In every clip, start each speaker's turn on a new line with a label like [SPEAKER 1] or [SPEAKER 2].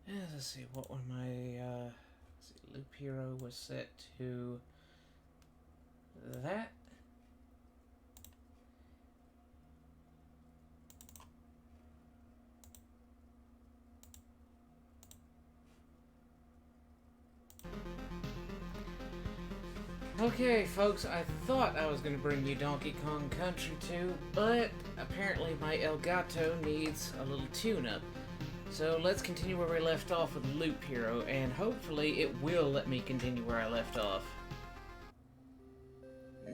[SPEAKER 1] Let's see, what were my, loop hero was set to that. Okay, folks, I thought I was going to bring you Donkey Kong Country 2, but apparently my Elgato needs a little tune-up. So let's continue where we left off with Loop Hero, and hopefully it will let me continue where I left off.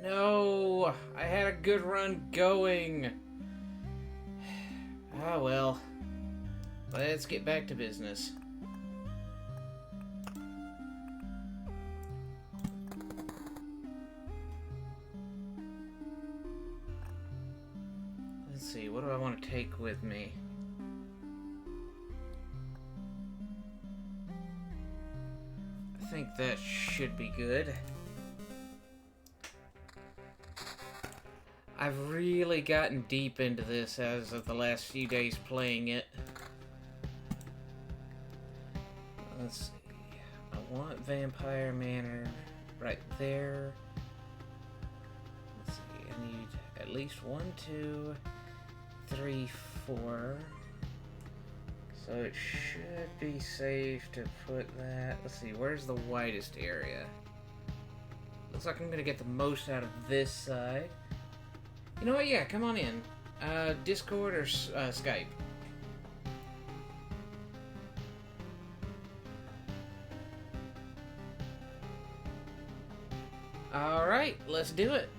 [SPEAKER 1] No! I had a good run going! Ah well. Let's get back to business. Let's see, what do I want to take with me? I think that should be good. I've really gotten deep into this as of the last few days playing it. Let's see. I want Vampire Manor right there. Let's see. I need at least 1, 2, 3, 4. So it should be safe to put that. Let's see. Where's the widest area? Looks like I'm gonna get the most out of this side. You know what? Yeah, come on in. Discord or Skype? Alright, let's do it.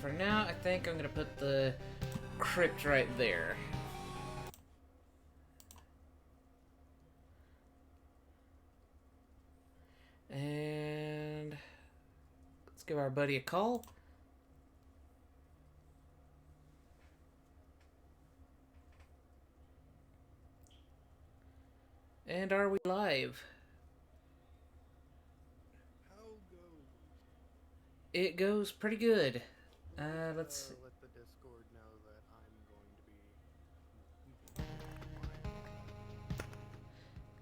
[SPEAKER 1] For now, I think I'm going to put the crypt right there. And let's give our buddy a call. And are we live?
[SPEAKER 2] How goes?
[SPEAKER 1] It goes pretty good. Let's
[SPEAKER 2] let the Discord know that I'm going to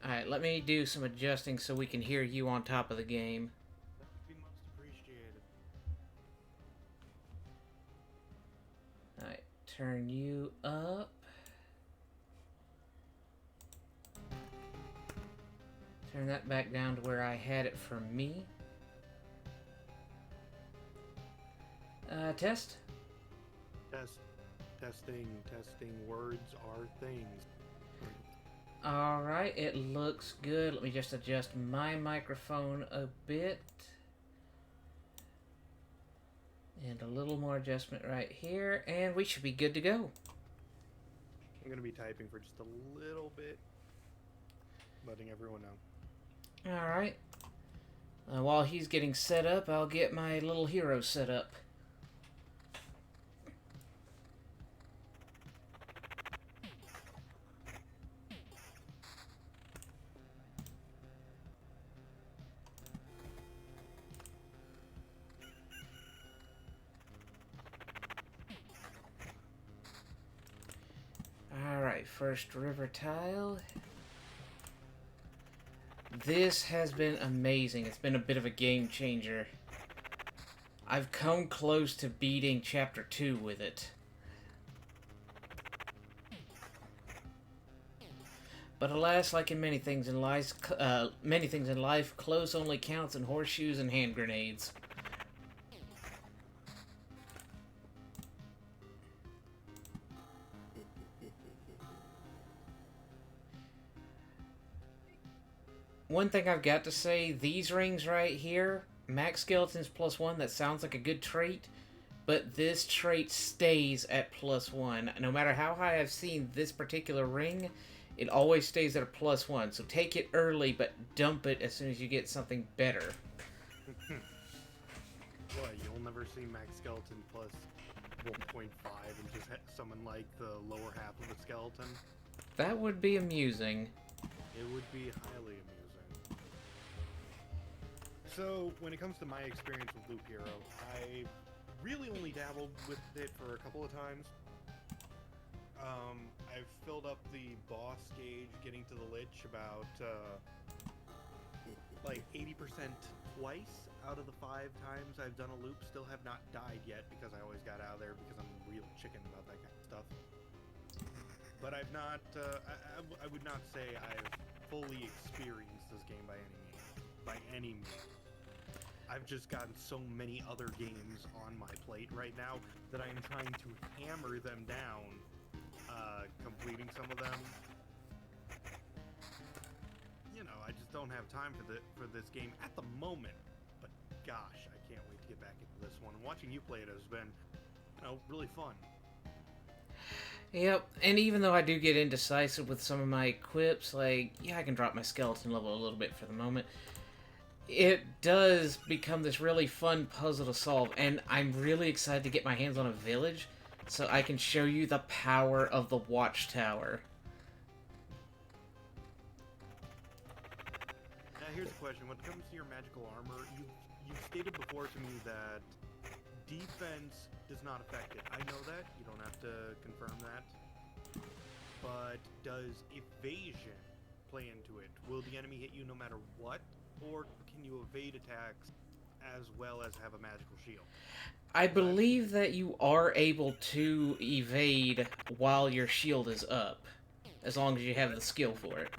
[SPEAKER 2] be.
[SPEAKER 1] Alright, let me do some adjusting so we can hear you on top of the game.
[SPEAKER 2] That would be most appreciated.
[SPEAKER 1] Alright, turn you up. Turn that back down to where I had it for me. Test?
[SPEAKER 2] Testing. Words are things.
[SPEAKER 1] Alright, it looks good. Let me just adjust my microphone a bit. And a little more adjustment right here. And we should be good to go.
[SPEAKER 2] I'm going to be typing for just a little bit. Letting everyone know.
[SPEAKER 1] Alright. While he's getting set up, I'll get my little hero set up. Alright, first river tile. This has been amazing. It's been a bit of a game changer. I've come close to beating Chapter 2 with it. But alas, like in many things in life, close only counts in horseshoes and hand grenades. One thing I've got to say, these rings right here, max skeletons +1, that sounds like a good trait, but this trait stays at +1. No matter how high I've seen this particular ring, it always stays at a +1. So take it early, but dump it as soon as you get something better.
[SPEAKER 2] What, you'll never see max skeleton plus 1.5 and just summon like the lower half of the skeleton?
[SPEAKER 1] That would be amusing.
[SPEAKER 2] It would be highly amusing. So, when it comes to my experience with Loop Hero, I really only dabbled with it for a couple of times. I've filled up the boss gauge getting to the Lich about like 80% twice out of the 5 times I've done a loop. Still have not died yet because I always got out of there because I'm real chicken about that kind of stuff. But I've not, I would not say I've fully experienced this game by any means. By any means. I've just gotten so many other games on my plate right now that I am trying to hammer them down, completing some of them. You know, I just don't have time for this game at the moment. But gosh, I can't wait to get back into this one. Watching you play it has been, you know, really fun.
[SPEAKER 1] Yep, and even though I do get indecisive with some of my equips, like, yeah, I can drop my skeleton level a little bit for the moment, it does become this really fun puzzle to solve, and I'm really excited to get my hands on a village so I can show you the power of the watchtower.
[SPEAKER 2] Now here's a question. When it comes to your magical armor, you've stated before to me that defense does not affect it. I know that. You don't have to confirm that. But does evasion play into it? Will the enemy hit you no matter what? Or can you evade attacks as well as have a magical shield?
[SPEAKER 1] I believe that you are able to evade while your shield is up, as long as you have the skill for it.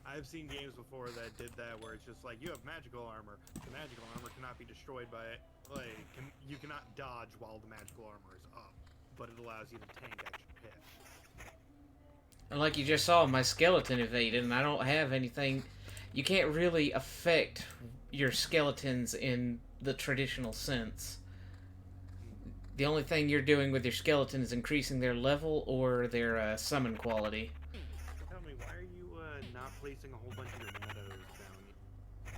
[SPEAKER 2] I've seen games before that did that, where it's just like, you have magical armor. The magical armor cannot be destroyed by it. Like, you cannot dodge while the magical armor is up, but it allows you to tank extra hit.
[SPEAKER 1] And like you just saw, my skeleton evaded, and I don't have anything. You can't really affect your skeletons in the traditional sense. The only thing you're doing with your skeleton is increasing their level or their summon quality.
[SPEAKER 2] Tell me, why are you not placing a whole bunch of your meadows down?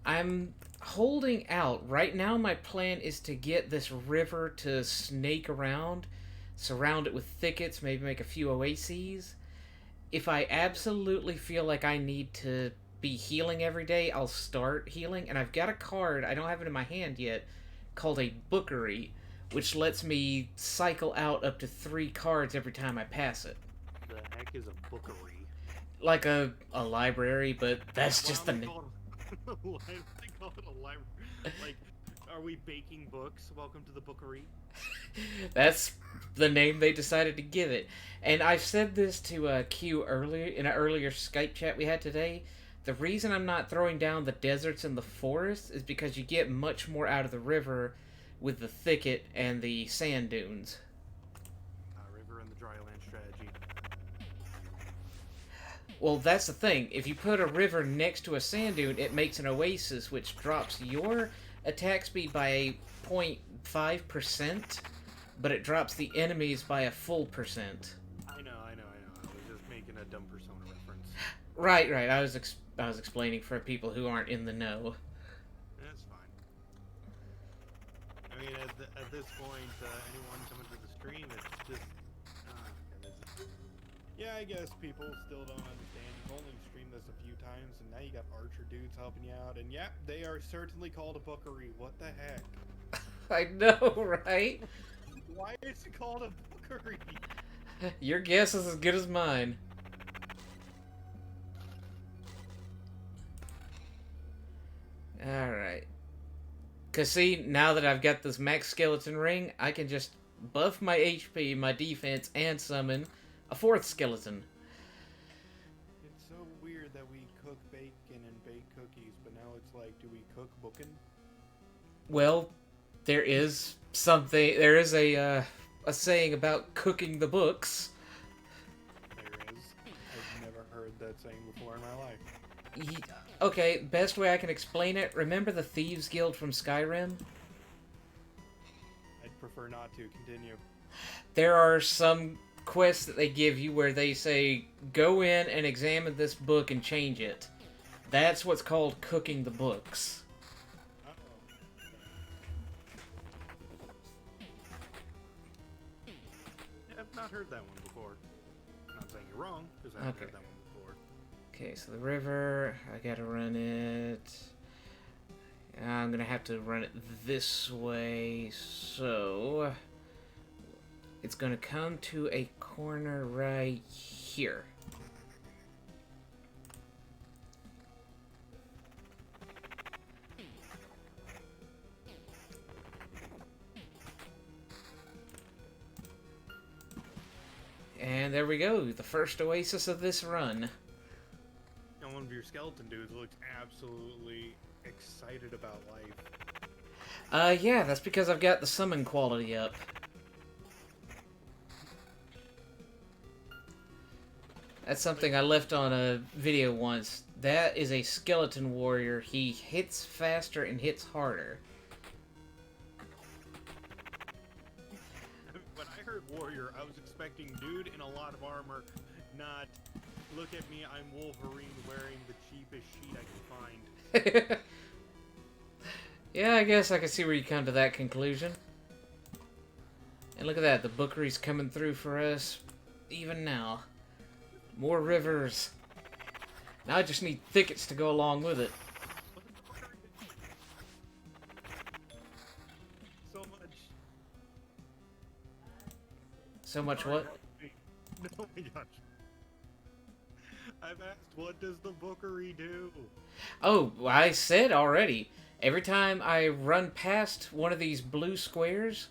[SPEAKER 1] I'm holding out. Right now my plan is to get this river to snake around, surround it with thickets, maybe make a few oases. If I absolutely feel like I need to be healing every day, I'll start healing. And I've got a card, I don't have it in my hand yet, called a bookery, which lets me cycle out up to 3 cards every time I pass it.
[SPEAKER 2] The heck is a bookery?
[SPEAKER 1] Like a library, but that's just the name.
[SPEAKER 2] Why do they call it a library? Like, are we baking books? Welcome to the bookery.
[SPEAKER 1] That's the name they decided to give it. And I've said this to Q earlier in an earlier Skype chat we had today. The reason I'm not throwing down the deserts and the forests is because you get much more out of the river with the thicket and the sand dunes.
[SPEAKER 2] River and the dryland strategy.
[SPEAKER 1] Well, that's the thing. If you put a river next to a sand dune, it makes an oasis, which drops your attack speed by 0.5%, but it drops the enemies by a full percent.
[SPEAKER 2] I know. I was just making a dumb Persona reference.
[SPEAKER 1] Right. I was explaining for people who aren't in the know.
[SPEAKER 2] That's fine. I mean, at this point, anyone coming to the stream, it's just... yeah, I guess people still don't understand. You've only streamed this a few times, and now you got archer dudes helping you out. And yeah, they are certainly called a bookery. What the heck?
[SPEAKER 1] I know, right?
[SPEAKER 2] Why is it called a bookery?
[SPEAKER 1] Your guess is as good as mine. Alright. Because see, now that I've got this max skeleton ring, I can just buff my HP, my defense, and summon a 4th skeleton.
[SPEAKER 2] It's so weird that we cook bacon and bake cookies, but now it's like, do we cook bookin'?
[SPEAKER 1] Well, there is a saying about cooking the books.
[SPEAKER 2] There is. I've never heard that saying before in my life.
[SPEAKER 1] Okay, best way I can explain it, remember the Thieves Guild from Skyrim?
[SPEAKER 2] I'd prefer not to. Continue.
[SPEAKER 1] There are some quests that they give you where they say, go in and examine this book and change it. That's what's called cooking the books.
[SPEAKER 2] I've not heard that one before. I'm not saying you're wrong, because I haven't heard that one before.
[SPEAKER 1] Okay, so the river, I gotta run it. I'm gonna have to run it this way, so... it's going to come to a corner right here. And there we go, the first oasis of this run.
[SPEAKER 2] And one of your skeleton dudes looks absolutely excited about life.
[SPEAKER 1] Yeah, that's because I've got the summon quality up. That's something I left on a video once. That is a skeleton warrior. He hits faster and hits harder.
[SPEAKER 2] When I heard warrior, I was expecting dude in a lot of armor, not look at me, I'm Wolverine wearing the cheapest sheet I can find.
[SPEAKER 1] Yeah, I guess I can see where you come to that conclusion. And look at that, the bookery's coming through for us even now. More rivers. Now I just need thickets to go along with it.
[SPEAKER 2] So much.
[SPEAKER 1] So much what?
[SPEAKER 2] Oh my gosh. I've asked, what does the bookery do?
[SPEAKER 1] Oh, I said already. Every time I run past one of these blue squares,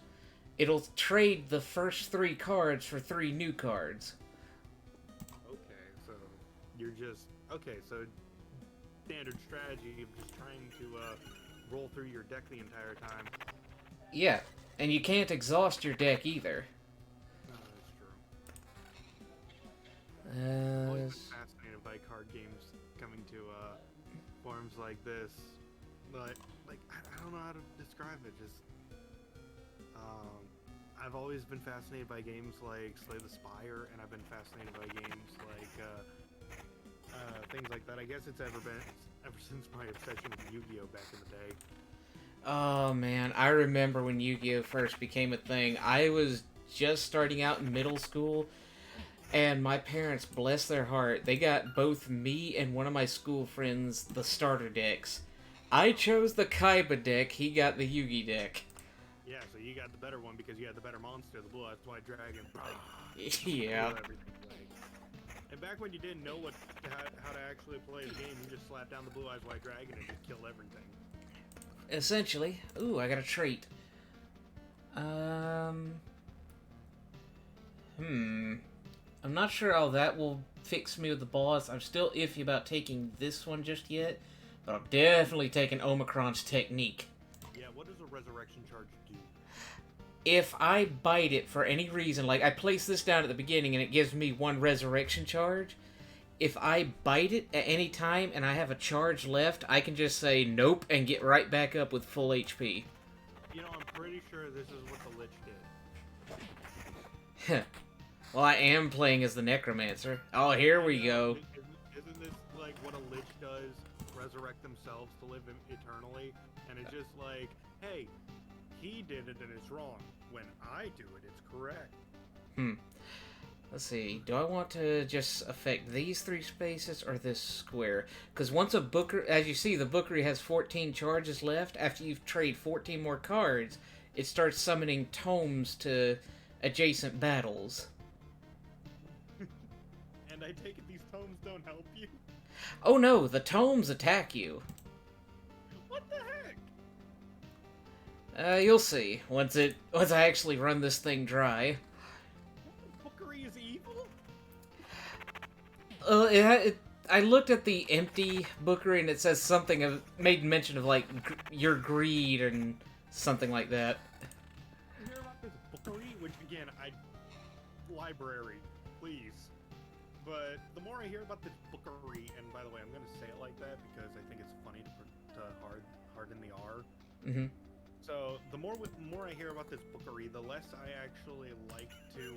[SPEAKER 1] it'll trade the first 3 cards for 3 new cards.
[SPEAKER 2] Okay, so you're just... Okay, so standard strategy of just trying to roll through your deck the entire time.
[SPEAKER 1] Yeah, and you can't exhaust your deck either.
[SPEAKER 2] No, that's true. I've always
[SPEAKER 1] Uh,
[SPEAKER 2] been fascinated by card games coming to forms like this. But, like, I don't know how to describe it. Just, I've always been fascinated by games like Slay the Spire, and I've been fascinated by games like, things like that. I guess it's ever since my obsession with Yu-Gi-Oh! Back in the day.
[SPEAKER 1] Oh man, I remember when Yu-Gi-Oh! First became a thing. I was just starting out in middle school, and my parents, bless their heart, they got both me and one of my school friends the starter decks. I chose the Kaiba deck, he got the Yugi deck.
[SPEAKER 2] Yeah, so you got the better one because you had the better monster, the Blue-Eyed White Dragon.
[SPEAKER 1] Yeah.
[SPEAKER 2] And back when you didn't know how to actually play the game, you just slapped down the Blue-Eyed White Dragon and just killed everything.
[SPEAKER 1] Essentially. Ooh, I got a trait. I'm not sure how that will fix me with the boss. I'm still iffy about taking this one just yet, but I'm definitely taking Omicron's technique.
[SPEAKER 2] Yeah, what does a resurrection charge do?
[SPEAKER 1] If I bite it for any reason, like I place this down at the beginning and it gives me 1 resurrection charge, if I bite it at any time and I have a charge left, I can just say nope and get right back up with full HP.
[SPEAKER 2] You know, I'm pretty sure this is what the Lich did.
[SPEAKER 1] Well, I am playing as the Necromancer. Oh, here we go.
[SPEAKER 2] Isn't this like what a Lich does? Resurrect themselves to live eternally? And it's just like, hey, he did it and it's wrong. When I do it, it's correct.
[SPEAKER 1] Let's see. Do I want to just affect these 3 spaces or this square? Because once a booker, as you see, the bookery has 14 charges left. After you've traded 14 more cards, it starts summoning tomes to adjacent battles.
[SPEAKER 2] And I take it these tomes don't help you?
[SPEAKER 1] Oh no, the tomes attack you.
[SPEAKER 2] What the heck?
[SPEAKER 1] You'll see once I actually run this thing dry.
[SPEAKER 2] Bookery is evil?
[SPEAKER 1] I looked at the empty bookery and it says something made mention of like your greed and something like that.
[SPEAKER 2] You hear about this bookery? Which again, library, please. But the more I hear about this bookery, and by the way, I'm gonna say it like that because I think it's funny to harden the R.
[SPEAKER 1] Mm-hmm.
[SPEAKER 2] So the more I hear about this bookery, the less I actually like to,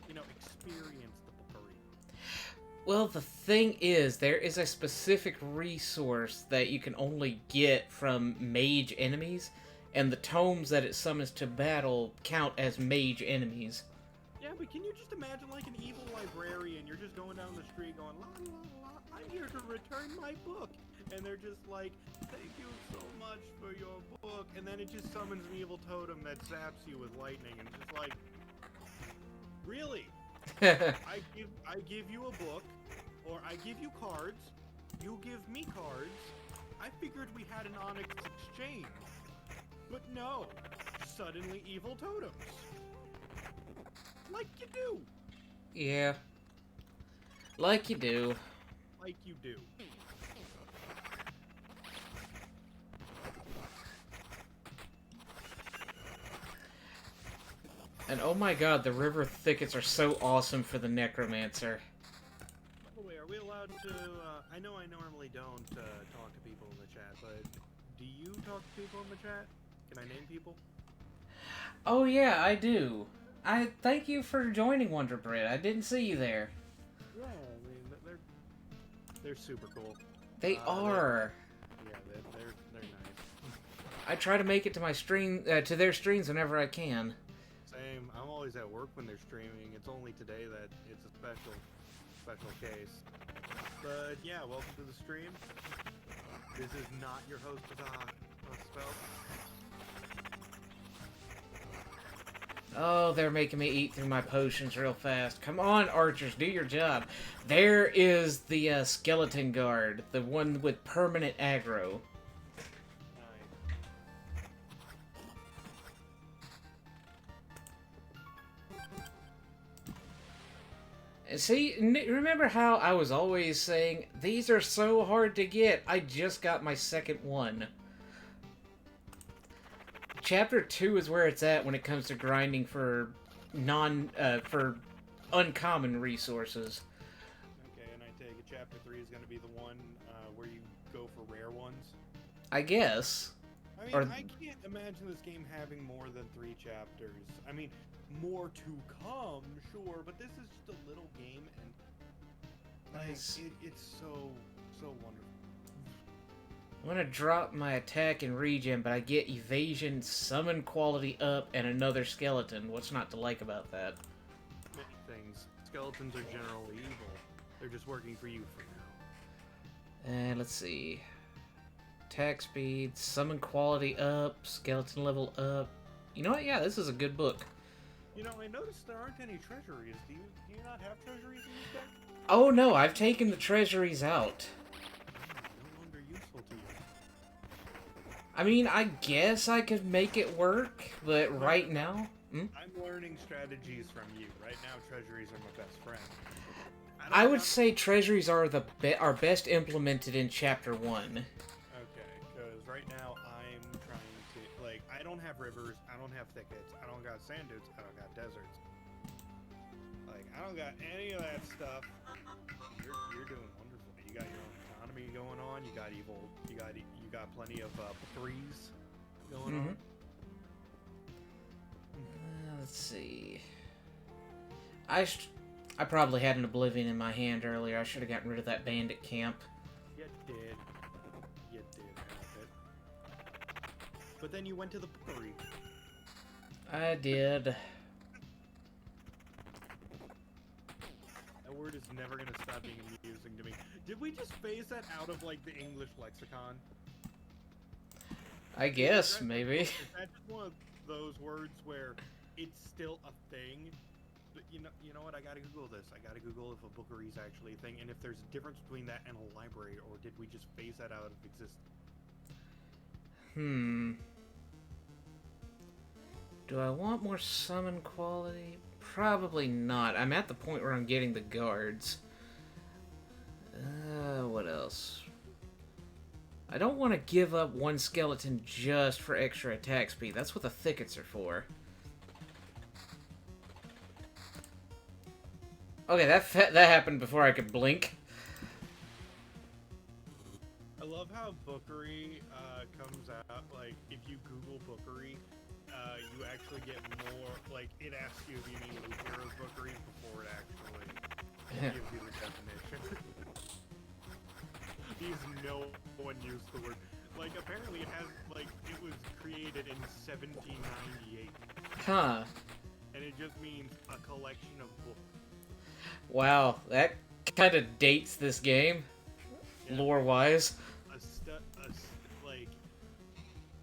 [SPEAKER 2] experience the bookery.
[SPEAKER 1] Well, the thing is, there is a specific resource that you can only get from mage enemies, and the tomes that it summons to battle count as mage enemies.
[SPEAKER 2] Yeah, but can you just imagine like an evil librarian? You're just going down the street going, la la la, I'm here to return my book. And they're just like, thank you so much for your book. And then it just summons an evil totem that zaps you with lightning. And it's just like, Really? I give you a book, or I give you cards. You give me cards. I figured we had an honest exchange, but no. Suddenly evil totems. Like you do.
[SPEAKER 1] Yeah. Like you do.
[SPEAKER 2] Like you do.
[SPEAKER 1] And oh my god, the river thickets are so awesome for the necromancer.
[SPEAKER 2] By the way, are we allowed to, I know I normally don't talk to people in the chat, but do you talk to people in the chat? Can I name people?
[SPEAKER 1] Oh yeah, I do. I thank you for joining Wonder Bread. I didn't see you there.
[SPEAKER 2] Yeah, I mean, they're super cool.
[SPEAKER 1] They are.
[SPEAKER 2] Yeah, they're nice.
[SPEAKER 1] I try to make it to my stream, to their streams whenever I can.
[SPEAKER 2] Same. I'm always at work when they're streaming. It's only today that it's a special case. But yeah, welcome to the stream. This is not your host, Spell.
[SPEAKER 1] Oh, they're making me eat through my potions real fast. Come on, archers, do your job. There is the skeleton guard, the one with permanent aggro.
[SPEAKER 2] Nice.
[SPEAKER 1] And see, remember how I was always saying, these are so hard to get? I just got my second one. Chapter 2 is where it's at when it comes to grinding for for uncommon resources.
[SPEAKER 2] Okay, and I take it chapter 3 is going to be the one where you go for rare ones.
[SPEAKER 1] I guess.
[SPEAKER 2] I mean, I can't imagine this game having more than 3 chapters. I mean, more to come, sure, but this is just a little game, and like, it's so wonderful.
[SPEAKER 1] I'm gonna drop my attack and regen, but I get evasion, summon quality up, and another skeleton. What's not to like about that?
[SPEAKER 2] Many things. Skeletons are generally evil. They're just working for you for now.
[SPEAKER 1] And let's see. Attack speed, summon quality up, skeleton level up. You know what? Yeah, this is a good book.
[SPEAKER 2] You know, I noticed there aren't any treasuries. Do you not have treasuries in this deck?
[SPEAKER 1] Oh no, I've taken the treasuries out.
[SPEAKER 2] No longer useful to you.
[SPEAKER 1] I mean, I guess I could make it work, but right now...
[SPEAKER 2] I'm learning strategies from you. Right now, treasuries are my best friend.
[SPEAKER 1] I would say treasuries are are best implemented in Chapter 1.
[SPEAKER 2] Okay, because right now I'm trying to... Like, I don't have rivers, I don't have thickets, I don't got sand dunes, I don't got deserts. Like, I don't got any of that stuff. You're doing wonderful. You got your own economy going on, you got evil... You got plenty of threes going on.
[SPEAKER 1] Let's see. I probably had an Oblivion in my hand earlier. I should have gotten rid of that bandit camp.
[SPEAKER 2] You did. You did have it. But then you went to the bookery.
[SPEAKER 1] I did.
[SPEAKER 2] That word is never going to stop being amusing to me. Did we just phase that out of, like, the English lexicon?
[SPEAKER 1] I guess, maybe.
[SPEAKER 2] Is that just one of those words where it's still a thing? But you know what? I gotta Google this. I gotta Google if a bookery is actually a thing, and if there's a difference between that and a library, or did we just phase that out of existence?
[SPEAKER 1] Do I want more summon quality? Probably not. I'm at the point where I'm getting the guards. What else? I don't want to give up one skeleton just for extra attack speed. That's what the thickets are for. Okay, that happened before I could blink.
[SPEAKER 2] I love how bookery comes out. Like, if you Google bookery, you actually get more. Like, it asks you if you mean Loop Heroes bookery before it actually gives you the definition. Because no one used the word. Like, apparently it has, like, it was created in 1798.
[SPEAKER 1] Huh.
[SPEAKER 2] And it just means a collection of books.
[SPEAKER 1] Wow, that kind of dates this game, yeah. Lore-wise.
[SPEAKER 2] Like,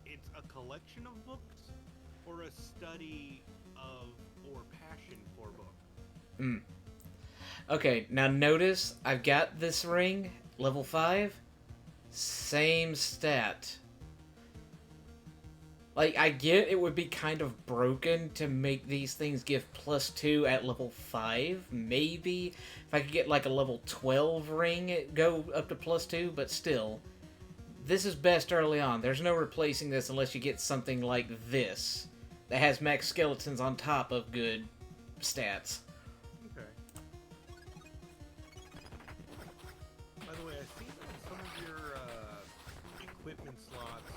[SPEAKER 2] it's a collection of books, or a study of, or passion for books.
[SPEAKER 1] Okay, now notice I've got this ring, level 5, same stat. Like, I get it would be kind of broken to make these things give +2 at level 5, maybe. If I could get like a level 12 ring, it go up to +2, but still. This is best early on. There's no replacing this unless you get something like this that has max skeletons on top of good stats.
[SPEAKER 2] Okay. By the way, I see that some of your equipment slots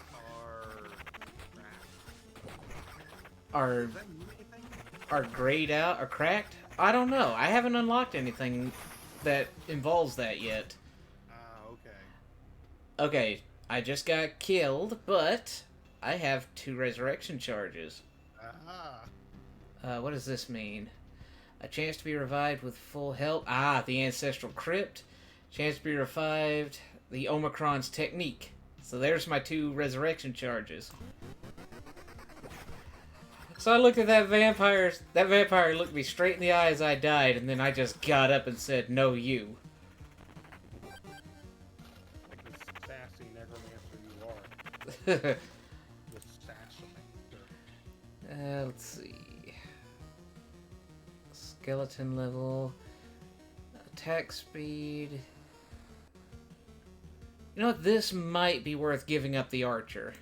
[SPEAKER 1] Are
[SPEAKER 2] Does that mean anything?
[SPEAKER 1] are grayed out or cracked? I don't know. I haven't unlocked anything that involves that yet.
[SPEAKER 2] Okay.
[SPEAKER 1] Okay, I just got killed, but I have 2 resurrection charges. What does this mean? A chance to be revived with full health. Ah, the Ancestral Crypt. Chance to be revived. The Omicron's Technique. So there's my 2 resurrection charges. So I looked at that vampire. That vampire looked me straight in the eye as I died, and then I just got up and said, "No, you."
[SPEAKER 2] Like the sassy necromancer you are. The sassy.
[SPEAKER 1] Let's see. Skeleton level. Attack speed. You know what? This might be worth giving up the archer.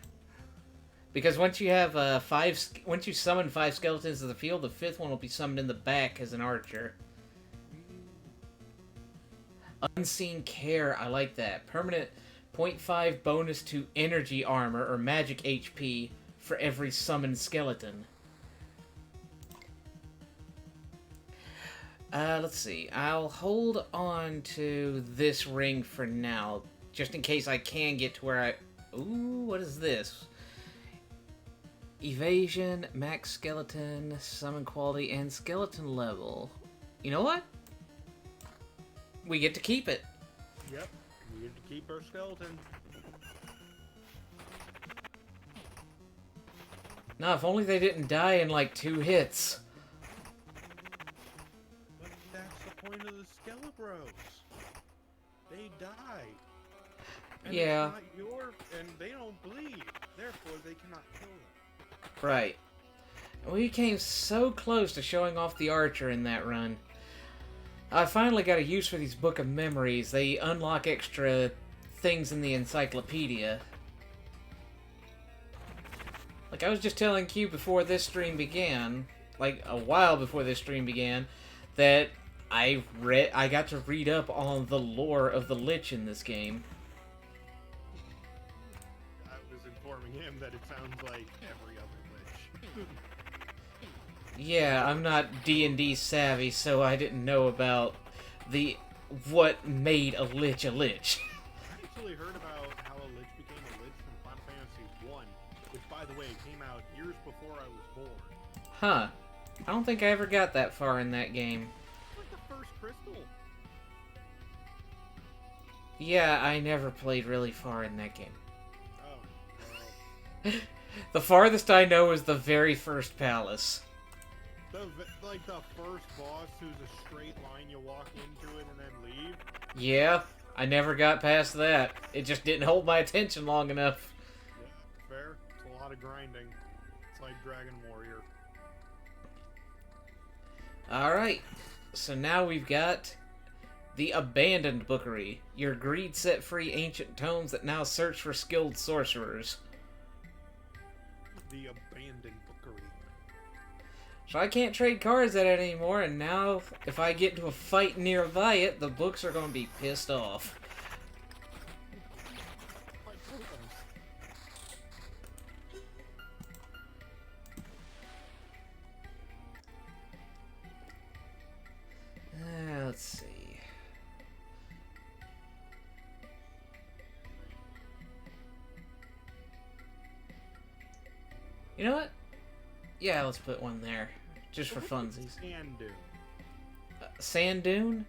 [SPEAKER 1] Because once you have once you summon 5 skeletons to the field, the 5th one will be summoned in the back as an archer. Unseen Care, I like that. Permanent 0.5 bonus to energy armor or magic HP for every summoned skeleton. Let's see. I'll hold on to this ring for now, just in case I can get to where I... Ooh, what is this? Evasion, max skeleton, summon quality, and skeleton level. You know what? We get to keep it.
[SPEAKER 2] Yep, we get to keep our skeleton.
[SPEAKER 1] Now, if only they didn't die in like 2 hits.
[SPEAKER 2] But that's the point of the Skelebros. They die. And
[SPEAKER 1] Yeah.
[SPEAKER 2] It's not and they don't bleed. Therefore, they cannot kill them.
[SPEAKER 1] Right. We came so close to showing off the archer in that run. I finally got a use for these Book of Memories. They unlock extra things in the encyclopedia. Like I was just telling Q before this stream began, like a while before this stream began, that I got to read up on the lore of the Lich in this game.
[SPEAKER 2] I was informing him that it sounds like every other Lich.
[SPEAKER 1] Yeah, I'm not D&D savvy, so I didn't know about what made a Lich a Lich.
[SPEAKER 2] I actually heard about how a Lich became a Lich from Final Fantasy 1, which, by the way, came out years before I was born.
[SPEAKER 1] Huh. I don't think I ever got that far in that game.
[SPEAKER 2] It's like the first crystal.
[SPEAKER 1] Yeah, I never played really far in that game.
[SPEAKER 2] Oh, well.
[SPEAKER 1] The farthest I know is the very first palace.
[SPEAKER 2] Like the first boss who's a straight line, you walk into it and then leave?
[SPEAKER 1] Yeah, I never got past that. It just didn't hold my attention long enough.
[SPEAKER 2] Yeah, fair. It's a lot of grinding. It's like Dragon Warrior.
[SPEAKER 1] Alright, so now we've got the Abandoned Bookery. Your greed set free ancient tomes that now search for skilled sorcerers.
[SPEAKER 2] The Abandoned Bookery.
[SPEAKER 1] So I can't trade cards at it anymore, and now if I get into a fight nearby it, the books are going to be pissed off. Let's see. You know what? Yeah, let's put one there. Just for funsies.
[SPEAKER 2] Sand Dune.
[SPEAKER 1] Sand Dune?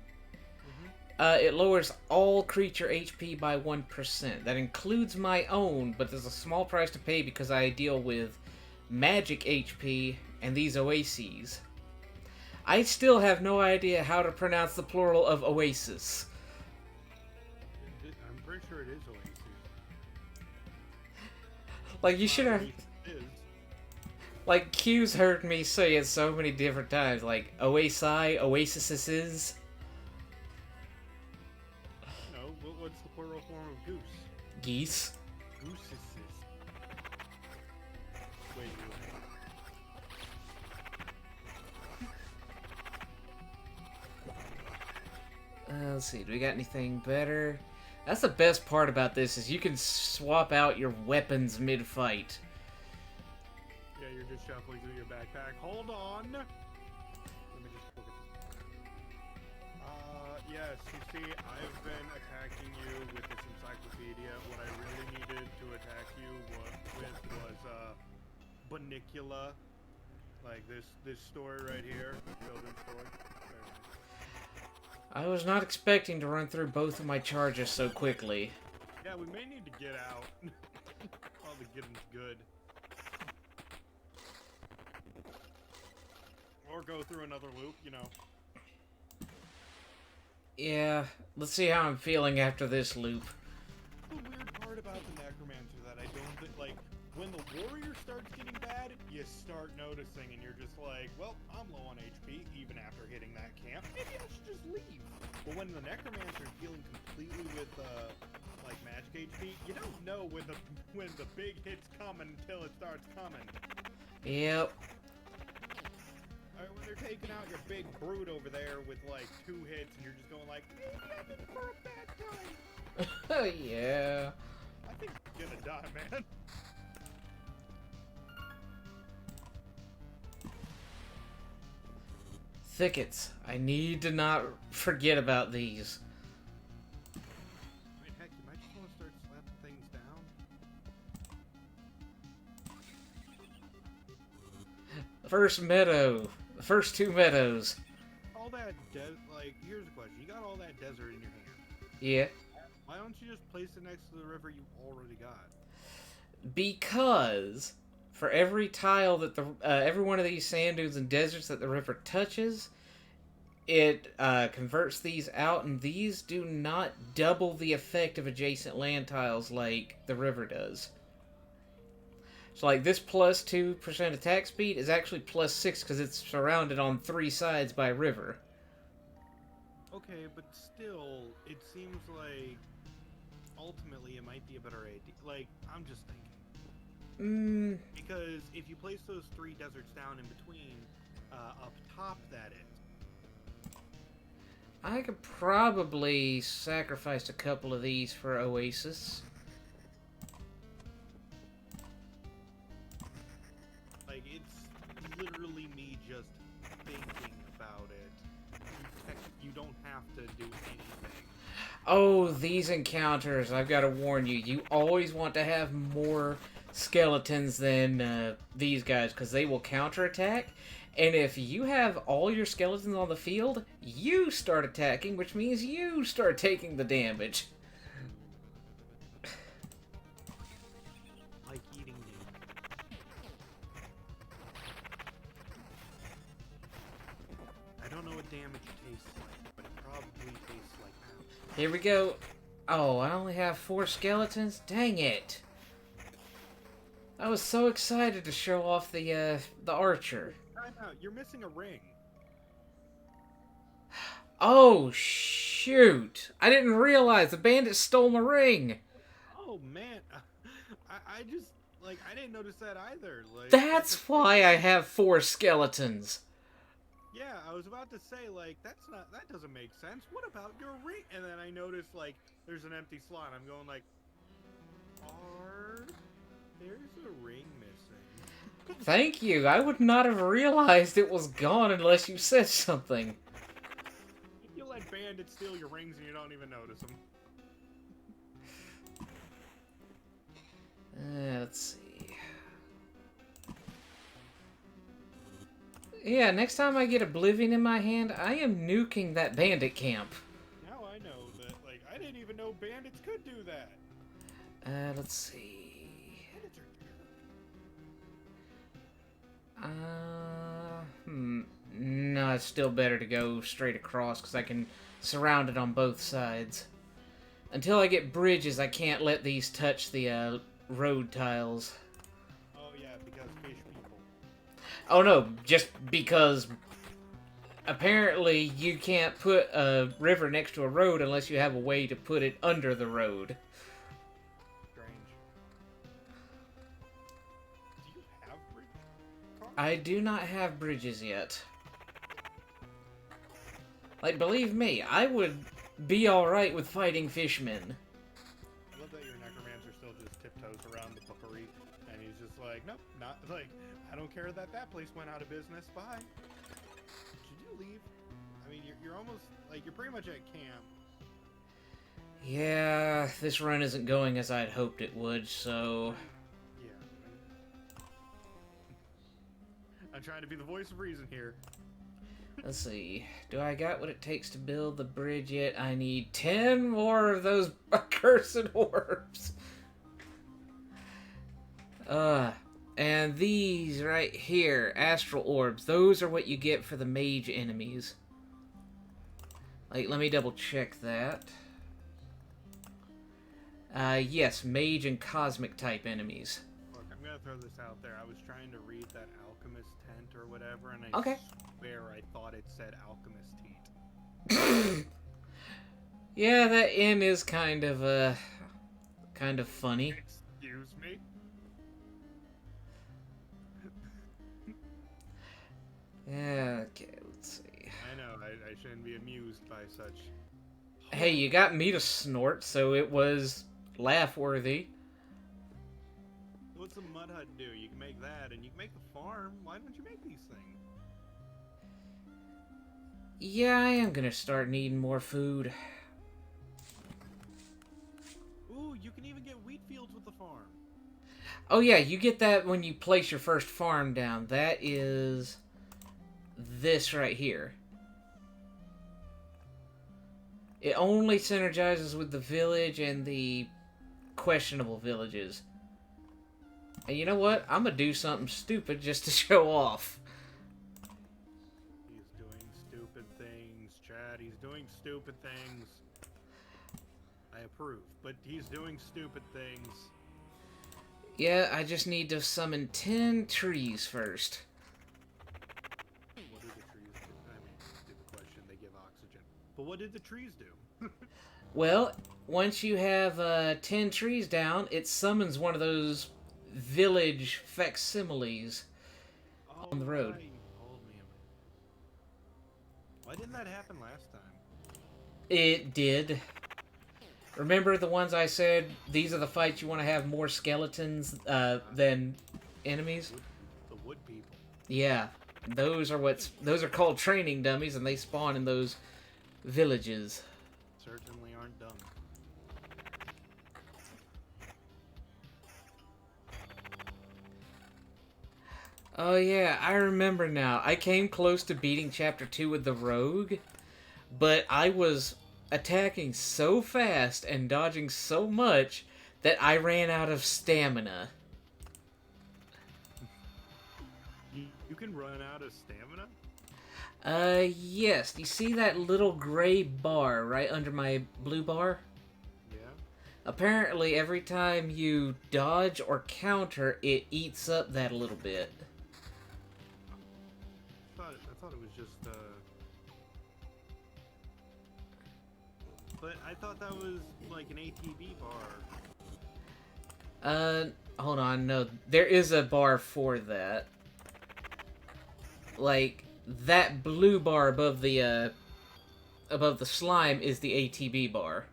[SPEAKER 1] It lowers all creature HP by 1%. That includes my own, but there's a small price to pay because I deal with magic HP and these oases. I still have no idea how to pronounce the plural of oasis.
[SPEAKER 2] I'm pretty sure it is Oasis.
[SPEAKER 1] Like, you should have...
[SPEAKER 2] Oasis is.
[SPEAKER 1] Like, Q's heard me say it so many different times. Like, oasi, oasises.
[SPEAKER 2] No, what's the plural form of goose?
[SPEAKER 1] Geese.
[SPEAKER 2] Gooses. Wait.
[SPEAKER 1] Let's see, do we got anything better? That's the best part about this, is you can swap out your weapons mid-fight.
[SPEAKER 2] Yeah, you're just shuffling through your backpack. Hold on! Let me just look at this. Yes, you see, I've been attacking you with this encyclopedia. What I really needed to attack you with was, Banicula. Like, this story right here. Children's story. Very nice.
[SPEAKER 1] I was not expecting to run through both of my charges so quickly.
[SPEAKER 2] Yeah, we may need to get out. All the getting's good. Or go through another loop, you know.
[SPEAKER 1] Yeah, let's see how I'm feeling after this loop.
[SPEAKER 2] The weird part about the Necromancer that I don't think, like, when the Warrior starts getting bad, you start noticing and you're just like, well, I'm low on HP even after hitting that camp. Maybe I should just leave. But when the Necromancer is dealing completely with, like, magic HP, you don't know when the big hit's coming until it starts coming.
[SPEAKER 1] Yep.
[SPEAKER 2] Alright, when they're taking out your big brute over there with, like, 2 hits and you're just going like, maybe I'm in for a bad time.
[SPEAKER 1] Yeah.
[SPEAKER 2] I think I'm gonna die, man.
[SPEAKER 1] Thickets. I need to not forget about these.
[SPEAKER 2] I mean, heck, you might just want to start slapping things down.
[SPEAKER 1] First meadow. The first 2 meadows.
[SPEAKER 2] All that like, here's a question. You got all that desert in your hand.
[SPEAKER 1] Yeah.
[SPEAKER 2] Why don't you just place it next to the river you already got?
[SPEAKER 1] Because for every tile that every one of these sand dunes and deserts that the river touches, it converts these out, and these do not double the effect of adjacent land tiles like the river does. So, like, this plus 2% attack speed is actually plus 6 because it's surrounded on 3 sides by a river.
[SPEAKER 2] Okay, but still, it seems like ultimately it might be a better idea. Like, I'm just thinking. Because if you place those 3 deserts down in between, up top that is.
[SPEAKER 1] I could probably sacrifice a couple of these for Oasis.
[SPEAKER 2] Like, it's literally me just thinking about it. You don't have to do anything.
[SPEAKER 1] Oh, these encounters, I've got to warn you, you always want to have more skeletons than these guys, because they will counterattack, and if you have all your skeletons on the field, you start attacking, which means you start taking the damage.
[SPEAKER 2] Like eating meat. I don't know what damage tastes like, but it probably tastes like that.
[SPEAKER 1] Here we go. Oh, I only have 4 skeletons? Dang it. I was so excited to show off the archer.
[SPEAKER 2] Time out, you're missing a ring.
[SPEAKER 1] Oh, shoot. I didn't realize the bandit stole my ring.
[SPEAKER 2] Oh man, I just, like, I didn't notice that either. Like,
[SPEAKER 1] That's why I have 4 skeletons.
[SPEAKER 2] yeah, I was about to say, like, that doesn't make sense. What about your ring? And then I noticed, like, there's an empty slot. I'm going like, there's a ring missing.
[SPEAKER 1] Thank you. I would not have realized it was gone unless you said something.
[SPEAKER 2] You let bandits steal your rings and you don't even notice them.
[SPEAKER 1] Let's see. Yeah, next time I get Oblivion in my hand, I am nuking that bandit camp.
[SPEAKER 2] Now I know that, like, I didn't even know bandits could do that.
[SPEAKER 1] Let's see.
[SPEAKER 2] Bandits are
[SPEAKER 1] No, it's still better to go straight across because I can surround it on both sides. Until I get bridges, I can't let these touch the road tiles.
[SPEAKER 2] Oh yeah, because fish people.
[SPEAKER 1] Oh no, just because apparently you can't put a river next to a road unless you have a way to put it under the road.
[SPEAKER 2] Strange. Do you have bridge cars?
[SPEAKER 1] I do not have bridges yet. Like, believe me, I would be alright with fighting fishmen.
[SPEAKER 2] I love that your necromancer still just tiptoes around the bookery, and he's just like, nope, not like, I don't care that place went out of business. Bye. Should you leave? I mean, you're almost like you're pretty much at camp.
[SPEAKER 1] Yeah, this run isn't going as I'd hoped it would, so...
[SPEAKER 2] Yeah. I'm trying to be the voice of reason here.
[SPEAKER 1] Let's see. Do I got what it takes to build the bridge yet? I need 10 more of those accursed orbs. And these right here, astral orbs, those are what you get for the mage enemies. Like, let me double check that. Yes, mage and cosmic type enemies.
[SPEAKER 2] Look, I'm gonna throw this out there. I was trying to read that alchemist tent or whatever, and I swear I thought it said alchemist teat.
[SPEAKER 1] Yeah, that N is kind of funny.
[SPEAKER 2] Excuse me?
[SPEAKER 1] Yeah, okay, let's see.
[SPEAKER 2] I know, I shouldn't be amused by such...
[SPEAKER 1] Hey, you got me to snort, so it was laugh-worthy.
[SPEAKER 2] What's a mud hut do? You can make that, and you can make the farm. Why don't you make these things?
[SPEAKER 1] Yeah, I am gonna start needing more food.
[SPEAKER 2] Ooh, you can even get wheat fields with the farm.
[SPEAKER 1] Oh yeah, you get that when you place your first farm down. That is this right here. It only synergizes with the village and the questionable villages. And you know what? I'm gonna do something stupid just to show off.
[SPEAKER 2] He's doing stupid things, Chad. He's doing stupid things. I approve, but he's doing stupid things.
[SPEAKER 1] Yeah, I just need to summon 10 trees first.
[SPEAKER 2] What do the trees do? I mean, stupid question. They give oxygen. But what did the trees do?
[SPEAKER 1] Well, once you have 10 trees down, it summons one of those village facsimiles on the road.
[SPEAKER 2] Right, you told me about it. Why didn't that happen last time?
[SPEAKER 1] It did. Remember the ones I said, these are the fights you want to have more skeletons than enemies?
[SPEAKER 2] The wood people.
[SPEAKER 1] Yeah, those are called training dummies, and they spawn in those villages.
[SPEAKER 2] Certainly aren't dumb.
[SPEAKER 1] Oh yeah, I remember now. I came close to beating Chapter 2 with the Rogue, but I was attacking so fast and dodging so much that I ran out of stamina.
[SPEAKER 2] You can run out of stamina?
[SPEAKER 1] Yes. You see that little gray bar right under my blue bar?
[SPEAKER 2] Yeah.
[SPEAKER 1] Apparently, every time you dodge or counter, it eats up that a little bit.
[SPEAKER 2] I thought it was just, But I thought that was like an ATB bar.
[SPEAKER 1] Hold on, no. There is a bar for that. Like, that blue bar above the slime is the ATB bar.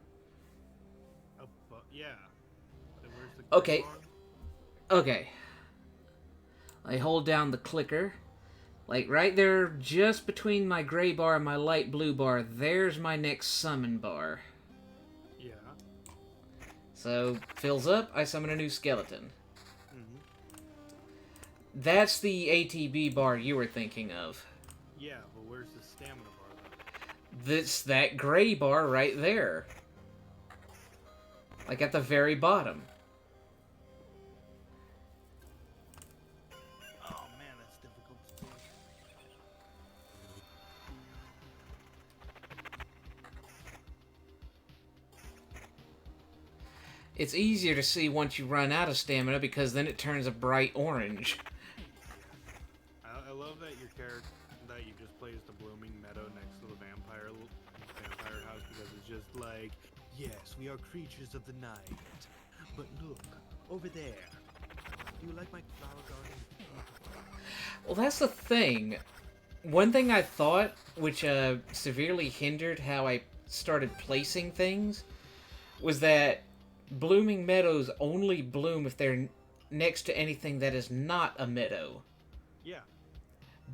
[SPEAKER 2] Yeah. Then where's the
[SPEAKER 1] Okay.
[SPEAKER 2] bar?
[SPEAKER 1] Okay. I hold down the clicker. Like, right there, just between my gray bar and my light blue bar, there's my next summon bar.
[SPEAKER 2] Yeah.
[SPEAKER 1] So, fills up, I summon a new skeleton.
[SPEAKER 2] Mm-hmm.
[SPEAKER 1] That's the ATB bar you were thinking of.
[SPEAKER 2] Yeah, but where's the stamina bar then?
[SPEAKER 1] That's that gray bar right there. Like at the very bottom.
[SPEAKER 2] Oh man, that's difficult to do.
[SPEAKER 1] It's easier to see once you run out of stamina because then it turns a bright orange.
[SPEAKER 2] I love that your character that you just play is the blooming meadow next to the vampire house because it's just like, yes, we are creatures of the night, but look over there. Do you like my flower garden?
[SPEAKER 1] Well, that's the thing. One thing I thought, which severely hindered how I started placing things, was that blooming meadows only bloom if they're next to anything that is not a meadow.
[SPEAKER 2] Yeah.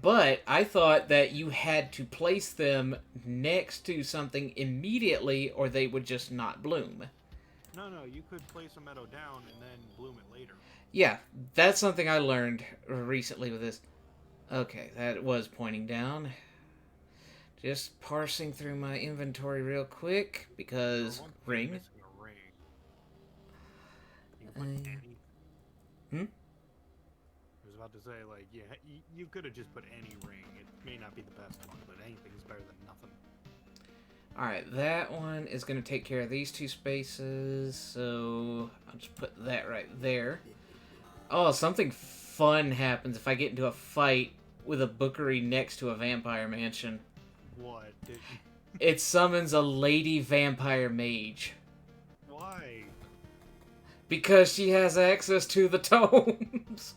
[SPEAKER 1] But I thought that you had to place them next to something immediately or they would just not bloom.
[SPEAKER 2] No, you could place a meadow down and then bloom it later.
[SPEAKER 1] Yeah, that's something I learned recently with this. Okay, that was pointing down. Just parsing through my inventory real quick because ring.
[SPEAKER 2] Missing a ring. You can put any. I was about to say, like, yeah, you could have just put any ring. It may not be the best one, but anything's better than nothing.
[SPEAKER 1] Alright, that one is going to take care of these two spaces, so I'll just put that right there. Oh, something fun happens if I get into a fight with a bookery next to a vampire mansion.
[SPEAKER 2] What?
[SPEAKER 1] It summons a lady vampire mage.
[SPEAKER 2] Why?
[SPEAKER 1] Because she has access to the tomes.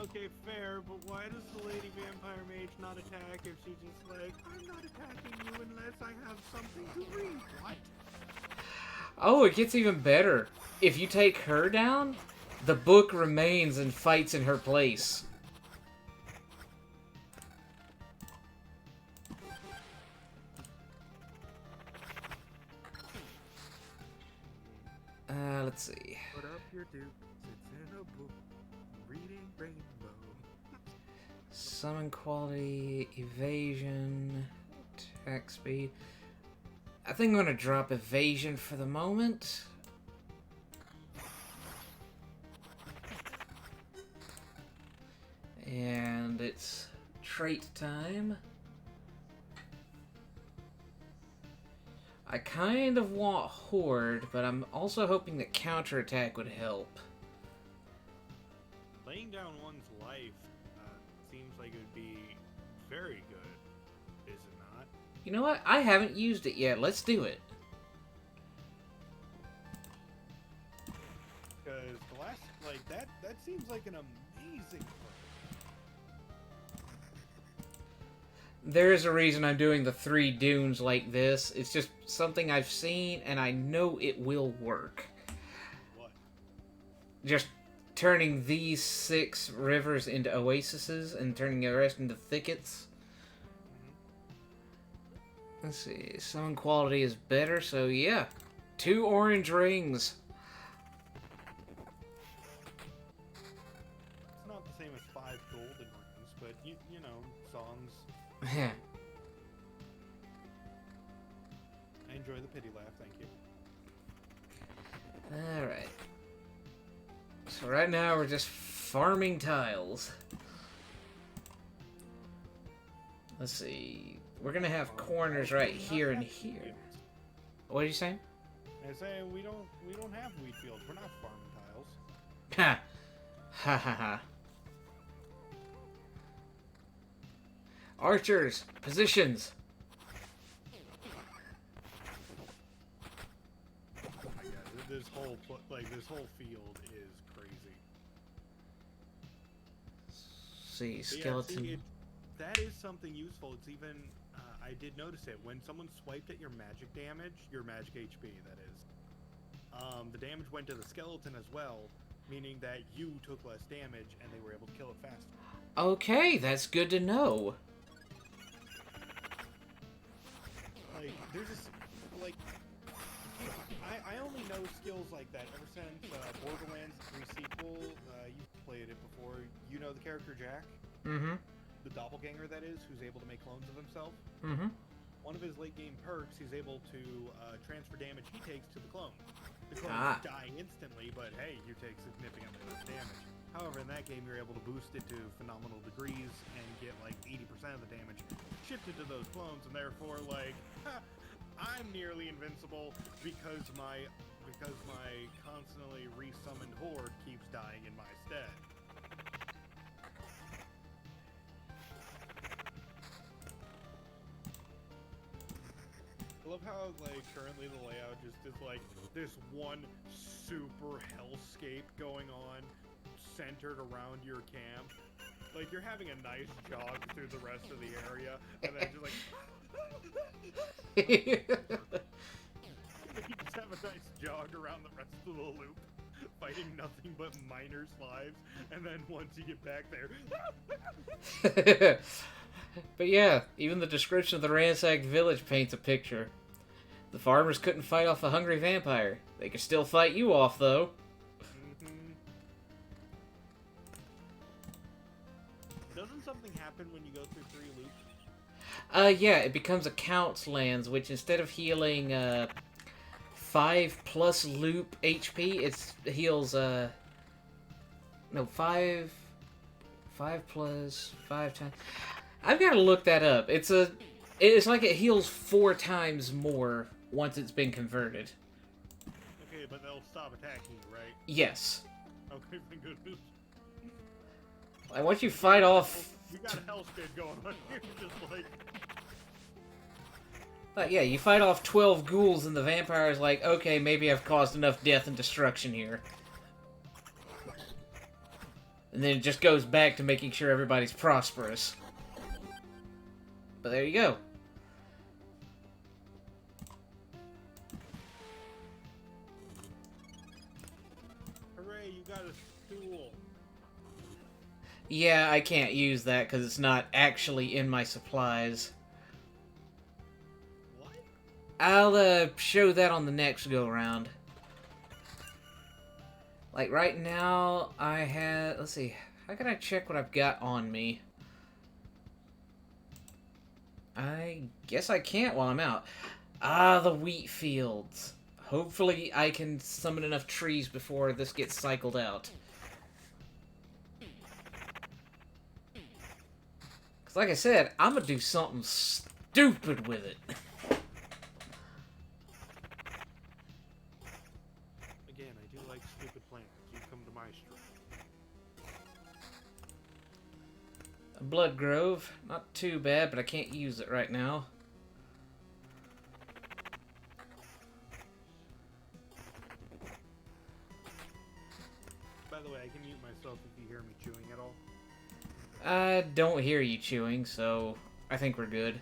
[SPEAKER 2] Okay, fair, but why does the lady vampire mage not attack if she's just like, I'm not attacking you unless I have something to read? What?
[SPEAKER 1] Oh, it gets even better. If you take her down, the book remains and fights in her place. Let's see.
[SPEAKER 2] Put up your duke, sits in a book, reading Rainbow.
[SPEAKER 1] Summon quality, evasion, attack speed. I think I'm going to drop evasion for the moment. And it's trait time. I kind of want Horde, but I'm also hoping that counterattack would help.
[SPEAKER 2] Laying down one's life seems like it would be very good, is it not?
[SPEAKER 1] You know what? I haven't used it yet. Let's do it.
[SPEAKER 2] Because the last, like, that seems like an amazing perk.
[SPEAKER 1] There is a reason I'm doing the 3 dunes like this. It's just something I've seen, and I know it will work.
[SPEAKER 2] What?
[SPEAKER 1] Just turning these 6 rivers into oases and turning the rest into thickets. Let's see. Summon quality is better, so yeah. 2 orange rings.
[SPEAKER 2] It's not the same as 5 golden rings, but you know, songs.
[SPEAKER 1] Yeah.
[SPEAKER 2] I enjoy the pity laugh, thank you.
[SPEAKER 1] Alright. So right now we're just farming tiles. Let's see. We're gonna have corners right here and here. What are you saying?
[SPEAKER 2] I say we don't have wheat fields. We're not farming tiles.
[SPEAKER 1] Ha! Ha ha ha. Archers, positions.
[SPEAKER 2] Oh my god, this whole field is crazy.
[SPEAKER 1] See,
[SPEAKER 2] But
[SPEAKER 1] skeleton.
[SPEAKER 2] yeah, that is something useful. It's even I did notice it when someone swiped at your magic damage, your magic HP. That is, the damage went to the skeleton as well, meaning that you took less damage and they were able to kill it faster.
[SPEAKER 1] Okay, that's good to know.
[SPEAKER 2] Like, there's this, like, I only know skills like that ever since Borderlands 3 sequel. You played it before. You know the character Jack?
[SPEAKER 1] Mm-hmm.
[SPEAKER 2] The doppelganger, that is, who's able to make clones of himself.
[SPEAKER 1] Mm-hmm.
[SPEAKER 2] One of his late game perks, he's able to transfer damage he takes to the clone. The clones die instantly, but hey, you take significantly less damage. However, in that game, you're able to boost it to phenomenal degrees and get like 80% of the damage shifted to those clones, and therefore, like, I'm nearly invincible because my constantly resummoned horde keeps dying in my stead. I love how, like, currently the layout just is like this one super hellscape going on centered around your camp. Like, you're having a nice jog through the rest of the area, and then just like you just have a nice jog around the rest of the loop, fighting nothing but miners' lives, and then once you get back there.
[SPEAKER 1] But yeah, even the description of the ransacked village paints a picture. The farmers couldn't fight off a hungry vampire. They could still fight you off, though.
[SPEAKER 2] Mm-hmm. Doesn't something happen when you go through 3 loops?
[SPEAKER 1] Yeah, it becomes a counts lands, which instead of healing, 5+ loop HP, it heals, no, 5 plus 5 times. I've got to look that up. It's like it heals 4 times more once it's been converted.
[SPEAKER 2] Okay, but they'll stop attacking you, right?
[SPEAKER 1] Yes.
[SPEAKER 2] Okay, thank goodness.
[SPEAKER 1] Like, once you fight off...
[SPEAKER 2] We got a hellscape going on here, just like...
[SPEAKER 1] yeah, you fight off 12 ghouls and the vampire's like, okay, maybe I've caused enough death and destruction here. And then it just goes back to making sure everybody's prosperous. But there you go.
[SPEAKER 2] Hooray, you got a stool.
[SPEAKER 1] Yeah, I can't use that because it's not actually in my supplies.
[SPEAKER 2] What?
[SPEAKER 1] I'll show that on the next go-round. Like, right now, I have... Let's see. How can I check what I've got on me? I guess I can't while I'm out. Ah, the wheat fields. Hopefully I can summon enough trees before this gets cycled out. Because like I said, I'm going to do something stupid with it.
[SPEAKER 2] Again, I do like stupid plans. You come to my stream.
[SPEAKER 1] A Blood Grove. Not too bad, but I can't use it right now.
[SPEAKER 2] By the way, I can mute myself if you hear me chewing at all.
[SPEAKER 1] I don't hear you chewing, so I think we're good.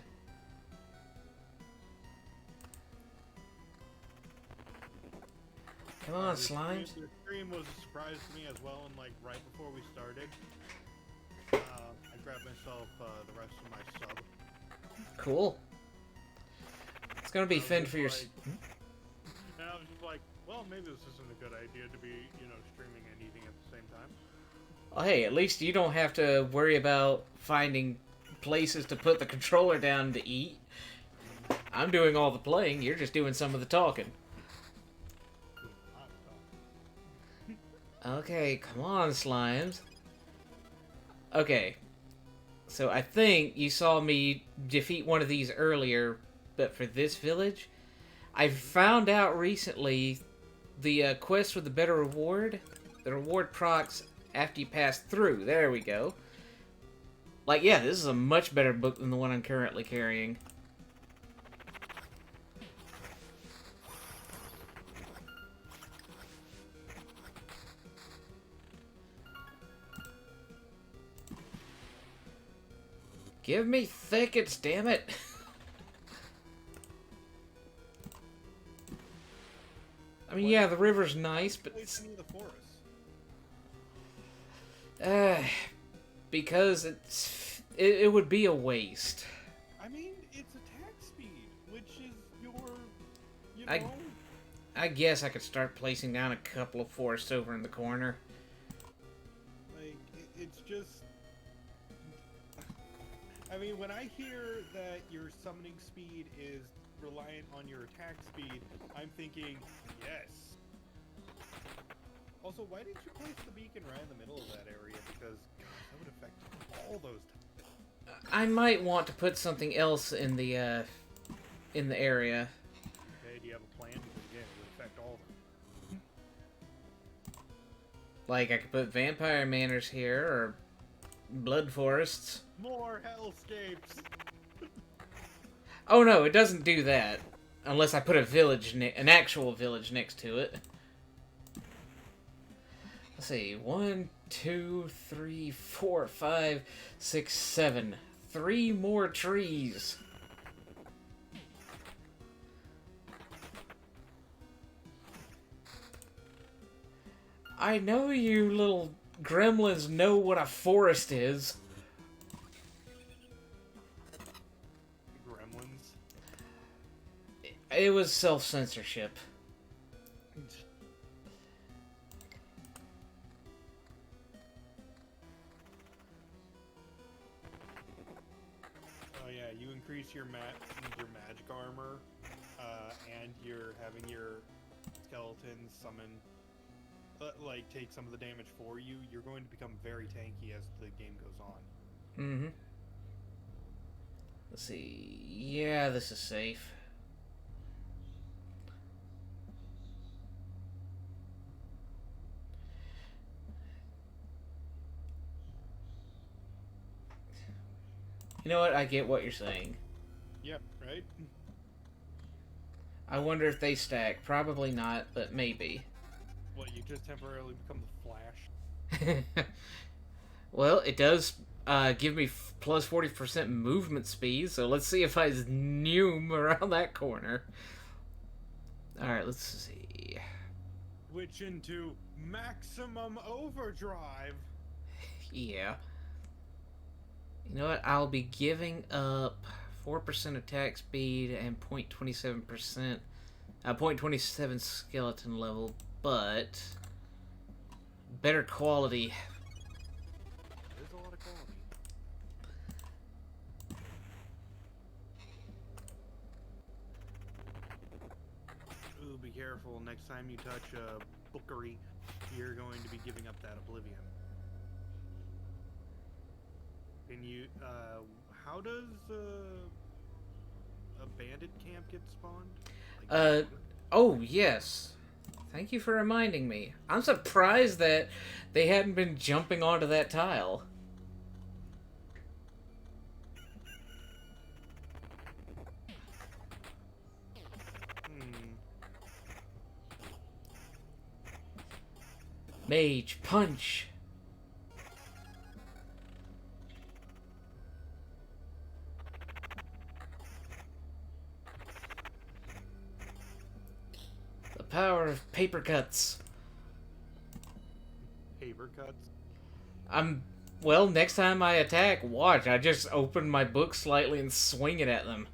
[SPEAKER 1] Come on, slimes.
[SPEAKER 2] The stream was a surprise to me as well, and like right before we started, I grabbed myself the rest of my sub.
[SPEAKER 1] Cool. It's gonna be fend for your...
[SPEAKER 2] And I was just like, well, maybe this isn't a good idea to be, you know, streaming and eating at the same time.
[SPEAKER 1] Well, hey, at least you don't have to worry about finding places to put the controller down to eat. I'm doing all the playing, you're just doing some of the talking. Okay, come on, slimes. Okay. So I think you saw me defeat one of these earlier, but for this village, I found out recently the quest with the better reward. The reward procs after you pass through. There we go. Like, yeah, this is a much better book than the one I'm currently carrying. Give me thickets, damn it! I mean, yeah, the river's nice, but...
[SPEAKER 2] Place in the forest.
[SPEAKER 1] Because it would be a waste.
[SPEAKER 2] I mean, it's attack speed, which is your, you know...
[SPEAKER 1] I guess I could start placing down a couple of forests over in the corner.
[SPEAKER 2] Like, it's just... I mean, when I hear that your summoning speed is reliant on your attack speed, I'm thinking, yes. Also, why didn't you place the beacon right in the middle of that area? Because, God, that would affect all those
[SPEAKER 1] I might want to put something else in the area.
[SPEAKER 2] you have a plan? Because again, it would affect all of them.
[SPEAKER 1] Like, I could put vampire manors here, or blood forests.
[SPEAKER 2] More hellscapes!
[SPEAKER 1] Oh no, it doesn't do that. Unless I put a village, an actual village next to it. Let's see, 1, 2, 3, 4, 5, 6, 7. 3 more trees. I know you little gremlins know what a forest is.
[SPEAKER 2] Gremlins.
[SPEAKER 1] It was self-censorship.
[SPEAKER 2] Oh yeah, you increase your magic armor, and you're having your skeletons summon, like take some of the damage for you. You're going to become very tanky as the game goes on.
[SPEAKER 1] Mm-hmm. Let's see. Yeah, this is safe. You know what? I get what you're saying.
[SPEAKER 2] Yep, right?
[SPEAKER 1] I wonder if they stack. Probably not, but maybe.
[SPEAKER 2] What, you just temporarily become the Flash?
[SPEAKER 1] Well, it does give me plus 40% movement speed, so let's see if I zoom around that corner. Alright, let's see.
[SPEAKER 2] Switch into maximum overdrive.
[SPEAKER 1] Yeah. You know what? I'll be giving up 4% attack speed and 0.27%, 0.27 skeleton level, but better quality.
[SPEAKER 2] There's a lot of quality. Ooh, be careful. Next time you touch a bookery, you're going to be giving up that oblivion. Can you, how does, a bandit camp get spawned? Like,
[SPEAKER 1] Oh, yes. Thank you for reminding me. I'm surprised that they hadn't been jumping onto that tile. Mage, punch! The power of paper cuts.
[SPEAKER 2] Paper cuts?
[SPEAKER 1] Well, next time I attack, watch, I just open my book slightly and swing it at them.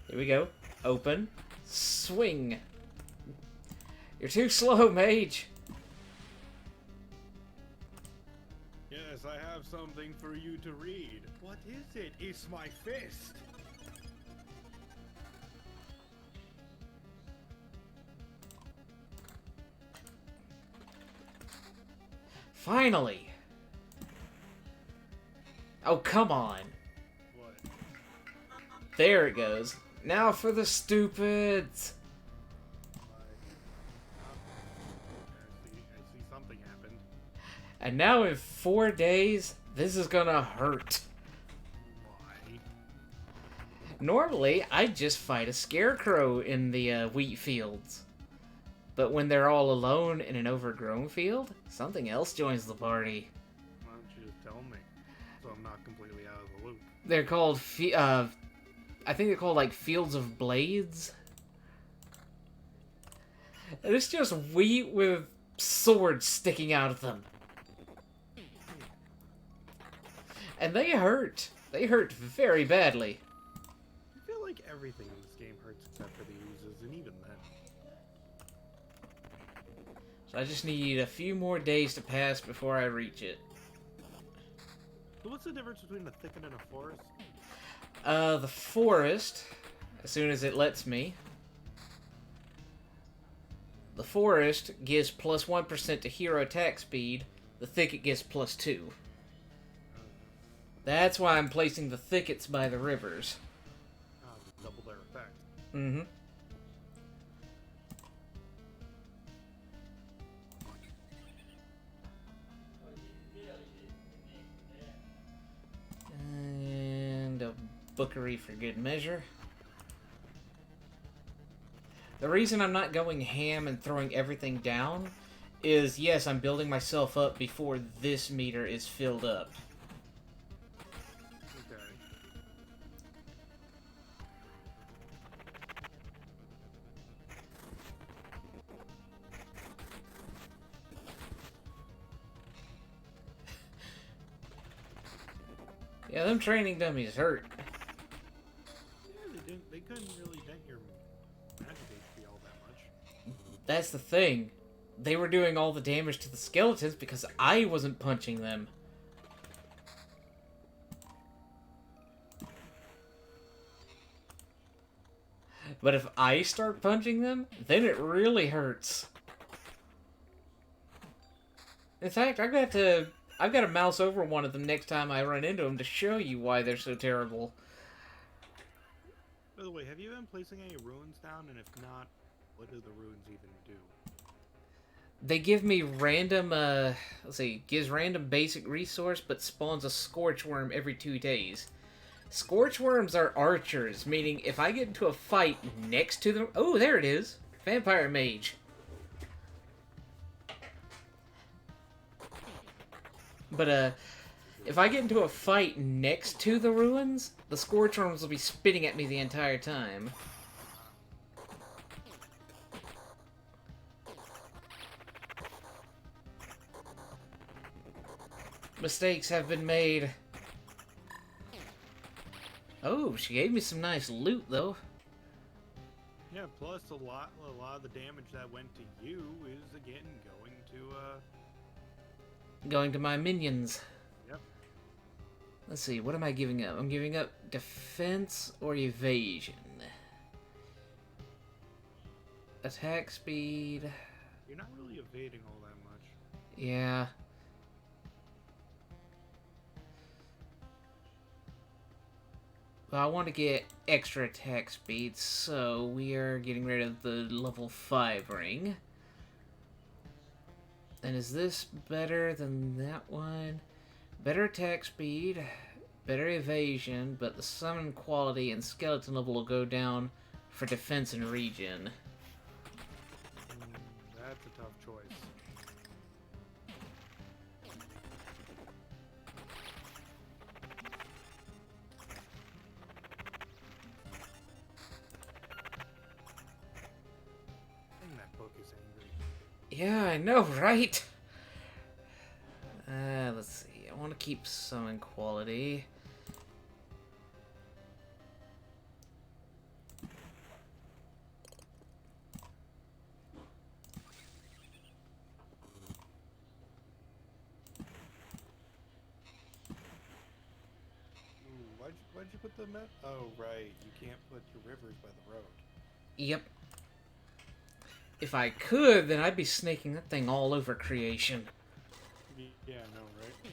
[SPEAKER 1] Here we go. Open. Swing. You're too slow, mage.
[SPEAKER 2] Yes, I have something for you to read. What is it? It's my fist.
[SPEAKER 1] Finally. Oh, come on.
[SPEAKER 2] What?
[SPEAKER 1] There it goes. Now for the stupids.
[SPEAKER 2] I see something happened.
[SPEAKER 1] And now in 4 days, this is gonna hurt.
[SPEAKER 2] Why?
[SPEAKER 1] Normally, I just fight a scarecrow in the wheat fields. But when they're all alone in an overgrown field, something else joins the party.
[SPEAKER 2] Why don't you just tell me, so I'm not completely out of the loop?
[SPEAKER 1] They're called, I think they're called, like, Fields of Blades. And it's just wheat with swords sticking out of them. And they hurt. They hurt very badly.
[SPEAKER 2] I feel like everything in this game hurts except for the oozes, and even then.
[SPEAKER 1] So I just need a few more days to pass before I reach it.
[SPEAKER 2] So what's the difference between a thicket and a forest?
[SPEAKER 1] The forest, as soon as it lets me. The forest gives plus 1% to hero attack speed. The thicket gives plus 2. That's why I'm placing the thickets by the rivers.
[SPEAKER 2] To double their effect.
[SPEAKER 1] Mm-hmm. And a bookery for good measure. The reason I'm not going ham and throwing everything down is, yes, I'm building myself up before this meter is filled up.
[SPEAKER 2] Okay.
[SPEAKER 1] Yeah, them training dummies hurt.
[SPEAKER 2] Yeah, they couldn't really dent your magic HP all that much.
[SPEAKER 1] That's the thing. They were doing all the damage to the skeletons because I wasn't punching them. But if I start punching them, then it really hurts. In fact, I've got to mouse over one of them next time I run into them to show you why they're so terrible.
[SPEAKER 2] By the way, have you been placing any ruins down? And if not, what do the ruins even do?
[SPEAKER 1] They give me random, let's see, gives random basic resource, but spawns a scorch worm every 2 days. Scorch worms are archers, meaning if I get into a fight next to them... Oh, there it is! Vampire Mage. But, if I get into a fight next to the ruins, the scorch worms will be spitting at me the entire time. Mistakes have been made. Oh, she gave me some nice loot, though.
[SPEAKER 2] Yeah, plus a lot of the damage that went to you is, again,
[SPEAKER 1] Going to my minions.
[SPEAKER 2] Yep.
[SPEAKER 1] Let's see, what am I giving up? I'm giving up defense or evasion. Attack speed.
[SPEAKER 2] You're not really evading all that much.
[SPEAKER 1] Yeah. Well, I want to get extra attack speed, so we are getting rid of the level 5 ring. And is this better than that one? Better attack speed, better evasion, but the summon quality and skeleton level will go down for defense and regen.
[SPEAKER 2] That's a tough choice. Dang, that book is angry.
[SPEAKER 1] Yeah, I know, right? Let's see. I want to keep summon quality.
[SPEAKER 2] Ooh, why'd you put the map? Oh, right. You can't put your rivers by the road.
[SPEAKER 1] Yep. If I could, then I'd be snaking that thing all over creation.
[SPEAKER 2] Yeah, I know, right?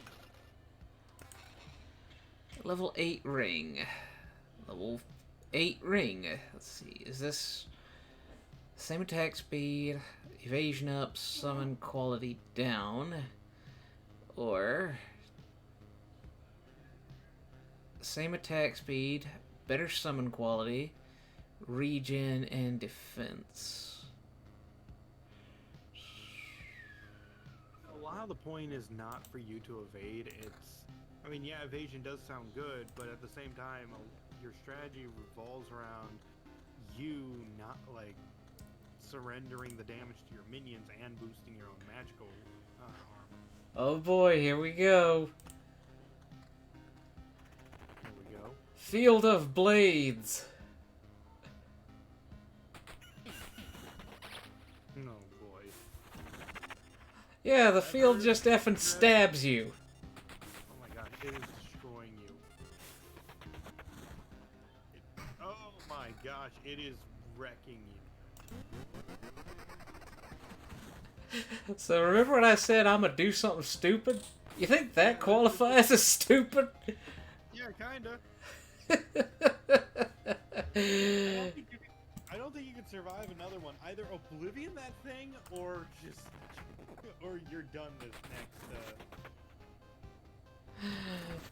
[SPEAKER 1] Level 8 ring. Level 8 ring. Let's see. Is this same attack speed, evasion up, summon quality down, or same attack speed, better summon quality, regen, and defense?
[SPEAKER 2] A lot of the point is not for you to evade. It's, I mean, yeah, evasion does sound good, but at the same time, your strategy revolves around you not, like, surrendering the damage to your minions and boosting your own magical armor.
[SPEAKER 1] Oh boy, here we go.
[SPEAKER 2] Here we go.
[SPEAKER 1] Field of Blades.
[SPEAKER 2] Oh boy.
[SPEAKER 1] Yeah, the field just effing stabs you.
[SPEAKER 2] Oh my god, it is destroying you. Oh my gosh, it is wrecking you.
[SPEAKER 1] So remember when I said I'm gonna do something stupid? You think that qualifies as stupid?
[SPEAKER 2] Yeah, kinda. I don't think you could survive another one. Either oblivion that thing, or just, or you're done this next.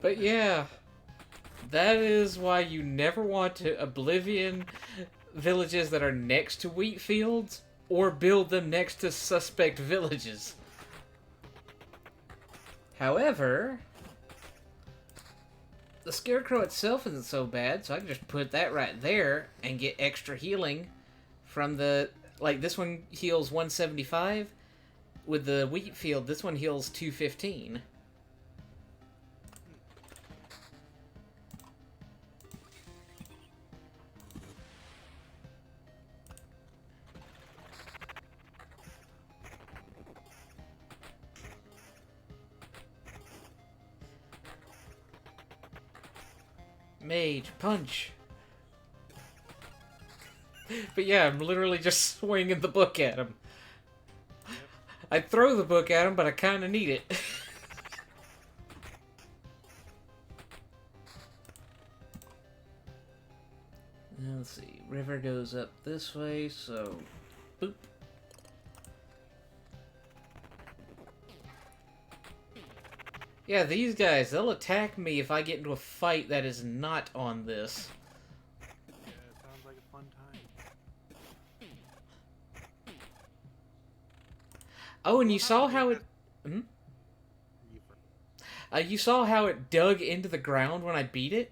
[SPEAKER 1] But yeah, that is why you never want to oblivion villages that are next to wheat fields or build them next to suspect villages. However, the scarecrow itself isn't so bad, so I can just put that right there and get extra healing from the... Like, this one heals 175. With the wheat field, this one heals 215. Mage, punch! But yeah, I'm literally just swinging the book at him.
[SPEAKER 2] Yep.
[SPEAKER 1] I'd throw the book at him, but I kind of need it. Now, let's see. River goes up this way, so... Boop. Yeah, these guys, they'll attack me if I get into a fight that is not on this.
[SPEAKER 2] Yeah, it sounds like a fun time.
[SPEAKER 1] Oh, and you saw how it... Hmm? You saw how it dug into the ground when I beat it?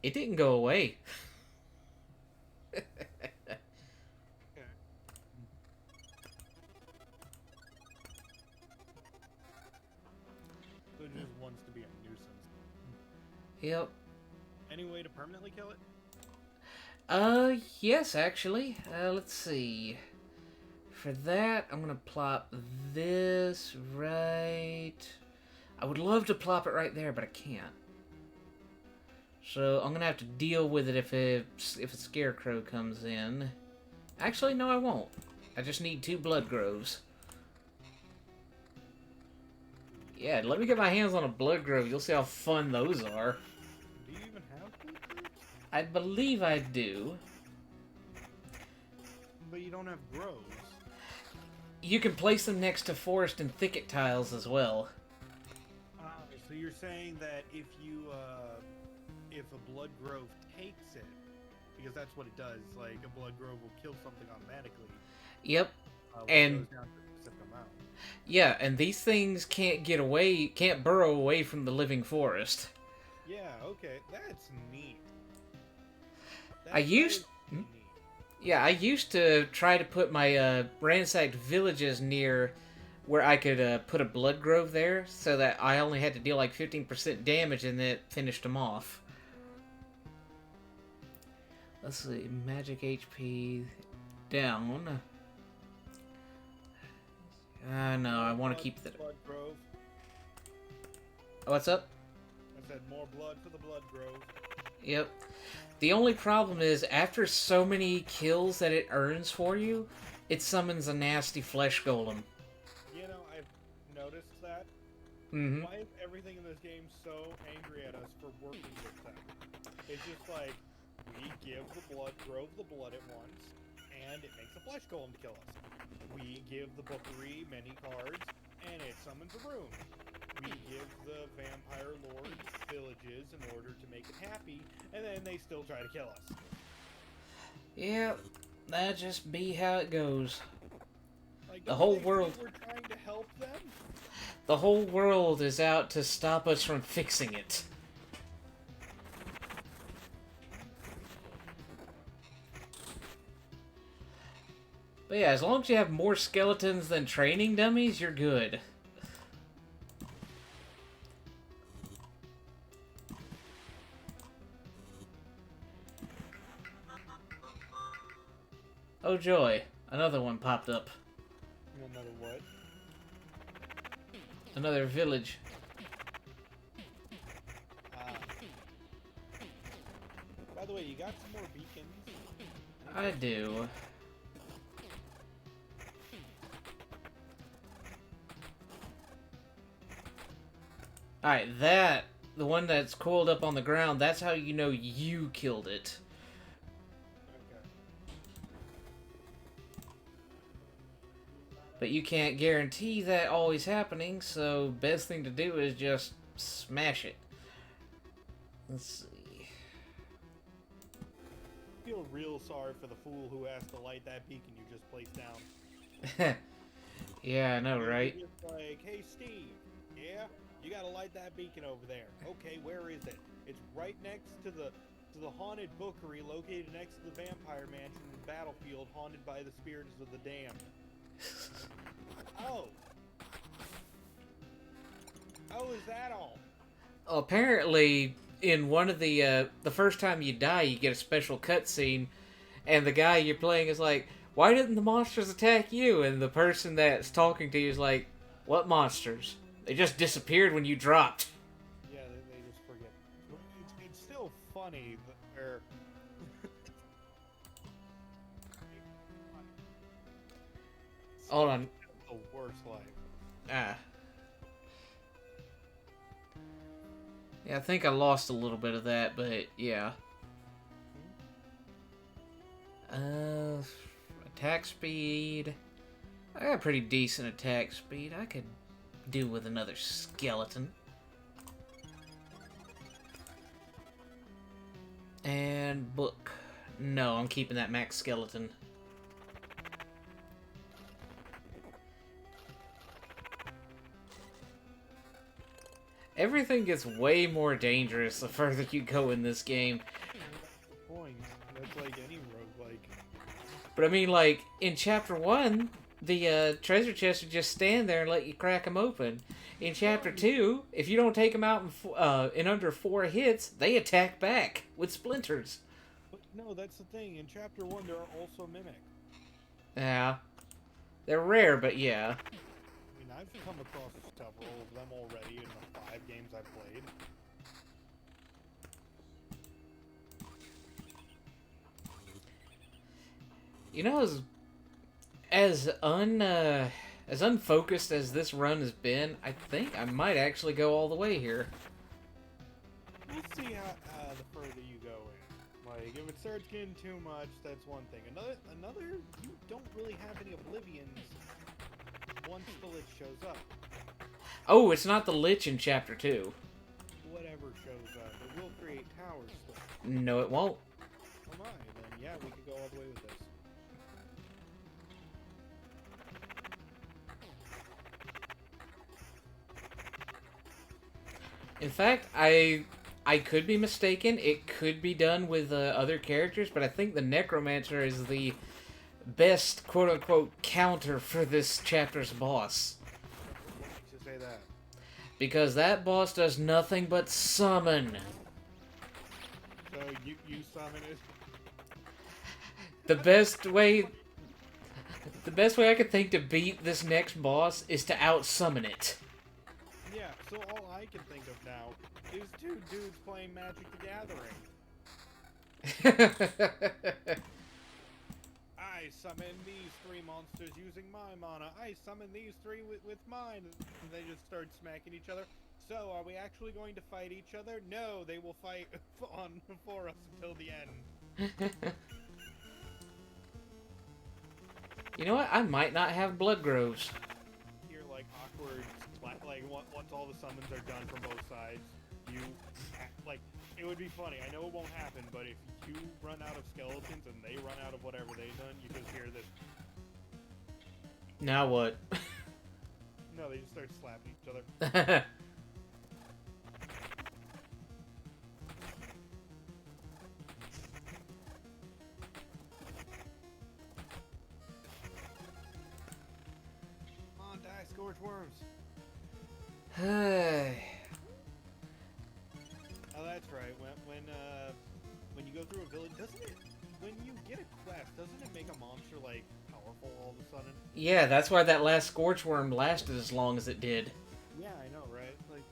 [SPEAKER 1] It didn't go away.
[SPEAKER 2] Okay. So it just wants to be a nuisance.
[SPEAKER 1] Yep.
[SPEAKER 2] Any way to permanently kill it?
[SPEAKER 1] Yes, actually. Let's see. For that, I'm gonna plop this right... I would love to plop it right there, but I can't. So I'm gonna have to deal with it if a scarecrow comes in. Actually, no, I won't. I just need 2 blood groves. Yeah, let me get my hands on a blood grove. You'll see how fun those are.
[SPEAKER 2] Do you even have blood groves?
[SPEAKER 1] I believe I do.
[SPEAKER 2] But you don't have groves.
[SPEAKER 1] You can place them next to forest and thicket tiles as well.
[SPEAKER 2] So you're saying that if if a blood grove takes it, because that's what it does, like a blood grove will kill something automatically.
[SPEAKER 1] Yep.
[SPEAKER 2] When
[SPEAKER 1] And
[SPEAKER 2] it goes down to a specific amount.
[SPEAKER 1] yeah, and these things can't get away, can't burrow away from the living forest.
[SPEAKER 2] Yeah, okay, that's neat.
[SPEAKER 1] I used-
[SPEAKER 2] Neat.
[SPEAKER 1] Yeah, I used to try to put my ransacked villages near where I could put a blood grove there, so that I only had to deal like 15% damage and it finished them off. Let's see, magic HP down. No, I want to keep the...
[SPEAKER 2] Blood grove.
[SPEAKER 1] What's up?
[SPEAKER 2] I said more blood for the blood grove.
[SPEAKER 1] Yep. The only problem is, after so many kills that it earns for you, it summons a nasty flesh golem.
[SPEAKER 2] You know, I've noticed that.
[SPEAKER 1] Mm-hmm.
[SPEAKER 2] Why is everything in this game so angry at us for working with them? It's just like, we give the blood grove the blood it wants, and it makes a flesh golem to kill us. We give the bookery many cards, and it summons a rune. We give the vampire lords villages in order to make it happy, and then they still try to kill us.
[SPEAKER 1] Yep, that just be how it goes.
[SPEAKER 2] Like,
[SPEAKER 1] The
[SPEAKER 2] don't
[SPEAKER 1] whole
[SPEAKER 2] they think
[SPEAKER 1] world-
[SPEAKER 2] we're trying to help them?
[SPEAKER 1] The whole world is out to stop us from fixing it. But yeah, as long as you have more skeletons than training dummies, you're good. Oh joy, another one popped up.
[SPEAKER 2] Another what?
[SPEAKER 1] Another village.
[SPEAKER 2] By the way, you got some more beacons?
[SPEAKER 1] I do. Alright, that the one that's coiled up on the ground, that's how you know you killed it.
[SPEAKER 2] Okay.
[SPEAKER 1] But you can't guarantee that always happening, so best thing to do is just smash it. Let's see.
[SPEAKER 2] I feel real sorry for the fool who has to light that beacon you just placed down.
[SPEAKER 1] Yeah, I know, right?
[SPEAKER 2] You're just like, hey Steve, yeah, you gotta light that beacon over there. Okay, where is it? It's right next to the haunted bookery located next to the vampire mansion in the battlefield, haunted by the spirits of the damned. Oh, is that all?
[SPEAKER 1] Apparently, in one of the first time you die, you get a special cutscene, and the guy you're playing is like, "Why didn't the monsters attack you?" And the person that's talking to you is like, "What monsters? They just disappeared when you dropped."
[SPEAKER 2] Yeah, they just forget. It's still funny that they're...
[SPEAKER 1] Hold on.
[SPEAKER 2] The worst life.
[SPEAKER 1] Ah. Yeah, I think I lost a little bit of that, but yeah. Attack speed. I got pretty decent attack speed. I could do with another skeleton. And book. No, I'm keeping that max skeleton. Everything gets way more dangerous the further you go in this game.
[SPEAKER 2] Point. That's like any roguelike.
[SPEAKER 1] But I mean, like, in Chapter 1, the treasure chest would just stand there and let you crack them open. In Chapter 2, if you don't take them out in under 4 hits, they attack back with splinters.
[SPEAKER 2] But no, that's the thing. In Chapter 1, there are also mimics.
[SPEAKER 1] Yeah. They're rare, but yeah.
[SPEAKER 2] I mean, I've come across several of them already in the 5 games I've played.
[SPEAKER 1] You know, as unfocused as this run has been, I think I might actually go all the way here.
[SPEAKER 2] We'll see how the further you go in. Like, if it starts getting too much, that's one thing. Another, you don't really have any oblivions once the Lich shows up.
[SPEAKER 1] Oh, it's not the Lich in Chapter 2.
[SPEAKER 2] Whatever shows up, it will create towers still.
[SPEAKER 1] No, it won't.
[SPEAKER 2] Oh my, then yeah, we could go all the way with this.
[SPEAKER 1] In fact, I could be mistaken. It could be done with other characters, but I think the Necromancer is the best quote-unquote counter for this chapter's boss.
[SPEAKER 2] What makes you say that?
[SPEAKER 1] Because that boss does nothing but summon.
[SPEAKER 2] So you summon it?
[SPEAKER 1] The best way I could think to beat this next boss is to out-summon it.
[SPEAKER 2] Yeah, so all I can think of now is 2 dudes playing Magic the Gathering. I summon these 3 monsters using my mana. I summon these 3 with mine. And they just start smacking each other. So, are we actually going to fight each other? No, they will fight for us until the end.
[SPEAKER 1] You know what? I might not have blood groves.
[SPEAKER 2] You're like awkward, like once all the summons are done from both sides, you like it would be funny. I know it won't happen, but if you run out of skeletons and they run out of whatever they've done, you just hear this.
[SPEAKER 1] Now what?
[SPEAKER 2] No, they just start slapping each other. Come on, die, scorch worms. Oh, that's right. When you go through a village, doesn't it? When you get a quest, doesn't it make a monster like powerful all of a sudden?
[SPEAKER 1] Yeah, that's why that last Scorchworm lasted as long as it did.
[SPEAKER 2] Yeah, I know, right? Like,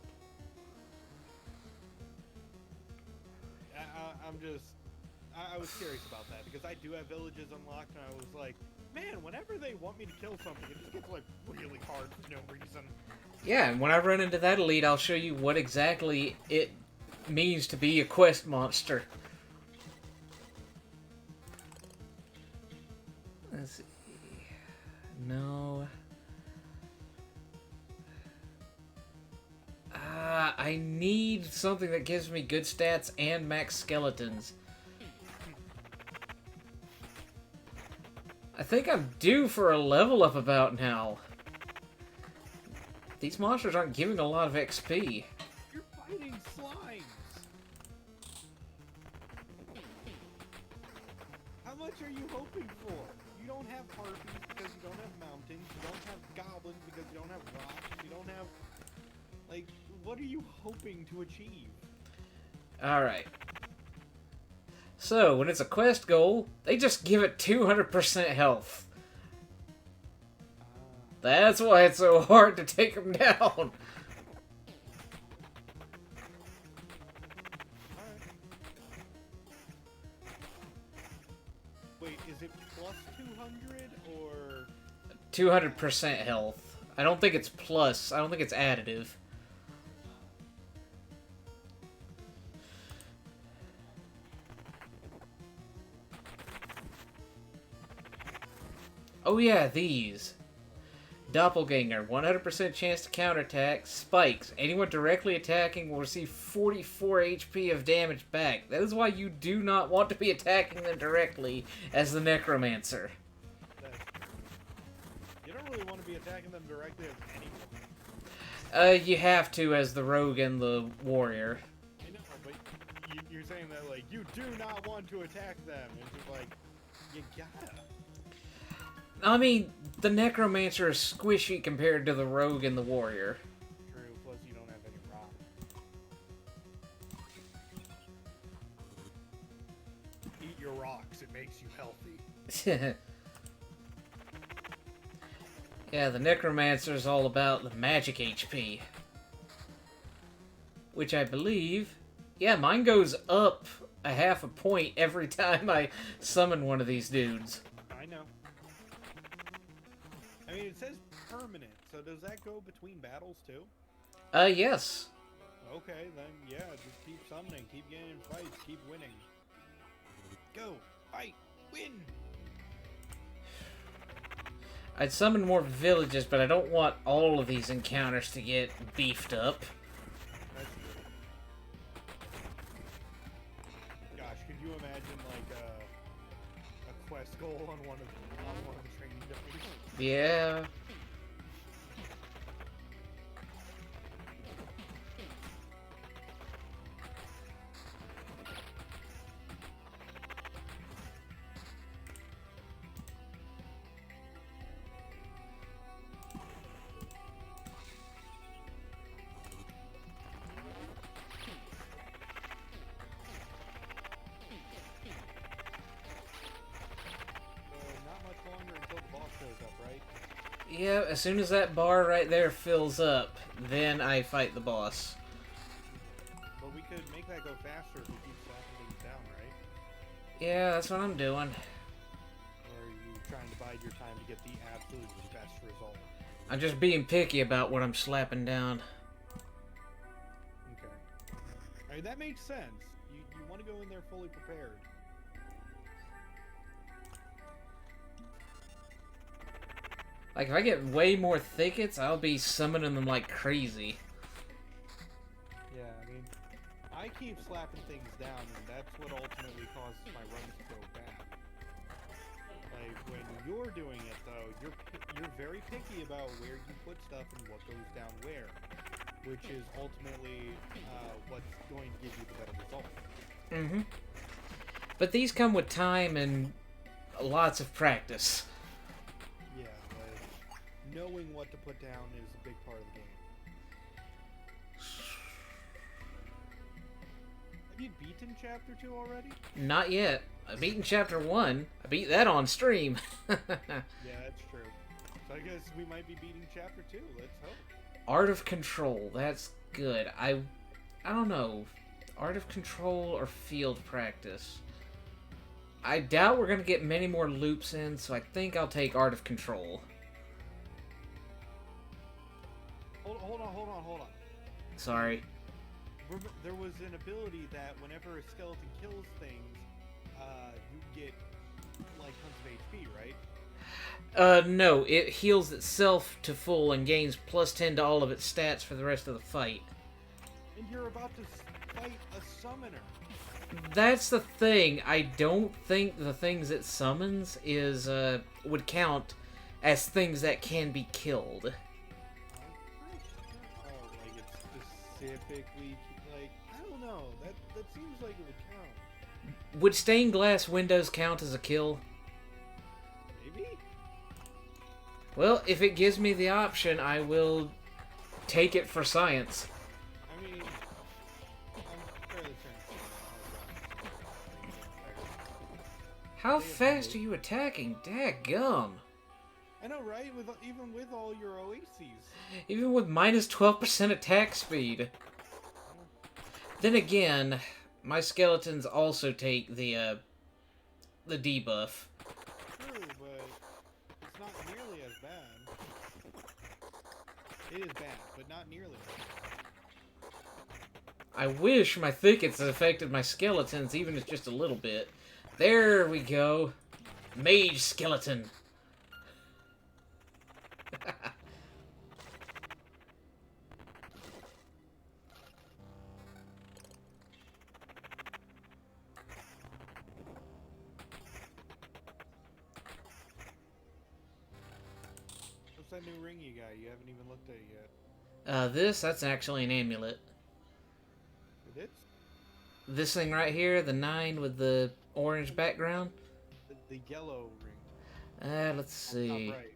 [SPEAKER 2] I was curious about that because I do have villages unlocked, and I was like, man, whenever they want me to kill something, it just gets like really hard for no reason.
[SPEAKER 1] Yeah, and when I run into that elite, I'll show you what exactly it means to be a quest monster. Let's see. No. I need something that gives me good stats and max skeletons. I think I'm due for a level up about now. These monsters aren't giving a lot of XP.
[SPEAKER 2] You're fighting slimes! How much are you hoping for? You don't have harpies because you don't have mountains, you don't have goblins because you don't have rocks, you don't have... Like, what are you hoping to achieve?
[SPEAKER 1] Alright. So, when it's a quest goal, they just give it 200% health. That's why it's so hard to take them down.
[SPEAKER 2] Alright. Wait, is it plus 200 or...
[SPEAKER 1] 200% health. I don't think it's plus. I don't think it's additive. Oh yeah, these. Doppelganger, 100% chance to counterattack. Spikes, anyone directly attacking will receive 44 HP of damage back. That is why you do not want to be attacking them directly as the Necromancer.
[SPEAKER 2] You don't really want to be attacking them directly as anyone.
[SPEAKER 1] You have to as the Rogue and the Warrior.
[SPEAKER 2] I know, but you're saying that, like, you do not want to attack them. It's just like, you gotta.
[SPEAKER 1] I mean, the Necromancer is squishy compared to the Rogue and the Warrior.
[SPEAKER 2] True, plus you don't have any rock. Eat your rocks, it makes you healthy.
[SPEAKER 1] Yeah, the Necromancer is all about the magic HP. Which I believe... Yeah, mine goes up a half a point every time I summon one of these dudes.
[SPEAKER 2] I know. I mean, it says permanent, so does that go between battles too?
[SPEAKER 1] Yes.
[SPEAKER 2] Okay, then yeah, just keep summoning, keep getting in fights, keep winning. Go, fight, win!
[SPEAKER 1] I'd summon more villages, but I don't want all of these encounters to get beefed up.
[SPEAKER 2] That's true. Gosh, could you imagine like a quest goal on one of the training days?
[SPEAKER 1] Yeah.
[SPEAKER 2] Not much longer until the boss shows up, right?
[SPEAKER 1] Yeah, as soon as that bar right there fills up, then I fight the boss.
[SPEAKER 2] But we could make that go faster if we keep slapping things down, right?
[SPEAKER 1] Yeah, that's what I'm doing.
[SPEAKER 2] Or are you trying to bide your time to get the absolute best result?
[SPEAKER 1] I'm just being picky about what I'm slapping down.
[SPEAKER 2] Okay. Alright, that makes sense. You want to go in there fully prepared.
[SPEAKER 1] Like, if I get way more thickets, I'll be summoning them like crazy.
[SPEAKER 2] Yeah, I mean, I keep slapping things down, and that's what ultimately causes my runs to go bad. Like, when you're doing it, though, you're very picky about where you put stuff and what goes down where, which is ultimately what's going to give you the better result.
[SPEAKER 1] Mm-hmm. But these come with time and lots of practice.
[SPEAKER 2] Yeah, like, knowing what to put down is a big part of the game. Have you beaten Chapter 2 already?
[SPEAKER 1] Not yet. I beaten Chapter 1. I beat that on stream.
[SPEAKER 2] Yeah, that's true. So I guess we might be beating Chapter 2. Let's hope.
[SPEAKER 1] Art of Control. That's good. I don't know. Art of Control or Field Practice? I doubt we're going to get many more loops in, so I think I'll take Art of Control.
[SPEAKER 2] Hold on.
[SPEAKER 1] Sorry.
[SPEAKER 2] There was an ability that whenever a skeleton kills things, you get, like, tons of HP, right?
[SPEAKER 1] No, it heals itself to full and gains +10 to all of its stats for the rest of the fight.
[SPEAKER 2] And you're about to fight a summoner.
[SPEAKER 1] That's the thing. I don't think the things it summons is would count as things that can be killed.
[SPEAKER 2] Oh, like it's specifically like I don't know. That seems like it would count.
[SPEAKER 1] Would stained glass windows count as a kill?
[SPEAKER 2] Maybe.
[SPEAKER 1] Well, if it gives me the option, I will take it for science.
[SPEAKER 2] I mean, I'm fairly certain.
[SPEAKER 1] How fast are you attacking? Daggum.
[SPEAKER 2] I know, right? Even with all your oases.
[SPEAKER 1] Even with minus 12% attack speed. Then again, my skeletons also take the debuff.
[SPEAKER 2] True, but it's not nearly as bad. It is bad, but not nearly as bad.
[SPEAKER 1] I wish my thickets had affected my skeletons, even if just a little bit. There we go. Mage skeleton.
[SPEAKER 2] What's that new ring you got? You haven't even looked at it yet.
[SPEAKER 1] That's actually an amulet.
[SPEAKER 2] It is?
[SPEAKER 1] This thing right here, the 9 with the orange background.
[SPEAKER 2] The yellow ring.
[SPEAKER 1] Let's see.
[SPEAKER 2] Top right.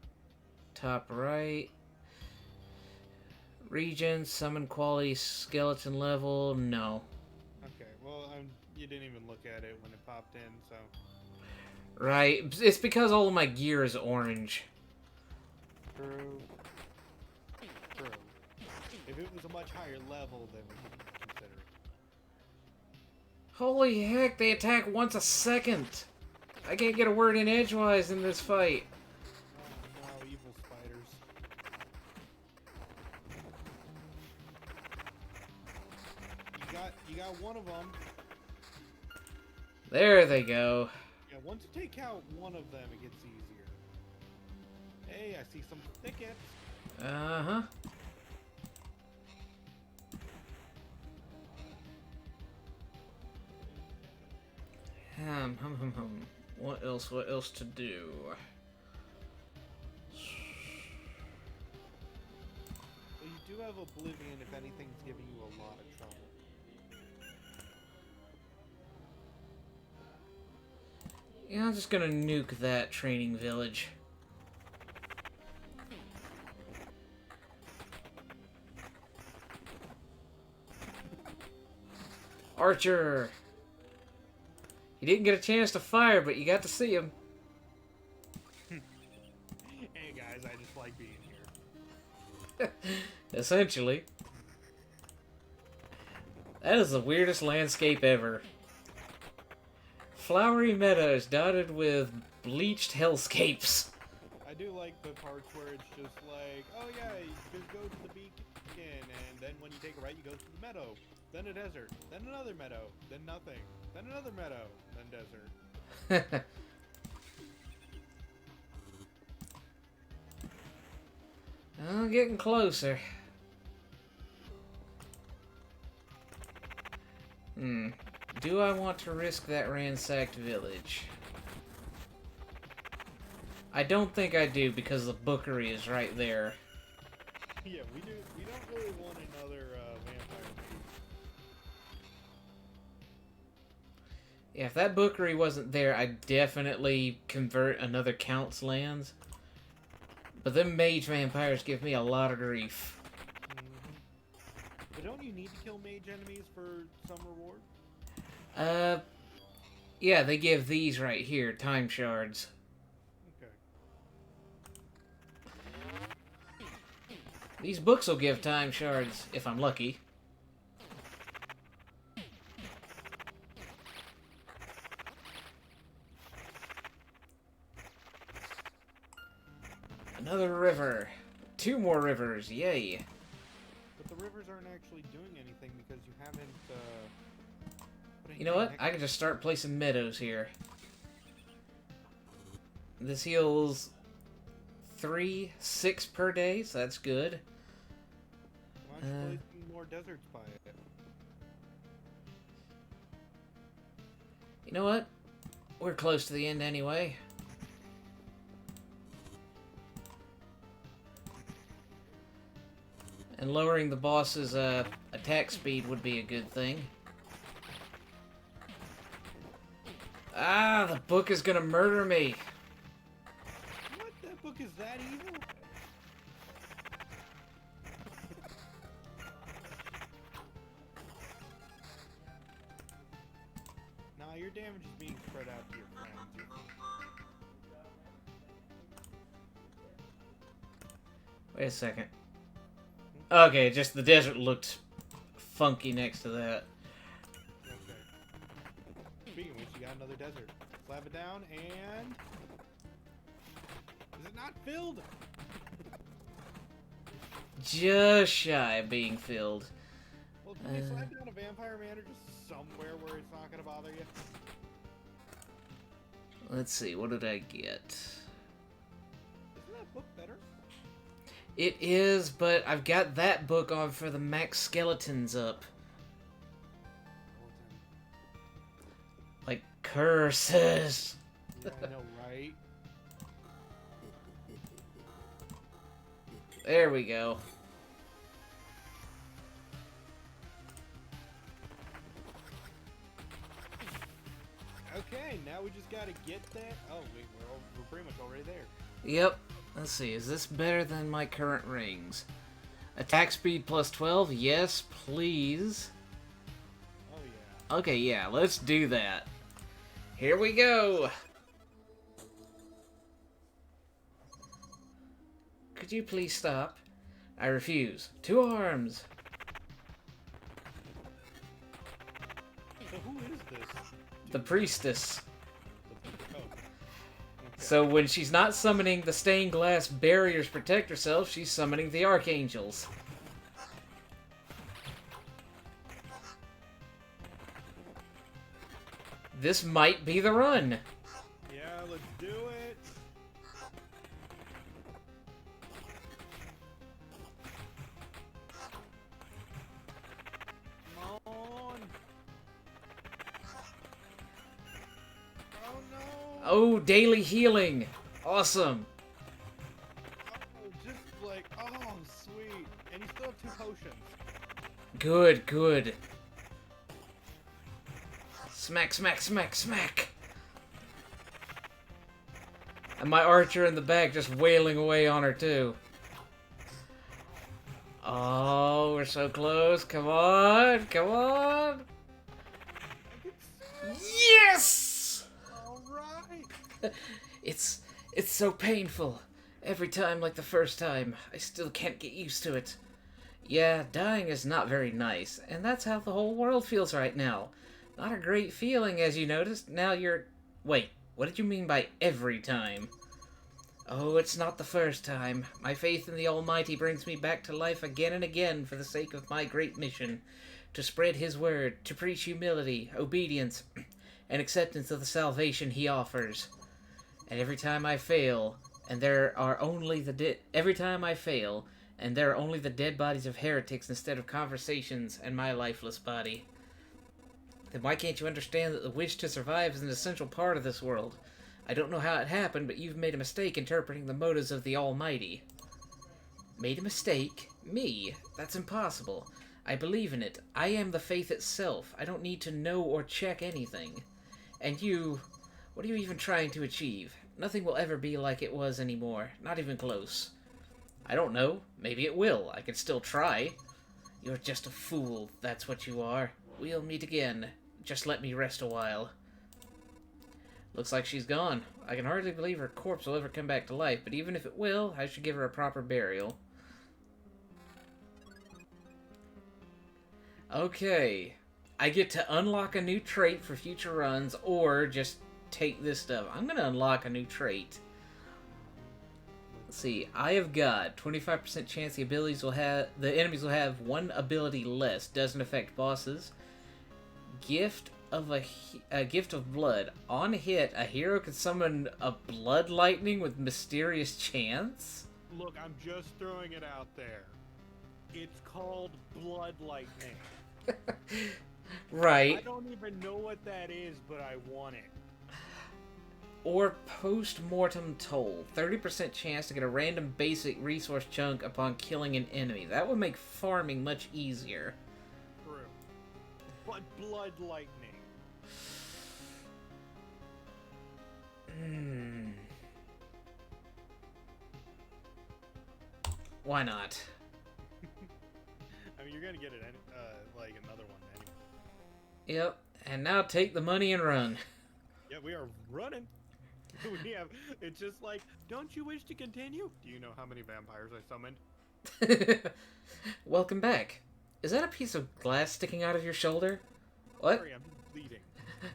[SPEAKER 1] Top right. Region, summon quality, skeleton level, no.
[SPEAKER 2] Okay, well, you didn't even look at it when it popped in, so...
[SPEAKER 1] Right, it's because all of my gear is orange.
[SPEAKER 2] True. If it was a much higher level, then we could consider it.
[SPEAKER 1] Holy heck, they attack once a second! I can't get a word in edgewise in this fight.
[SPEAKER 2] Oh no, evil spiders. You got one of them.
[SPEAKER 1] There they go.
[SPEAKER 2] Yeah, once you take out one of them, it gets easier. Hey, I see some thickets.
[SPEAKER 1] Uh-huh. What else to do?
[SPEAKER 2] Well, you do have Oblivion if anything's giving you a lot of trouble.
[SPEAKER 1] Yeah, I'm just gonna nuke that training village. Archer! You didn't get a chance to fire, but you got to see him.
[SPEAKER 2] Hey guys, I just like being here.
[SPEAKER 1] Essentially. That is the weirdest landscape ever. Flowery meadows dotted with bleached hellscapes.
[SPEAKER 2] I do like the parts where it's just like, oh yeah, you just go to the beacon, and then when you take a right, you go to the meadow, then a desert, then another meadow, then nothing, then another meadow, then desert.
[SPEAKER 1] Oh, getting closer. Do I want to risk that ransacked village? I don't think I do, because the bookery is right there.
[SPEAKER 2] Yeah, we don't really want another vampire mage.
[SPEAKER 1] Yeah, if that bookery wasn't there, I'd definitely convert another Count's lands. But them mage vampires give me a lot of grief.
[SPEAKER 2] But don't you need to kill mage enemies for some reward?
[SPEAKER 1] Yeah, they give these right here, time shards.
[SPEAKER 2] Okay.
[SPEAKER 1] These books will give time shards, if I'm lucky. Another river. 2 more rivers. Yay.
[SPEAKER 2] But the rivers aren't actually doing anything because you haven't,
[SPEAKER 1] You know what? I can just start placing meadows here. This heals 3, 6 per day, so that's good.
[SPEAKER 2] Why don't you place more deserts by it?
[SPEAKER 1] You know what? We're close to the end anyway. And lowering the boss's attack speed would be a good thing. Ah, the book is gonna murder me.
[SPEAKER 2] What? That book is that evil? Nah, your damage is being spread out to your friends.
[SPEAKER 1] Wait a second. Okay, just the desert looked funky next to that.
[SPEAKER 2] Okay. Speaking of which, you got another desert. Slap it down, and... Is it not filled?
[SPEAKER 1] Just shy of being filled.
[SPEAKER 2] Well, can you slap down a vampire manor just somewhere where it's not going to bother you?
[SPEAKER 1] Let's see, what did I get?
[SPEAKER 2] Isn't that book better?
[SPEAKER 1] It is, but I've got that book on for the max skeletons up. Like curses.
[SPEAKER 2] Yeah, I know, right?
[SPEAKER 1] There we go.
[SPEAKER 2] Okay, now we just gotta get that. Oh, we're pretty much already there.
[SPEAKER 1] Yep. Let's see, is this better than my current rings? Attack speed plus 12? Yes, please.
[SPEAKER 2] Oh, yeah.
[SPEAKER 1] Okay, yeah, let's do that. Here we go. Could you please stop? I refuse. 2 arms.
[SPEAKER 2] So who is this?
[SPEAKER 1] The priestess.
[SPEAKER 2] Oh. Okay.
[SPEAKER 1] So when she's not summoning the stained glass barriers to protect herself, she's summoning the archangels. This might be the run.
[SPEAKER 2] Yeah, let's do it. Come on. Oh no.
[SPEAKER 1] Oh, daily healing. Awesome.
[SPEAKER 2] Oh, just like, oh, sweet. And you still have 2 potions.
[SPEAKER 1] Good, good. Smack, smack, smack, smack. And my archer in the back just wailing away on her, too. Oh, we're so close. Come on, come on.
[SPEAKER 2] I can see it.
[SPEAKER 1] Yes!
[SPEAKER 2] All right.
[SPEAKER 1] It's so painful. Every time like the first time. I still can't get used to it. Yeah, dying is not very nice, and that's how the whole world feels right now. Not a great feeling, as you noticed. Now you're... Wait, what did you mean by every time? Oh, it's not the first time. My faith in the Almighty brings me back to life again and again for the sake of my great mission. To spread His word, to preach humility, obedience, and acceptance of the salvation He offers. And every time I fail, and there are only the dead bodies of heretics instead of conversations and my lifeless body. Then why can't you understand that the wish to survive is an essential part of this world? I don't know how it happened, but you've made a mistake interpreting the motives of the Almighty. Made a mistake? Me? That's impossible. I believe in it. I am the faith itself. I don't need to know or check anything. And you... What are you even trying to achieve? Nothing will ever be like it was anymore. Not even close. I don't know. Maybe it will. I can still try. You're just a fool. That's what you are. We'll meet again. Just let me rest a while. Looks like she's gone. I can hardly believe her corpse will ever come back to life, but even if it will, I should give her a proper burial. Okay. I get to unlock a new trait for future runs, or just take this stuff. I'm gonna unlock a new trait. Let's see. I have got 25% chance the enemies will have one ability less. Doesn't affect bosses. Gift of a gift of blood. On hit, a hero can summon a blood lightning with mysterious chance.
[SPEAKER 2] Look, I'm just throwing it out there. It's called blood lightning.
[SPEAKER 1] Right.
[SPEAKER 2] I don't even know what that is, but I want it.
[SPEAKER 1] Or post-mortem toll. 30% chance to get a random basic resource chunk upon killing an enemy. That would make farming much easier.
[SPEAKER 2] True. But blood lightning.
[SPEAKER 1] Why not?
[SPEAKER 2] I mean, you're gonna get it like another one anyway.
[SPEAKER 1] Yep. And now take the money and run.
[SPEAKER 2] Yeah, we are running. We have. It's just like, don't you wish to continue? Do you know how many vampires I summoned?
[SPEAKER 1] Welcome back. Is that a piece of glass sticking out of your shoulder? What?
[SPEAKER 2] Sorry, I'm bleeding.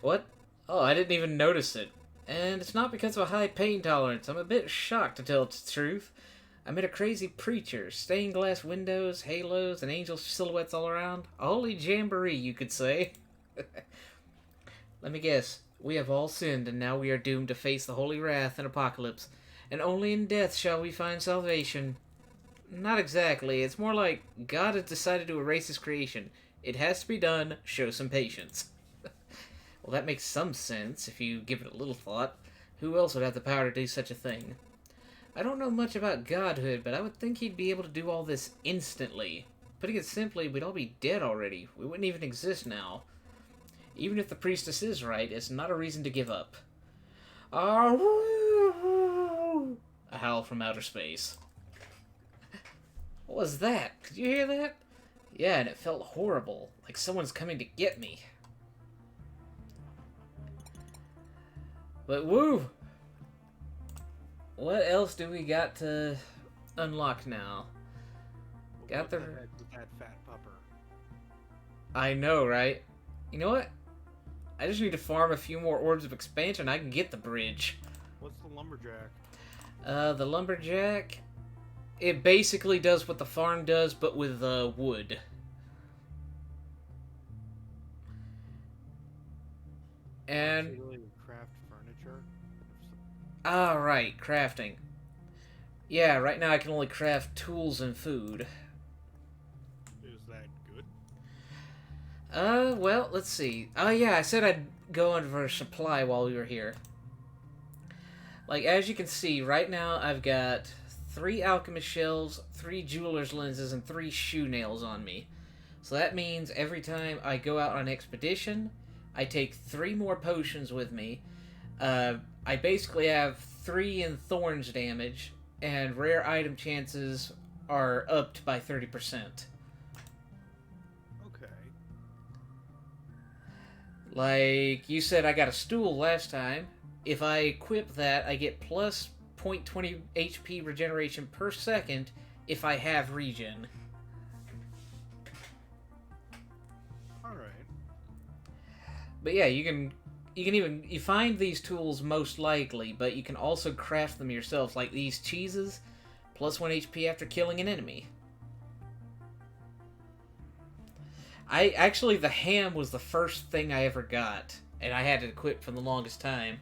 [SPEAKER 1] What? Oh, I didn't even notice it. And it's not because of a high pain tolerance. I'm a bit shocked, to tell the truth. I met a crazy preacher. Stained glass windows, halos, and angel silhouettes all around. A holy jamboree, you could say. Let me guess. We have all sinned, and now we are doomed to face the holy wrath and apocalypse. And only in death shall we find salvation. Not exactly. It's more like God has decided to erase his creation. It has to be done. Show some patience. Well, that makes some sense, if you give it a little thought. Who else would have the power to do such a thing? I don't know much about godhood, but I would think he'd be able to do all this instantly. Putting it simply, we'd all be dead already. We wouldn't even exist now. Even if the priestess is right, it's not a reason to give up. A howl from outer space. What was that? Could you hear that? Yeah, and it felt horrible, like someone's coming to get me. But woo! What else do we got to unlock now? Got the...
[SPEAKER 2] That fat pupper.
[SPEAKER 1] I know, right? You know what? I just need to farm a few more orbs of expansion. I can get the bridge.
[SPEAKER 2] What's the lumberjack?
[SPEAKER 1] The lumberjack... It basically does what the farm does, but with wood. And...
[SPEAKER 2] Really craft furniture?
[SPEAKER 1] Ah, right, crafting. Yeah, right now I can only craft tools and food.
[SPEAKER 2] Is that good?
[SPEAKER 1] Well, let's see. Oh, yeah, I said I'd go in for a supply while we were here. Like, as you can see, right now I've got 3 alchemist shells, 3 jeweler's lenses, and 3 shoe nails on me. So that means every time I go out on an expedition, I take 3 more potions with me. I basically have 3 in thorns damage, and rare item chances are upped by 30%.
[SPEAKER 2] Okay.
[SPEAKER 1] Like, you said I got a stool last time. If I equip that, I get plus 0.20 HP regeneration per second if I have regen.
[SPEAKER 2] Alright.
[SPEAKER 1] But yeah, you find these tools most likely, but you can also craft them yourself, like these cheeses, plus 1 HP after killing an enemy. The ham was the first thing I ever got, and I had it equipped for the longest time.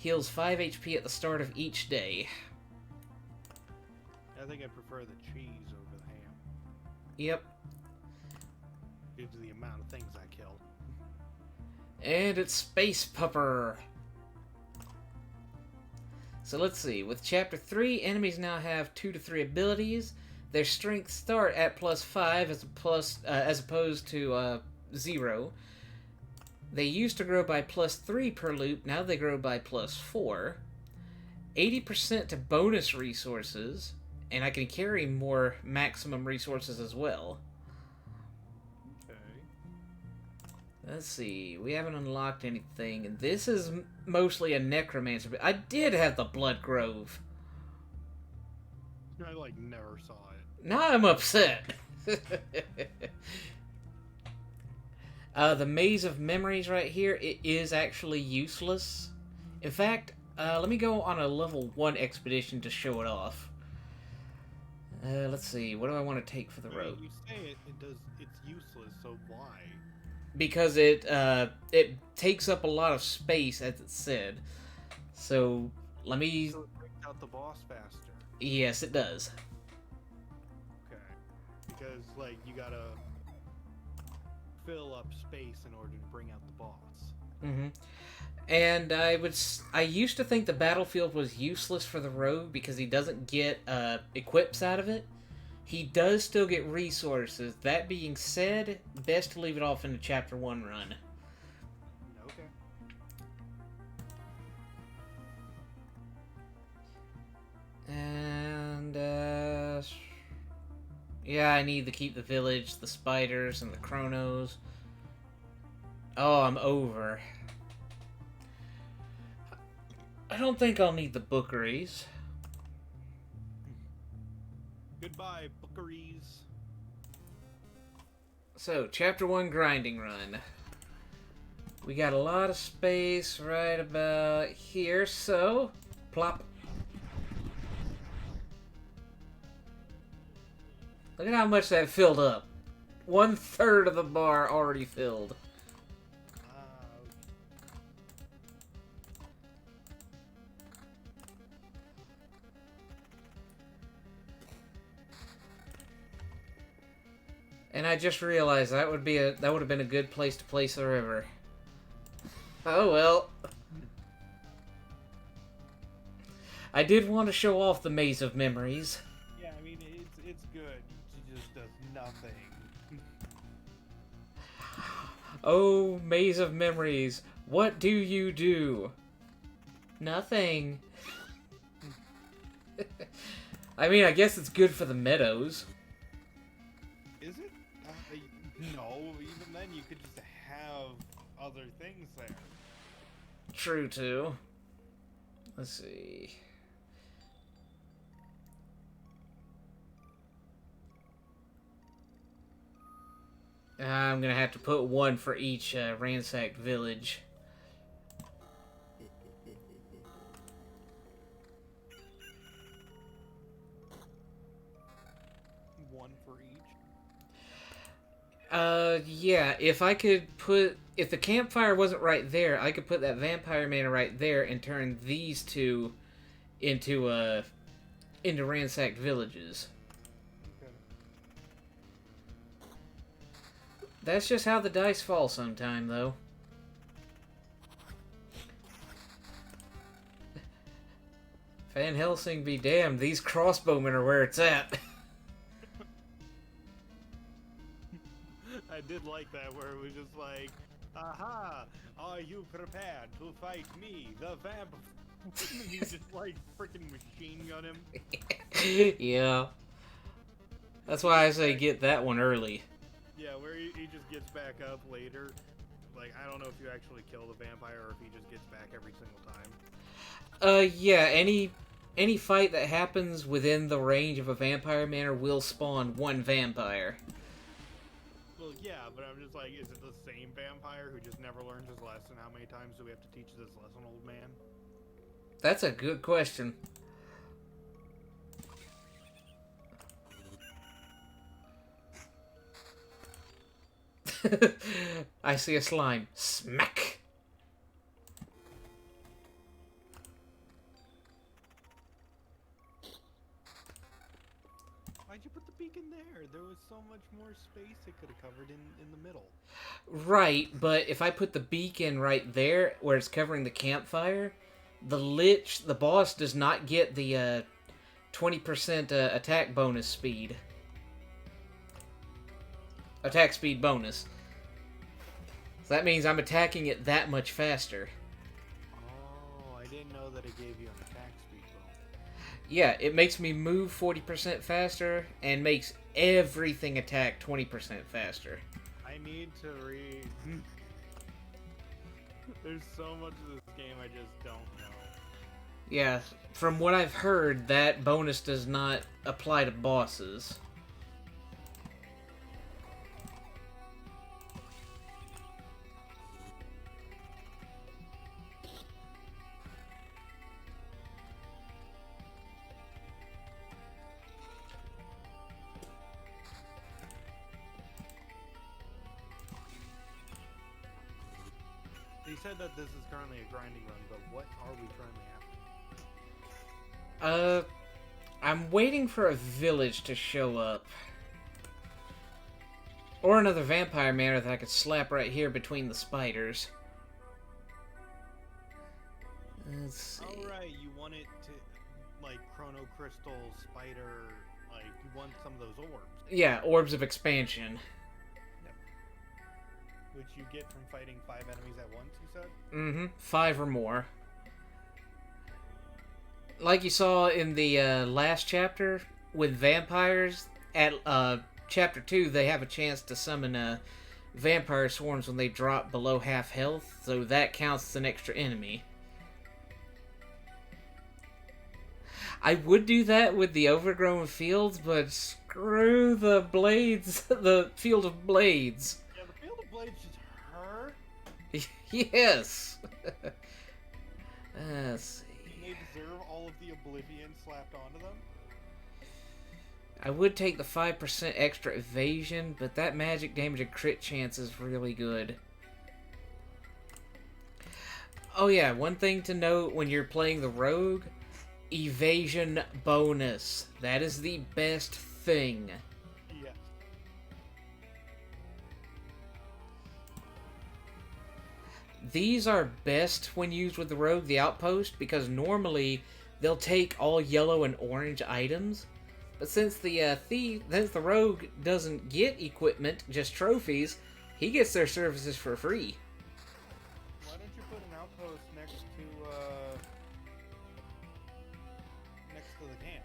[SPEAKER 1] Heals 5 HP at the start of each day.
[SPEAKER 2] I think I prefer the cheese over the ham.
[SPEAKER 1] Yep.
[SPEAKER 2] Due to the amount of things I killed.
[SPEAKER 1] And it's Space Pupper. So let's see. With Chapter 3, enemies now have 2 to 3 abilities. Their strengths start at plus 5 as opposed to 0. They used to grow by plus 3 per loop, now they grow by plus 4. 80% to bonus resources, and I can carry more maximum resources as well.
[SPEAKER 2] Okay.
[SPEAKER 1] Let's see, we haven't unlocked anything, and this is mostly a necromancer, but I did have the Blood Grove.
[SPEAKER 2] I, never saw it.
[SPEAKER 1] Now I'm upset. The Maze of Memories right here, it is actually useless. In fact, Let me go on a level 1 expedition to show it off. Let's see. What do I want to take for the rope?
[SPEAKER 2] You say it does. It's useless. So why?
[SPEAKER 1] Because it takes up a lot of space, as it said. So let me.
[SPEAKER 2] So it brings out the boss faster.
[SPEAKER 1] Yes, it does.
[SPEAKER 2] Okay. Because like you gotta fill up space in order to bring out the boss.
[SPEAKER 1] Mm-hmm. And I used to think the battlefield was useless for the rogue because he doesn't get equips out of it. He does still get resources. That being said, best to leave it off in the Chapter 1 run.
[SPEAKER 2] Okay.
[SPEAKER 1] And, yeah, I need to keep the village, the spiders, and the chronos. Oh, I'm over. I don't think I'll need the bookeries.
[SPEAKER 2] Goodbye, bookeries.
[SPEAKER 1] So, Chapter 1 grinding run. We got a lot of space right about here, so plop. Look at how much that filled up. 1/3 of the bar already filled. And I just realized that would have been a good place to place the river. Oh well. I did want to show off the Maze of Memories.
[SPEAKER 2] Yeah, I mean it's good. She just does nothing.
[SPEAKER 1] Oh, Maze of Memories, what do you do? Nothing. I mean, I guess it's good for the meadows.
[SPEAKER 2] Is it? No, even then you could just have other things there.
[SPEAKER 1] True, too. Let's see. I'm gonna have to put one for each ransacked village.
[SPEAKER 2] One for each?
[SPEAKER 1] Yeah, if the campfire wasn't right there, I could put that vampire mana right there and turn these two into ransacked villages.
[SPEAKER 2] Okay.
[SPEAKER 1] That's just how the dice fall sometime, though. Van Helsing be damned, these crossbowmen are where it's at.
[SPEAKER 2] I did like that where it was just like, aha, are you prepared to fight me, the vamp? You just like freaking machine gun him.
[SPEAKER 1] Yeah. That's why I say get that one early.
[SPEAKER 2] Yeah, where he just gets back up later. Like, I don't know if you actually kill the vampire or if he just gets back every single time.
[SPEAKER 1] Yeah, any fight that happens within the range of a vampire manor will spawn one vampire.
[SPEAKER 2] Well, yeah, but I'm just like, is it the same vampire who just never learns his lesson? How many times do we have to teach this lesson, old man?
[SPEAKER 1] That's a good question. I see a slime. Smack!
[SPEAKER 2] Why'd you put the beacon there? There was so much more space it could have covered in the middle.
[SPEAKER 1] Right, but if I put the beacon right there, where it's covering the campfire, the boss does not get the 20% attack bonus speed. Attack speed bonus. So that means I'm attacking it that much faster.
[SPEAKER 2] Oh, I didn't know that it gave you an attack speed bonus.
[SPEAKER 1] Yeah, it makes me move 40% faster and makes everything attack 20% faster.
[SPEAKER 2] I need to read. There's so much of this game I just don't know.
[SPEAKER 1] Yeah, from what I've heard, that bonus does not apply to bosses.
[SPEAKER 2] said that this is currently a grinding run, but what are we currently at?
[SPEAKER 1] I'm waiting for a village to show up. Or another vampire manor that I could slap right here between the spiders. Let's see.
[SPEAKER 2] Alright, you want it to, like, chrono crystal, spider, like, you want some of those orbs.
[SPEAKER 1] Yeah, orbs of expansion.
[SPEAKER 2] Yep. Which you get from fighting 5 enemies at once, you said?
[SPEAKER 1] Mm-hmm. 5 or more. Like you saw in the last chapter with vampires, at chapter 2, they have a chance to summon vampire swarms when they drop below half health, so that counts as an extra enemy. I would do that with the overgrown fields, but screw the blades, the field of blades.
[SPEAKER 2] Yeah, the field of blades just hurt.
[SPEAKER 1] Yes. Let's see.
[SPEAKER 2] They deserve all of the oblivion slapped onto them.
[SPEAKER 1] I would take the 5% extra evasion, but that magic damage and crit chance is really good. Oh yeah, one thing to note when you're playing the rogue, evasion bonus. That is the best thing.
[SPEAKER 2] Yes.
[SPEAKER 1] These are best when used with the rogue, the outpost, because normally they'll take all yellow and orange items. But since the rogue doesn't get equipment, just trophies, he gets their services for free.
[SPEAKER 2] Why don't you put an outpost next to the camp?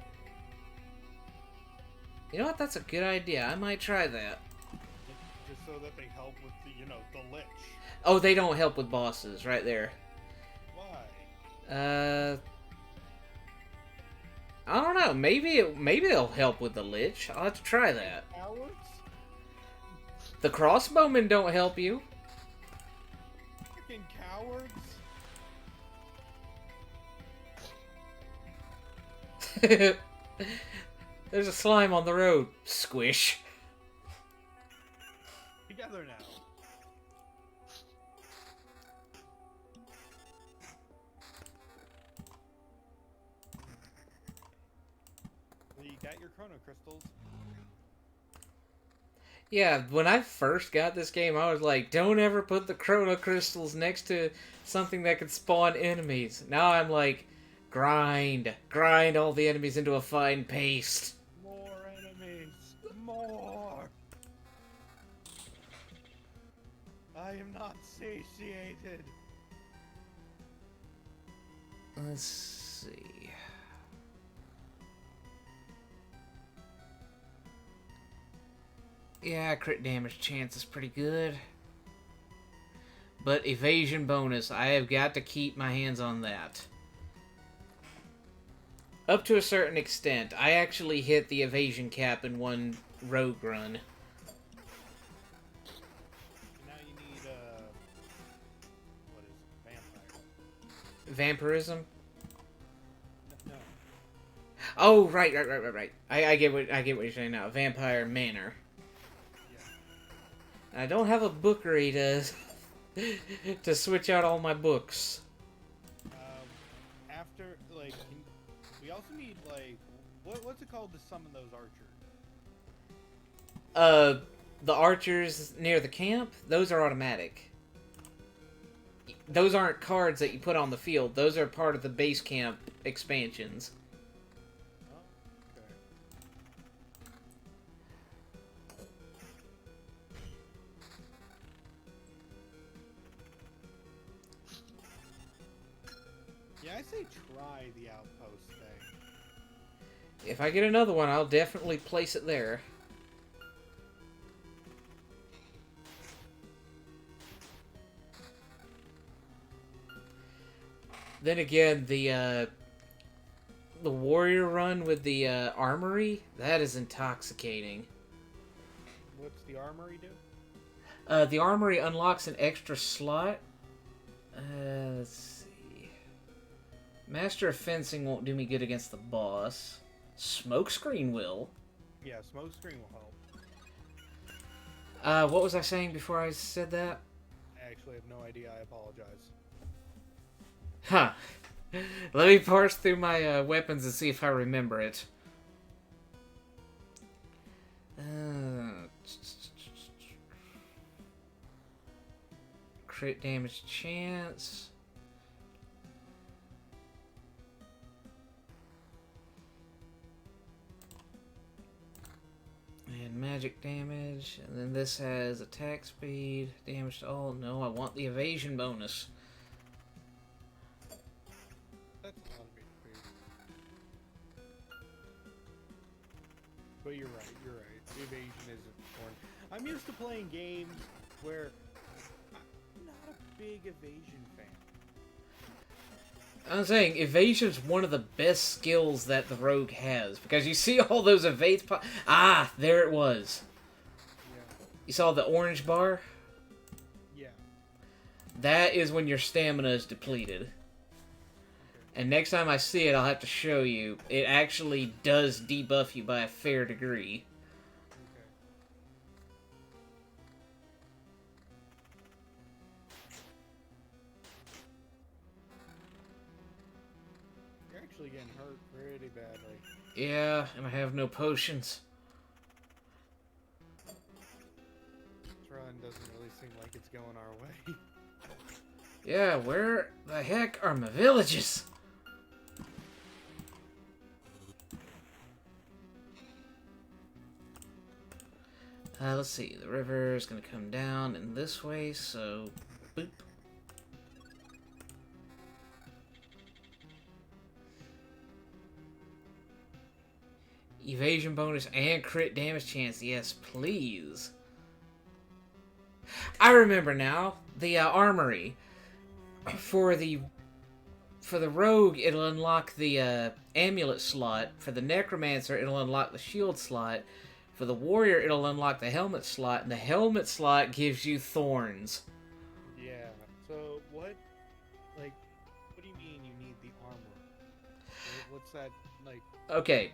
[SPEAKER 1] You know what? That's a good idea. I might try that.
[SPEAKER 2] Just so that they help with the, the lich.
[SPEAKER 1] Oh, they don't help with bosses, right there.
[SPEAKER 2] Why?
[SPEAKER 1] I don't know. Maybe they'll help with the lich. I'll have to try that.
[SPEAKER 2] Cowards?
[SPEAKER 1] The crossbowmen don't help you.
[SPEAKER 2] Freaking cowards?
[SPEAKER 1] There's a slime on the road. Squish.
[SPEAKER 2] Together now. Well, you got your chrono crystals.
[SPEAKER 1] Yeah, when I first got this game, I was like, don't ever put the chrono crystals next to something that could spawn enemies. Now I'm like, grind all the enemies into a fine paste.
[SPEAKER 2] More enemies. More. I am not satiated.
[SPEAKER 1] Let's see. Yeah, crit damage chance is pretty good. But evasion bonus, I have got to keep my hands on that. Up to a certain extent. I actually hit the evasion cap in one rogue run.
[SPEAKER 2] Now you need, what is it? Vampire.
[SPEAKER 1] Vampirism?
[SPEAKER 2] No.
[SPEAKER 1] Oh, right. I get what you're saying now. Vampire Manor.
[SPEAKER 2] Yeah.
[SPEAKER 1] I don't have a bookery to to switch out all my books.
[SPEAKER 2] After, like, we also need, like, what's it called to summon those archers?
[SPEAKER 1] The archers near the camp, those are automatic. Those aren't cards that you put on the field. Those are part of the base camp expansions.
[SPEAKER 2] Oh, okay. Yeah, I say try the outpost thing.
[SPEAKER 1] If I get another one, I'll definitely place it there. Then again, the warrior run with the armory, that is intoxicating.
[SPEAKER 2] What's the armory do?
[SPEAKER 1] The armory unlocks an extra slot. Let's see. Master of Fencing won't do me good against the boss. Smokescreen will.
[SPEAKER 2] Yeah, smokescreen will help.
[SPEAKER 1] What was I saying before I said that?
[SPEAKER 2] actually have no idea. I apologize.
[SPEAKER 1] Huh. Let me parse through my weapons and see if I remember it. Crit damage chance. And magic damage. And then this has attack speed, damage to all. No, I want the evasion bonus.
[SPEAKER 2] That's a lot of big food. But you're right, you're right. Evasion is important. I'm used to playing games where I'm not a big evasion fan.
[SPEAKER 1] I'm saying evasion's one of the best skills that the rogue has, because you see all those evades ah, there it was.
[SPEAKER 2] Yeah.
[SPEAKER 1] You saw the orange bar?
[SPEAKER 2] Yeah.
[SPEAKER 1] That is when your stamina is depleted.
[SPEAKER 2] Okay.
[SPEAKER 1] And next time I see it, I'll have to show you. It actually does debuff you by a fair degree.
[SPEAKER 2] Okay. You're actually getting hurt pretty badly.
[SPEAKER 1] Yeah, and I have no potions.
[SPEAKER 2] This run doesn't really seem like it's going our way.
[SPEAKER 1] Yeah, where the heck are my villages? Let's see. The river is going to come down in this way, so boop. Evasion bonus and crit damage chance. Yes, please. I remember now. The armory. For the rogue, it'll unlock the amulet slot. For the necromancer, it'll unlock the shield slot. For the warrior, it'll unlock the helmet slot, and the helmet slot gives you thorns.
[SPEAKER 2] Yeah. So what do you mean you need the armor? What's that like?
[SPEAKER 1] Okay,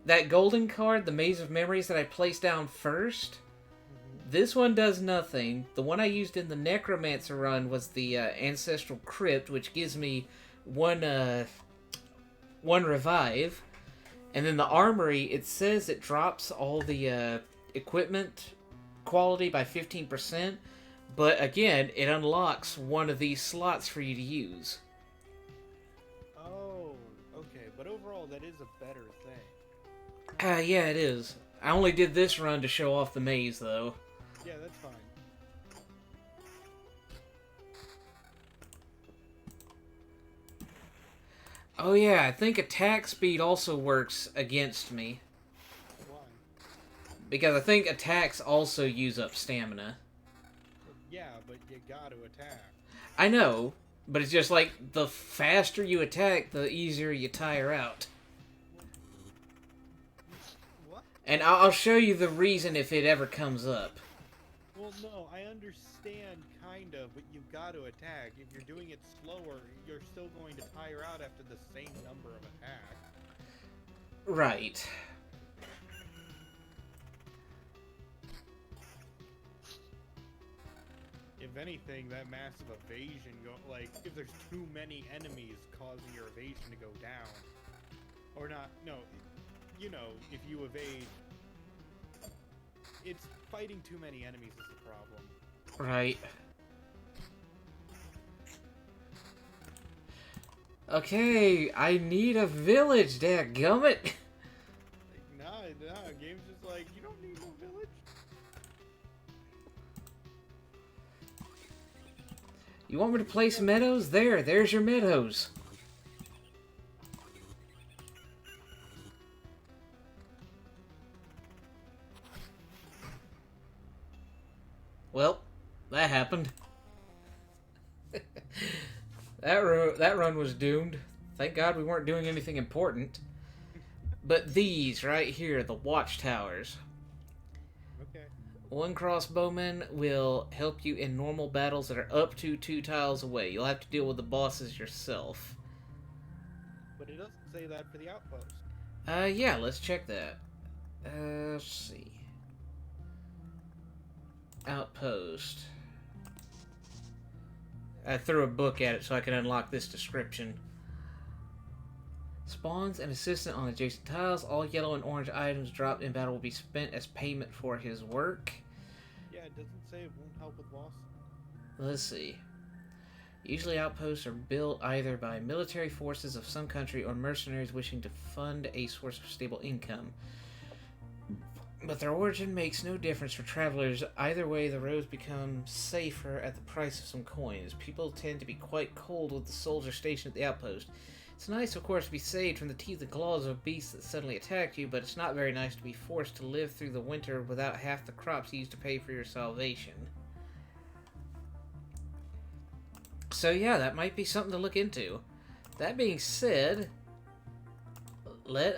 [SPEAKER 1] that golden card, the Maze of Memories that I placed down first, this one does nothing. The one I used in the Necromancer run was the Ancestral Crypt, which gives me one revive. And then the Armory, it says it drops all the equipment quality by 15%. But again, it unlocks one of these slots for you to use.
[SPEAKER 2] Oh, okay. But overall, that is a better thing.
[SPEAKER 1] Yeah, it is. I only did this run to show off the maze, though.
[SPEAKER 2] Yeah, that's fine.
[SPEAKER 1] Oh yeah, I think attack speed also works against me.
[SPEAKER 2] Why?
[SPEAKER 1] Because I think attacks also use up stamina.
[SPEAKER 2] Yeah, but you got to attack.
[SPEAKER 1] I know, but it's just like, the faster you attack, the easier you tire out.
[SPEAKER 2] What?
[SPEAKER 1] And I'll show you the reason if it ever comes up.
[SPEAKER 2] Well, no, I understand, kind of, but you've got to attack. If you're doing it slower, you're still going to tire out after the same number of attacks.
[SPEAKER 1] Right.
[SPEAKER 2] If anything, that massive evasion if there's too many enemies causing your evasion to go down. Or not, no, you know, if you evade, it's fighting too many enemies is the problem.
[SPEAKER 1] Right. Okay, I need a village, dadgummit.
[SPEAKER 2] Nah, game's just like, you don't need no village.
[SPEAKER 1] You want me to place meadows? There's your meadows. Well, that happened. That run was doomed. Thank God we weren't doing anything important. But these right here, the watchtowers.
[SPEAKER 2] Okay.
[SPEAKER 1] One crossbowman will help you in normal battles that are up to 2 tiles away. You'll have to deal with the bosses yourself.
[SPEAKER 2] But it doesn't say that for the outpost.
[SPEAKER 1] Yeah, let's check that. Let's see. Outpost. I threw a book at it so I can unlock this description. Spawns an assistant on adjacent tiles. All yellow and orange items dropped in battle will be spent as payment for his work.
[SPEAKER 2] Yeah, it doesn't say it won't help with boss.
[SPEAKER 1] Let's see. Usually outposts are built either by military forces of some country or mercenaries wishing to fund a source of stable income. But their origin makes no difference for travelers. Either way, the roads become safer at the price of some coins. People tend to be quite cold with the soldier stationed at the outpost. It's nice, of course, to be saved from the teeth and claws of beasts that suddenly attack you, but it's not very nice to be forced to live through the winter without half the crops used to pay for your salvation. So yeah, that might be something to look into. That being said, let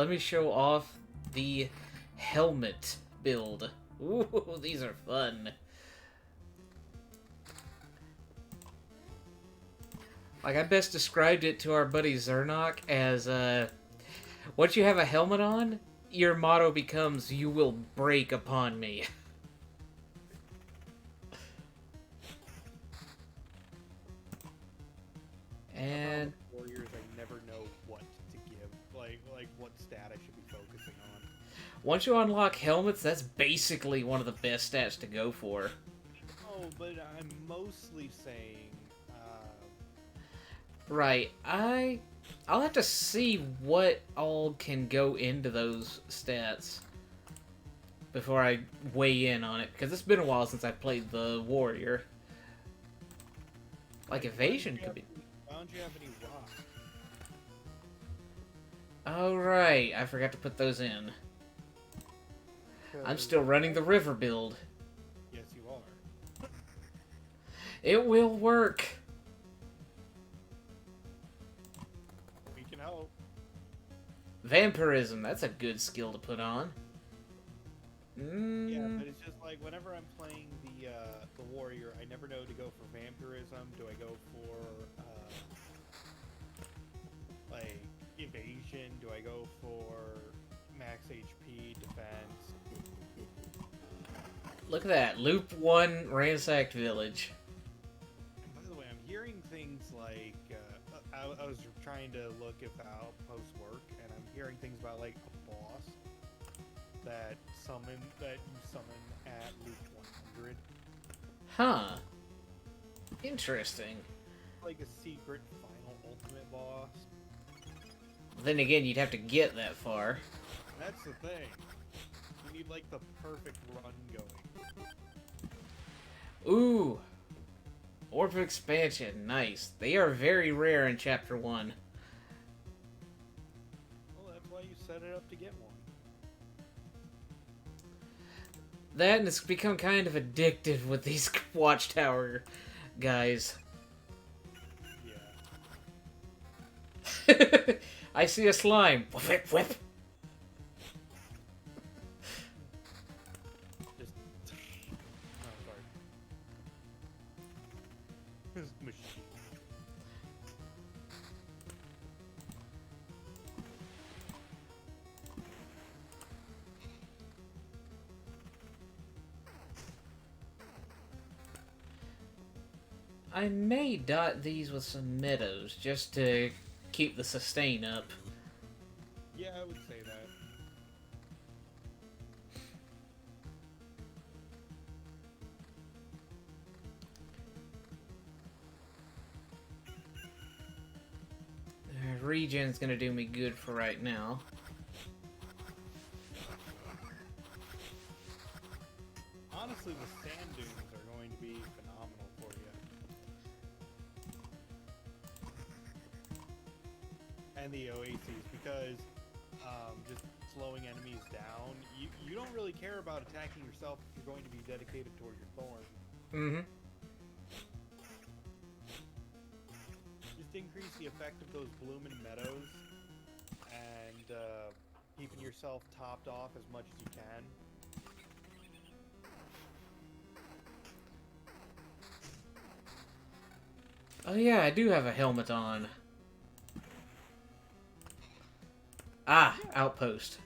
[SPEAKER 1] me show off the helmet build. Ooh, these are fun. Like, I best described it to our buddy Zernok as, once you have a helmet on, your motto becomes, "You will break upon me." And
[SPEAKER 2] warriors, I never know what to give. Like what stat I should be focusing on.
[SPEAKER 1] once you unlock helmets, that's basically one of the best stats to go for.
[SPEAKER 2] Oh, but I'm mostly saying.
[SPEAKER 1] Right. I'll have to see what all can go into those stats before I weigh in on it, because it's been a while since I played the warrior. Like evasion could be.
[SPEAKER 2] Why don't you have any rock?
[SPEAKER 1] Oh right, I forgot to put those in. I'm still running the river build.
[SPEAKER 2] Yes, you are.
[SPEAKER 1] It will work.
[SPEAKER 2] We can help.
[SPEAKER 1] Vampirism, that's a good skill to put on.
[SPEAKER 2] Yeah, but it's just like whenever I'm playing the warrior, I never know to go for vampirism. Do I go for like evasion? Do I go for max HP defense?
[SPEAKER 1] Look at that, loop 1 ransacked village.
[SPEAKER 2] And by the way, I'm hearing things like I was trying to look if the outposts work, and I'm hearing things about like a boss that you summon at loop 100.
[SPEAKER 1] Huh. Interesting.
[SPEAKER 2] Like a secret final ultimate boss.
[SPEAKER 1] Then again, you'd have to get that far.
[SPEAKER 2] That's the thing. You need like the perfect run going.
[SPEAKER 1] Ooh. Orb of Expansion, nice. They are very rare in Chapter 1.
[SPEAKER 2] Well, that's why you set it up to get one.
[SPEAKER 1] That, and it's become kind of addictive with these Watchtower guys.
[SPEAKER 2] Yeah.
[SPEAKER 1] I see a slime. Whip, whip.
[SPEAKER 2] Just. Oh, sorry. This machine.
[SPEAKER 1] I may dot these with some meadows just to keep the sustain up.
[SPEAKER 2] Yeah, I would say that.
[SPEAKER 1] Regen's gonna do me good for right now.
[SPEAKER 2] Honestly, the sand dunes are going to be phenomenal for you. And the oases, because just slowing enemies down, you don't really care about attacking yourself if you're going to be dedicated toward your thorn.
[SPEAKER 1] Mm-hmm.
[SPEAKER 2] Just increase the effect of those blooming meadows and keeping yourself topped off as much as you can.
[SPEAKER 1] Oh yeah, I do have a helmet on. Ah, outpost.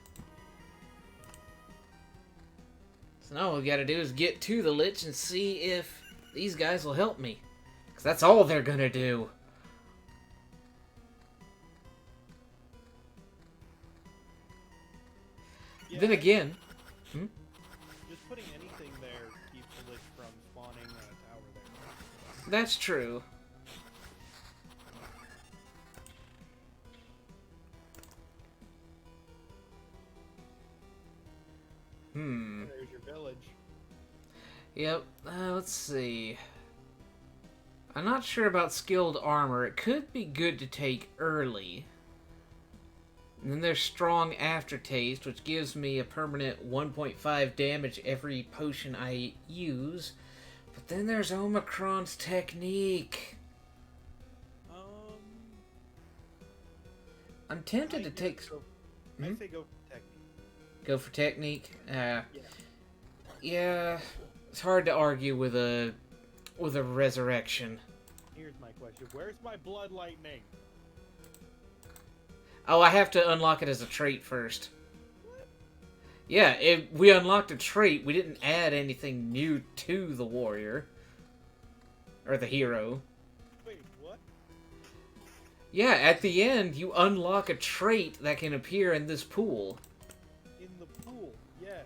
[SPEAKER 1] So now all we gotta do is get to the Lich and see if these guys will help me. Because that's all they're gonna do.
[SPEAKER 2] Yeah,
[SPEAKER 1] Then again...
[SPEAKER 2] just putting anything there keeps the lich from spawning a tower there.
[SPEAKER 1] That's true.
[SPEAKER 2] There's your village.
[SPEAKER 1] Yep, let's see. I'm not sure about skilled armor. It could be good to take early. And then there's strong aftertaste, which gives me a permanent 1.5 damage every potion I use. But then there's Omicron's technique. I'm tempted to take...
[SPEAKER 2] I say go for technique.
[SPEAKER 1] Go for technique? Yeah, it's hard to argue with a resurrection.
[SPEAKER 2] Here's my question. Where's my blood lightning?
[SPEAKER 1] Oh, I have to unlock it as a trait first. What? Yeah, we unlocked a trait. We didn't add anything new to the warrior. Or the hero.
[SPEAKER 2] Wait, what?
[SPEAKER 1] Yeah, at the end, you unlock a trait that can appear in this pool.
[SPEAKER 2] In the pool, yes.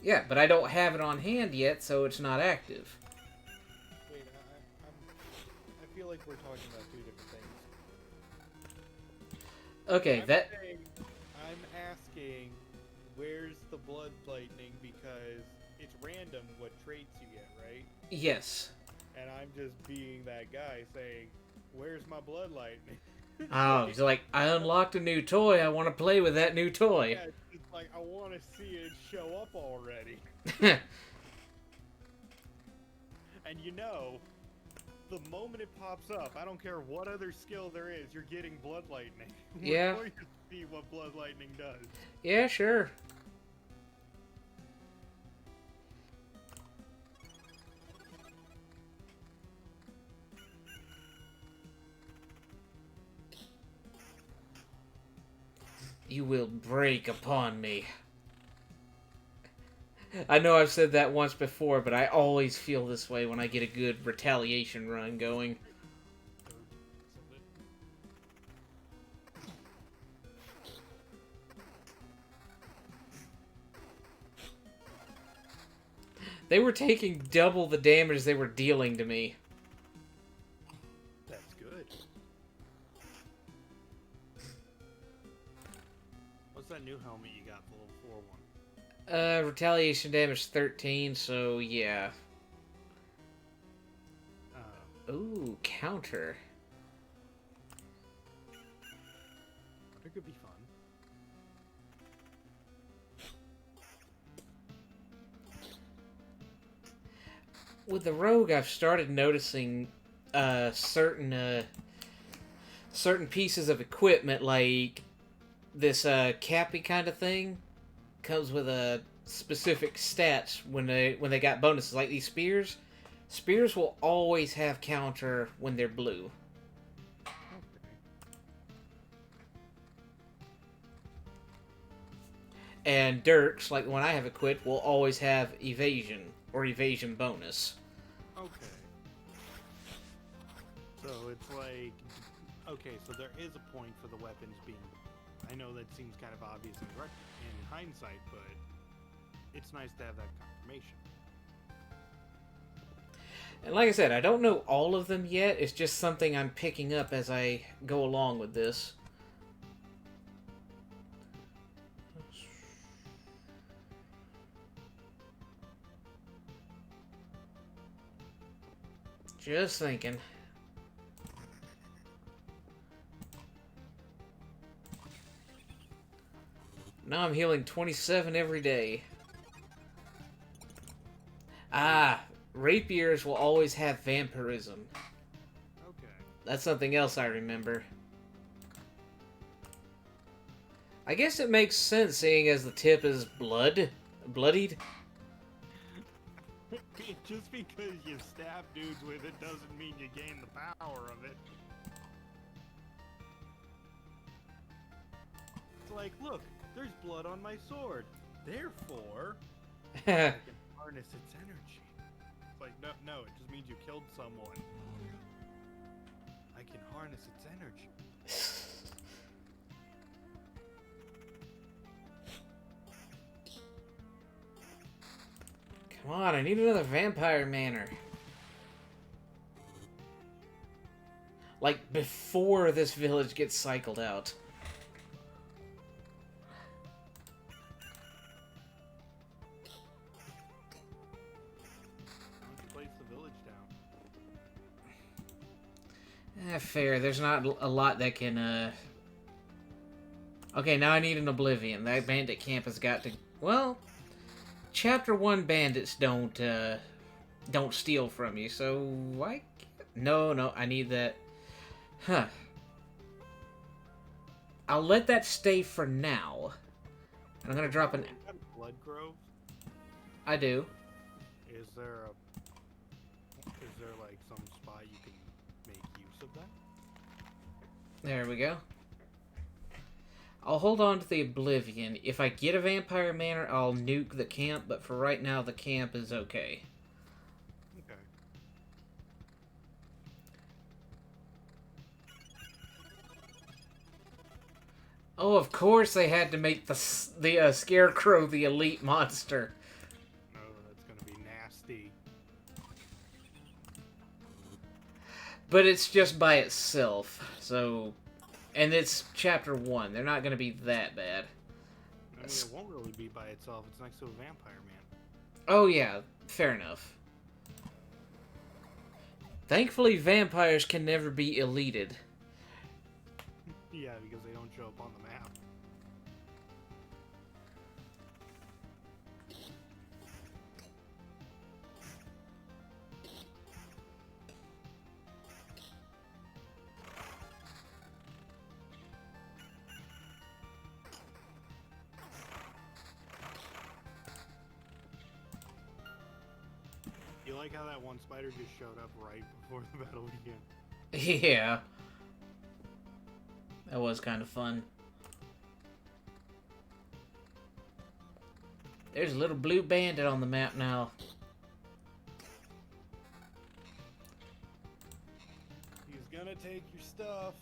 [SPEAKER 1] Yeah, but I don't have it on hand yet, so it's not active.
[SPEAKER 2] Wait, I feel like we're talking about two different things.
[SPEAKER 1] Okay,
[SPEAKER 2] I'm asking, where's the blood lightning, because it's random what traits you get, right?
[SPEAKER 1] Yes.
[SPEAKER 2] And I'm just being that guy saying, where's my blood lightning?
[SPEAKER 1] Oh, he's like, I unlocked a new toy. I want to play with that new toy.
[SPEAKER 2] Yeah, it's like, I want to see it show up already. And you know, the moment it pops up, I don't care what other skill there is, you're getting blood lightning.
[SPEAKER 1] Yeah.
[SPEAKER 2] We're going to see what blood lightning does.
[SPEAKER 1] Yeah, sure. You will break upon me. I know I've said that once before, but I always feel this way when I get a good retaliation run going. They were taking double the damage they were dealing to me.
[SPEAKER 2] That's good. What's that new helmet you got, the level 4 one?
[SPEAKER 1] Retaliation damage 13, so yeah. Ooh, counter.
[SPEAKER 2] It could be fun.
[SPEAKER 1] With the rogue, I've started noticing certain pieces of equipment, like this cappy kind of thing, comes with a specific stats when they got bonuses, like these spears. Spears will always have counter when they're blue. And dirks, like the one I have equipped, will always have evasion or evasion bonus.
[SPEAKER 2] Okay. So it's like, okay, so there is a point for the weapons being. I know that seems kind of obvious in hindsight, but it's nice to have that confirmation.
[SPEAKER 1] And like I said, I don't know all of them yet. It's just something I'm picking up as I go along with this. Just thinking. Now I'm healing 27 every day. Ah, rapiers will always have vampirism.
[SPEAKER 2] Okay.
[SPEAKER 1] That's something else I remember. I guess it makes sense seeing as the tip is bloodied.
[SPEAKER 2] Just because you stab dudes with it doesn't mean you gain the power of it. It's like, look, there's blood on my sword. Therefore, I can harness its energy. like, no, it just means you killed someone. I can harness its energy.
[SPEAKER 1] Come on, I need another vampire manor. Like, before this village gets cycled out.
[SPEAKER 2] Why don't you place the village down?
[SPEAKER 1] Fair. There's not a lot that can, Okay, now I need an Oblivion. That bandit camp has got to... Well, Chapter 1 bandits don't steal from you, so why... No, I need that... Huh. I'll let that stay for now. And I'm gonna drop an...
[SPEAKER 2] Blood Grove?
[SPEAKER 1] I do.
[SPEAKER 2] Is there like some spot you can make use of that?
[SPEAKER 1] There we go. I'll hold on to the Oblivion. If I get a Vampire Manor, I'll nuke the camp, but for right now, the camp is okay.
[SPEAKER 2] Okay.
[SPEAKER 1] Oh, of course they had to make the Scarecrow the elite monster.
[SPEAKER 2] Oh, that's gonna be nasty.
[SPEAKER 1] But it's just by itself, so... And it's Chapter 1. They're not going to be that bad.
[SPEAKER 2] I mean, it won't really be by itself. It's next to a vampire man.
[SPEAKER 1] Oh, yeah. Fair enough. Thankfully, vampires can never be eluded.
[SPEAKER 2] Yeah, because they don't show up on the map. You like how that one spider just showed up right before the battle began?
[SPEAKER 1] Yeah. That was kind of fun. There's a little blue bandit on the map now.
[SPEAKER 2] He's gonna take your stuff.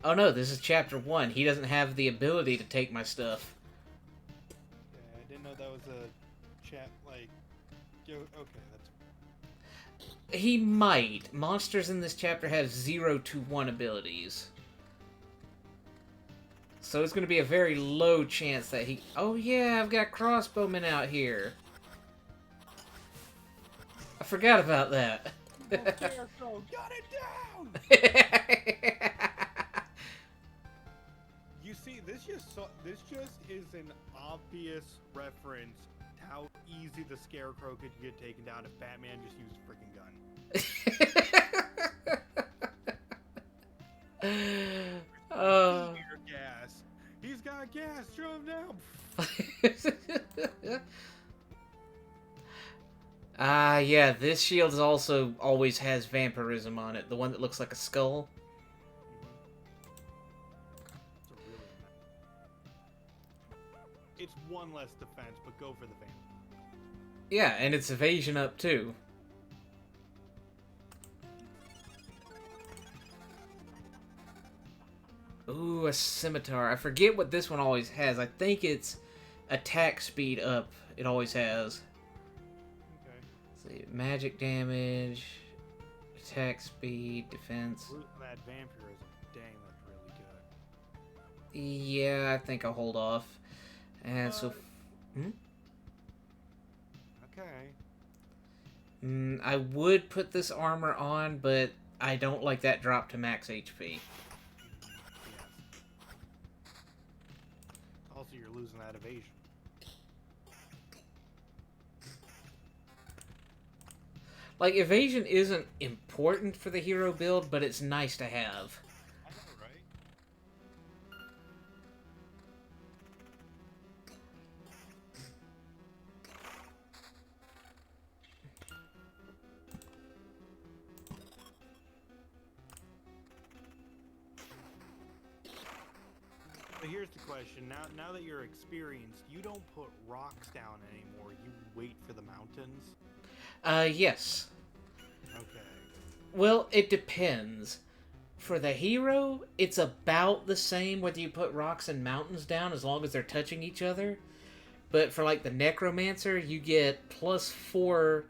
[SPEAKER 1] Oh no, this is Chapter 1. He doesn't have the ability to take my stuff.
[SPEAKER 2] Yeah, I didn't know that was a chat, like... Okay, that's...
[SPEAKER 1] He might. Monsters in this chapter have 0 to 1 abilities. So it's going to be a very low chance that he... Oh yeah, I've got crossbowmen out here. I forgot about that.
[SPEAKER 2] Scarecrow, got it down! You see, this just is an obvious reference to how easy the Scarecrow could get taken down if Batman just used a freaking gun. Gas. He's got gas. Show him down.
[SPEAKER 1] Yeah, this shield also always has vampirism on it. The one that looks like a skull.
[SPEAKER 2] It's one less defense, but go for the vamp.
[SPEAKER 1] Yeah, and it's evasion up too. Ooh, a scimitar. I forget what this one always has. I think it's attack speed up. It always has.
[SPEAKER 2] Okay.
[SPEAKER 1] Let's see, magic damage, attack speed, defense.
[SPEAKER 2] Losing that vampirism. Dang, that's really good.
[SPEAKER 1] Yeah, I think I'll hold off. And so...
[SPEAKER 2] Okay.
[SPEAKER 1] I would put this armor on, but I don't like that drop to max HP.
[SPEAKER 2] Yes. Also, you're losing that evasion.
[SPEAKER 1] Like, evasion isn't important for the hero build, but it's nice to have.
[SPEAKER 2] I know, right? But here's the question. Now that you're experienced, you don't put rocks down anymore. You wait for the mountains.
[SPEAKER 1] Yes.
[SPEAKER 2] Okay.
[SPEAKER 1] Well, it depends. For the hero, it's about the same whether you put rocks and mountains down as long as they're touching each other. But for like the necromancer, you get +4,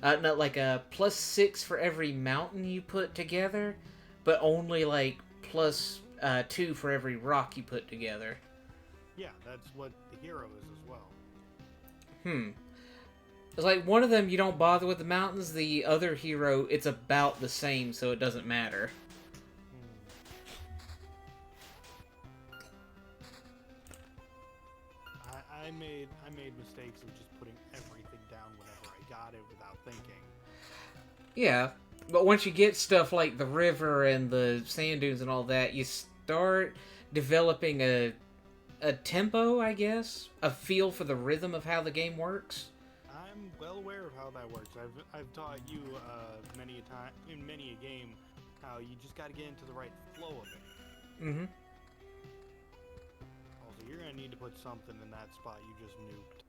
[SPEAKER 1] no, like a +6 for every mountain you put together, but only like +2 for every rock you put together.
[SPEAKER 2] Yeah, that's what the hero is as well.
[SPEAKER 1] Hmm. It's like one of them you don't bother with the mountains, the other hero it's about the same, so it doesn't matter.
[SPEAKER 2] I made mistakes of just putting everything down whenever I got it without thinking.
[SPEAKER 1] Yeah, but once you get stuff like the river and the sand dunes and all that, you start developing a tempo, I guess, a feel for the rhythm of how the game works.
[SPEAKER 2] I'm well aware of how that works. I've taught you many a time in many a game how you just got to get into the right flow of it.
[SPEAKER 1] Mm-hmm.
[SPEAKER 2] Also, you're gonna need to put something in that spot you just nuked.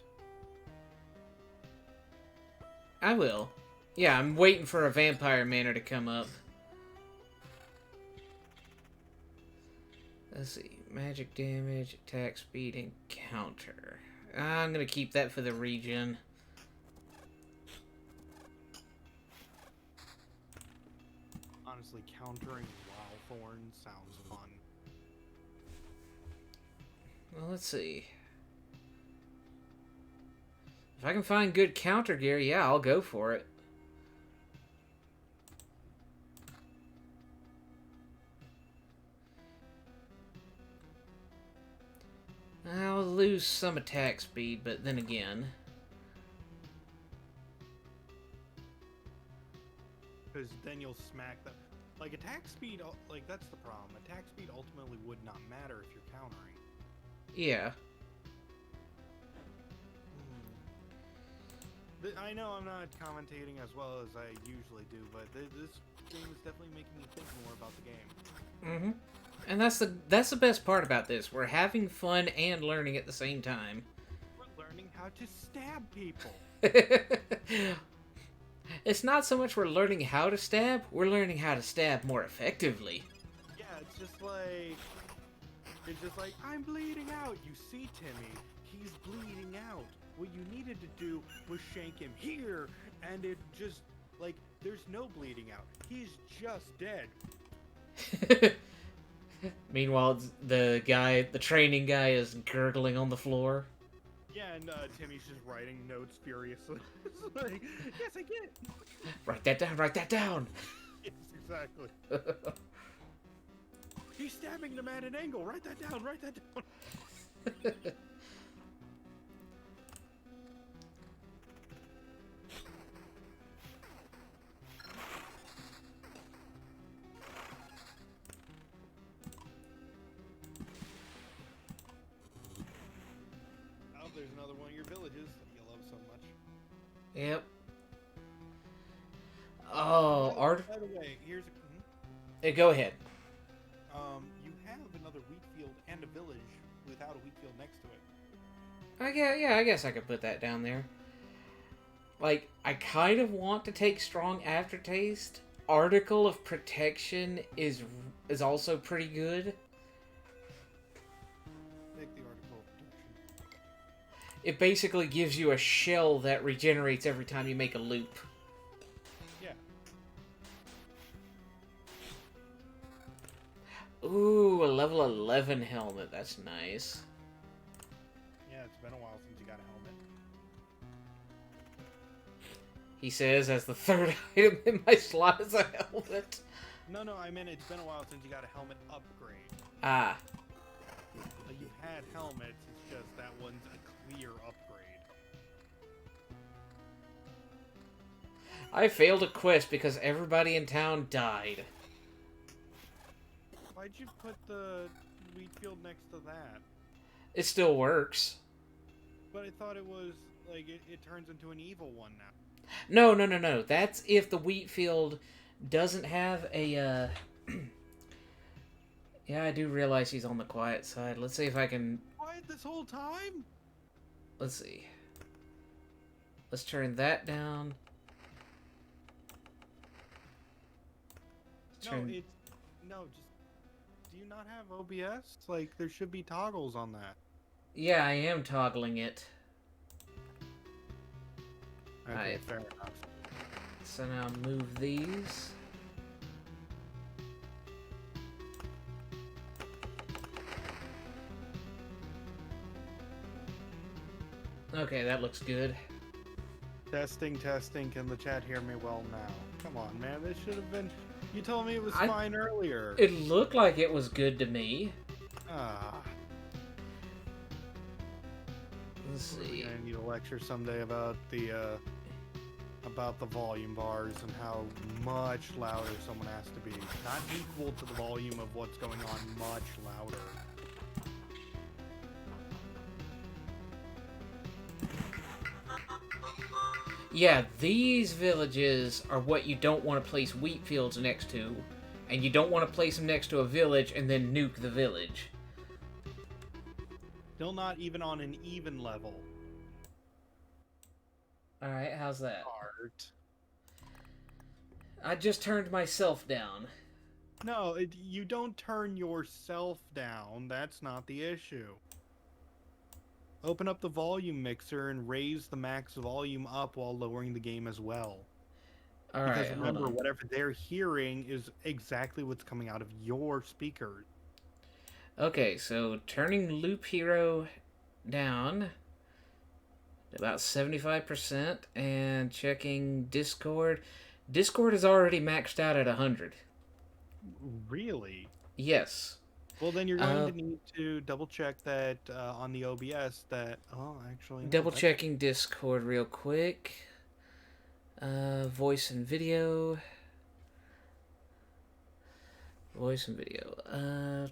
[SPEAKER 1] I will. Yeah, I'm waiting for a vampire manor to come up. Let's see. Magic damage, attack speed, and counter. I'm gonna keep that for the regen.
[SPEAKER 2] Honestly, countering Wildthorn sounds fun.
[SPEAKER 1] Well, let's see. If I can find good counter gear, yeah, I'll go for it. I'll lose some attack speed, but then again...
[SPEAKER 2] Because then you'll smack the... Like, attack speed, like, that's the problem. Attack speed ultimately would not matter if you're countering.
[SPEAKER 1] Yeah.
[SPEAKER 2] I know I'm not commentating as well as I usually do, but this game is definitely making me think more about the game.
[SPEAKER 1] Mm-hmm. And that's the best part about this. We're having fun and learning at the same time.
[SPEAKER 2] We're learning how to stab people.
[SPEAKER 1] It's not so much we're learning how to stab, we're learning how to stab more effectively.
[SPEAKER 2] Yeah, it's just like, I'm bleeding out. You see, Timmy, he's bleeding out. What you needed to do was shank him here, and it just, like, there's no bleeding out. He's just dead.
[SPEAKER 1] Meanwhile, the training guy is gurgling on the floor.
[SPEAKER 2] Yeah, and Timmy's just writing notes furiously. It's like, yes, I get it.
[SPEAKER 1] Write that down, write that down!
[SPEAKER 2] Yes, exactly. He's stabbing them at an angle. Write that down, write that down. Oh, there's another one of your villages that you love so much.
[SPEAKER 1] Yep. Oh, Art.
[SPEAKER 2] By the way, here's a...
[SPEAKER 1] Go ahead.
[SPEAKER 2] You have another wheat field and a village without a wheat field next to it.
[SPEAKER 1] I guess I could put that down there. Like, I kind of want to take strong aftertaste. Article of Protection is also pretty good.
[SPEAKER 2] Take the article of protection.
[SPEAKER 1] It basically gives you a shell that regenerates every time you make a loop.
[SPEAKER 2] Yeah.
[SPEAKER 1] Ooh, a level 11 helmet. That's nice.
[SPEAKER 2] Yeah, it's been a while since you got a helmet.
[SPEAKER 1] He says as the third item in my slot is a helmet.
[SPEAKER 2] No, I meant it's been a while since you got a helmet upgrade.
[SPEAKER 1] Ah.
[SPEAKER 2] You've had helmets, it's just that one's a clear upgrade.
[SPEAKER 1] I failed a quest because everybody in town died.
[SPEAKER 2] Why'd you put the wheat field next to that?
[SPEAKER 1] It still works.
[SPEAKER 2] But I thought it was, like, it turns into an evil one now.
[SPEAKER 1] No. That's if the wheat field doesn't have a, Yeah, I do realize he's on the quiet side. Let's see if I can...
[SPEAKER 2] Quiet this whole time?
[SPEAKER 1] Let's see. Let's turn that down. Turn.
[SPEAKER 2] No. Just do you not have OBS? Like there should be toggles on that.
[SPEAKER 1] Yeah, I am toggling it.
[SPEAKER 2] Okay,
[SPEAKER 1] Alright.
[SPEAKER 2] fair enough.
[SPEAKER 1] So now move these. Okay, that looks good.
[SPEAKER 2] Testing. Can the chat hear me well now? Come on, man. This should have been. You told me it was
[SPEAKER 1] I-
[SPEAKER 2] fine earlier.
[SPEAKER 1] It looked like it was good to me.
[SPEAKER 2] Ah.
[SPEAKER 1] Let's
[SPEAKER 2] We're
[SPEAKER 1] see.
[SPEAKER 2] gonna need a lecture someday about the volume bars and how much louder someone has to be. Not equal to the volume of what's going on, much louder.
[SPEAKER 1] Yeah, these villages are what you don't want to place wheat fields next to. And you don't want to place them next to a village and then nuke the village.
[SPEAKER 2] Still not even on an even level.
[SPEAKER 1] Alright, how's that?
[SPEAKER 2] Art.
[SPEAKER 1] I just turned myself down.
[SPEAKER 2] No, you don't turn yourself down. That's not the issue. Open up the volume mixer and raise the max volume up while lowering the game as well.
[SPEAKER 1] Alright,
[SPEAKER 2] Because
[SPEAKER 1] hold
[SPEAKER 2] remember,
[SPEAKER 1] on.
[SPEAKER 2] whatever they're hearing is exactly what's coming out of your speakers.
[SPEAKER 1] Okay, so turning Loop Hero down to about 75% and checking Discord. Discord is already maxed out at 100.
[SPEAKER 2] Really?
[SPEAKER 1] Yes.
[SPEAKER 2] Well, then you're going to need to double check that on the OBS that... Oh, actually... No,
[SPEAKER 1] Double checking Discord real quick. Voice and video. Voice and video.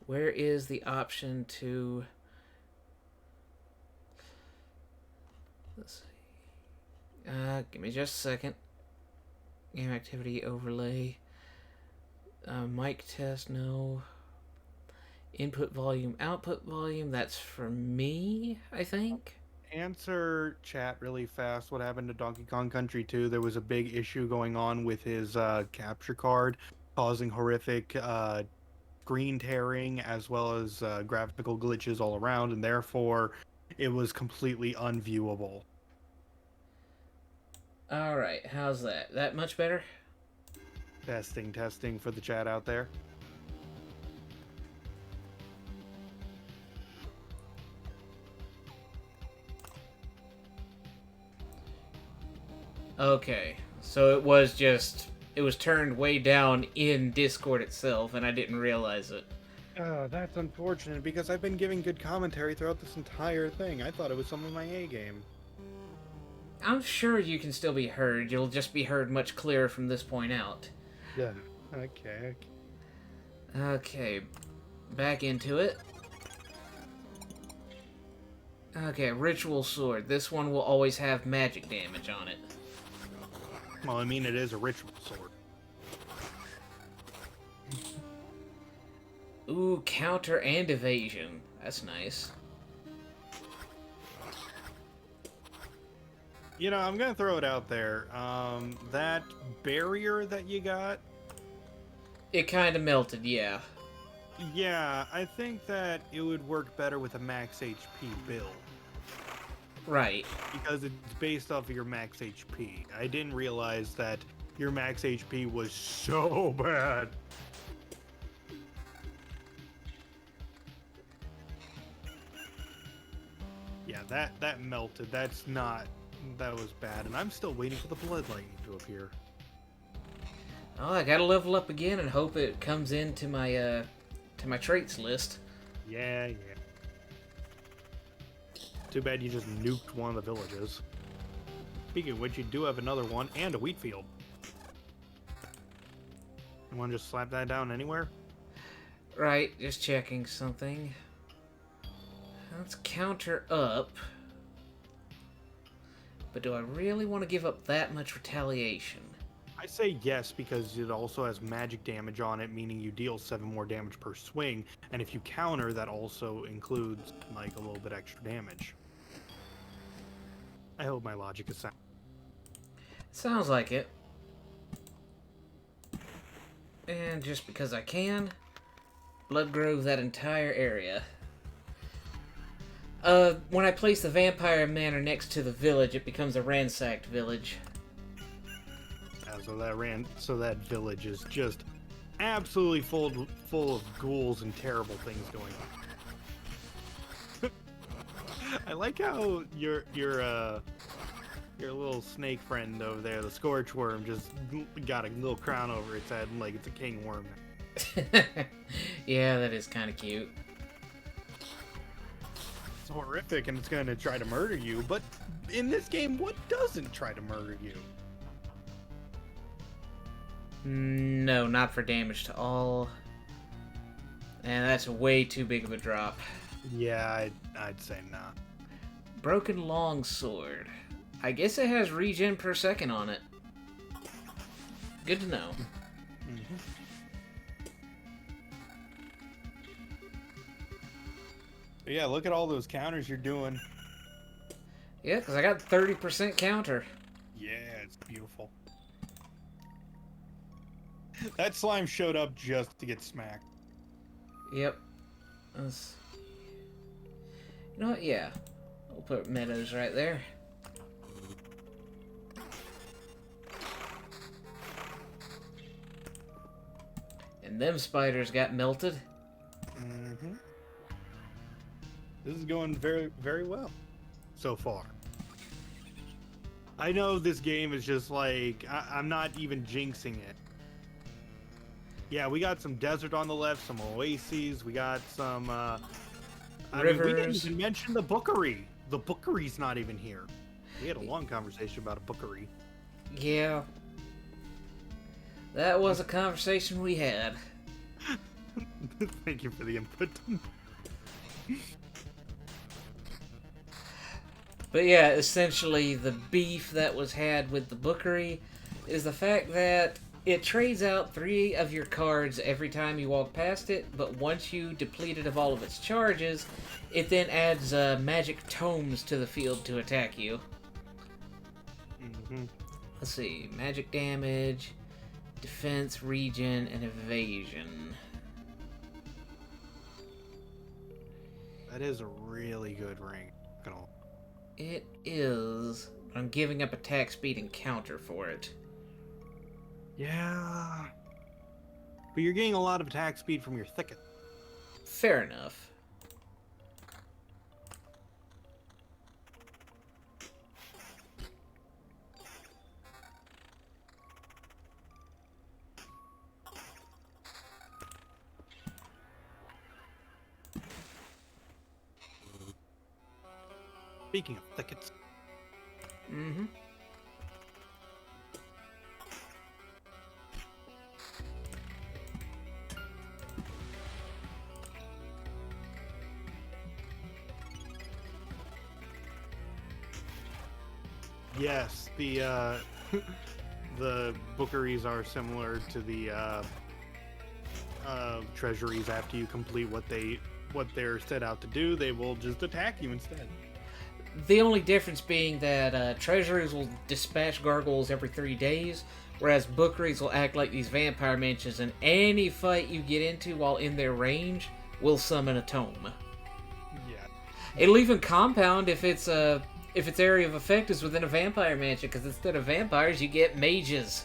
[SPEAKER 1] Where is the option to... Let's see. Give me just a second. Game activity overlay. Mic test, no. Input volume, output volume, that's for me, I think.
[SPEAKER 2] Answer chat really fast. What happened to Donkey Kong Country 2? There was a big issue going on with his capture card, causing horrific screen tearing as well as graphical glitches all around, and therefore it was completely unviewable.
[SPEAKER 1] Alright, how's that? That much better?
[SPEAKER 2] Testing for the chat out there.
[SPEAKER 1] Okay, so it was turned way down in Discord itself, and I didn't realize it.
[SPEAKER 2] That's unfortunate because I've been giving good commentary throughout this entire thing. I thought it was some of my A game.
[SPEAKER 1] I'm sure you can still be heard. You'll just be heard much clearer from this point out.
[SPEAKER 2] Yeah. Okay.
[SPEAKER 1] Okay, back into it. Okay, Ritual Sword. This one will always have magic damage on it.
[SPEAKER 2] Well, I mean, it is a ritual sword.
[SPEAKER 1] Ooh, counter and evasion. That's nice.
[SPEAKER 2] You know, I'm gonna throw it out there. That barrier that you got...
[SPEAKER 1] It kind of melted, yeah.
[SPEAKER 2] Yeah, I think that it would work better with a max HP build.
[SPEAKER 1] Right.
[SPEAKER 2] Because it's based off of your max HP. I didn't realize that your max HP was so bad. Yeah, that melted. That was bad. And I'm still waiting for the blood lightning to appear.
[SPEAKER 1] Oh, I gotta level up again and hope it comes into my traits list.
[SPEAKER 2] Yeah. Too bad you just nuked one of the villages. Speaking of which, you do have another one and a wheat field. You want to just slap that down anywhere?
[SPEAKER 1] Right, just checking something. Let's counter up. But do I really want to give up that much retaliation?
[SPEAKER 2] I say yes because it also has magic damage on it, meaning you deal 7 more damage per swing. And if you counter, that also includes like a little bit extra damage. I hope my logic is sound.
[SPEAKER 1] Sounds like it. And just because I can, Blood Grove that entire area. When I place the vampire manor next to the village, it becomes a ransacked village.
[SPEAKER 2] So that village is just absolutely full of ghouls and terrible things going on. I like how your little snake friend over there, the scorch worm, just got a little crown over its head like it's a king worm.
[SPEAKER 1] Yeah, that is kind of cute.
[SPEAKER 2] It's horrific and it's going to try to murder you, but in this game, what doesn't try to murder you?
[SPEAKER 1] No, not for damage to all. And that's way too big of a drop.
[SPEAKER 2] Yeah, I'd say not.
[SPEAKER 1] Broken Longsword. I guess it has regen per second on it. Good to know.
[SPEAKER 2] Mm-hmm. Yeah, look at all those counters you're doing.
[SPEAKER 1] Yeah, because I got 30% counter.
[SPEAKER 2] Yeah, it's beautiful. That slime showed up just to get smacked.
[SPEAKER 1] Yep. You know what? Yeah. We'll put meadows right there. And them spiders got melted.
[SPEAKER 2] Mm-hmm. This is going very, very well so far. I know this game is just like, I'm not even jinxing it. Yeah, we got some desert on the left, some oases, we got some,
[SPEAKER 1] Rivers.
[SPEAKER 2] we didn't even mention the bookery. The bookery's not even here. We had a long conversation about a bookery.
[SPEAKER 1] Yeah. That was a conversation we had.
[SPEAKER 2] Thank you for the input.
[SPEAKER 1] But yeah, essentially the beef that was had with the bookery is the fact that it trades out 3 of your cards every time you walk past it, but once you deplete it of all of its charges, it then adds magic tomes to the field to attack you.
[SPEAKER 2] Mm-hmm.
[SPEAKER 1] Let's see, magic damage, defense, regen, and evasion.
[SPEAKER 2] That is a really good ring.
[SPEAKER 1] It is. I'm giving up attack speed and counter for it.
[SPEAKER 2] Yeah. But you're getting a lot of attack speed from your thicket.
[SPEAKER 1] Fair enough.
[SPEAKER 2] Speaking of thickets.
[SPEAKER 1] Mm-hmm.
[SPEAKER 2] Yes, the the bookeries are similar to the treasuries. After you complete what they're set out to do, they will just attack you instead.
[SPEAKER 1] The only difference being that treasuries will dispatch gargoyles every 3 days, whereas bookeries will act like these vampire mansions, and any fight you get into while in their range will summon a tome.
[SPEAKER 2] Yeah.
[SPEAKER 1] It'll even compound if its area of effect is within a vampire mansion, because instead of vampires, you get mages.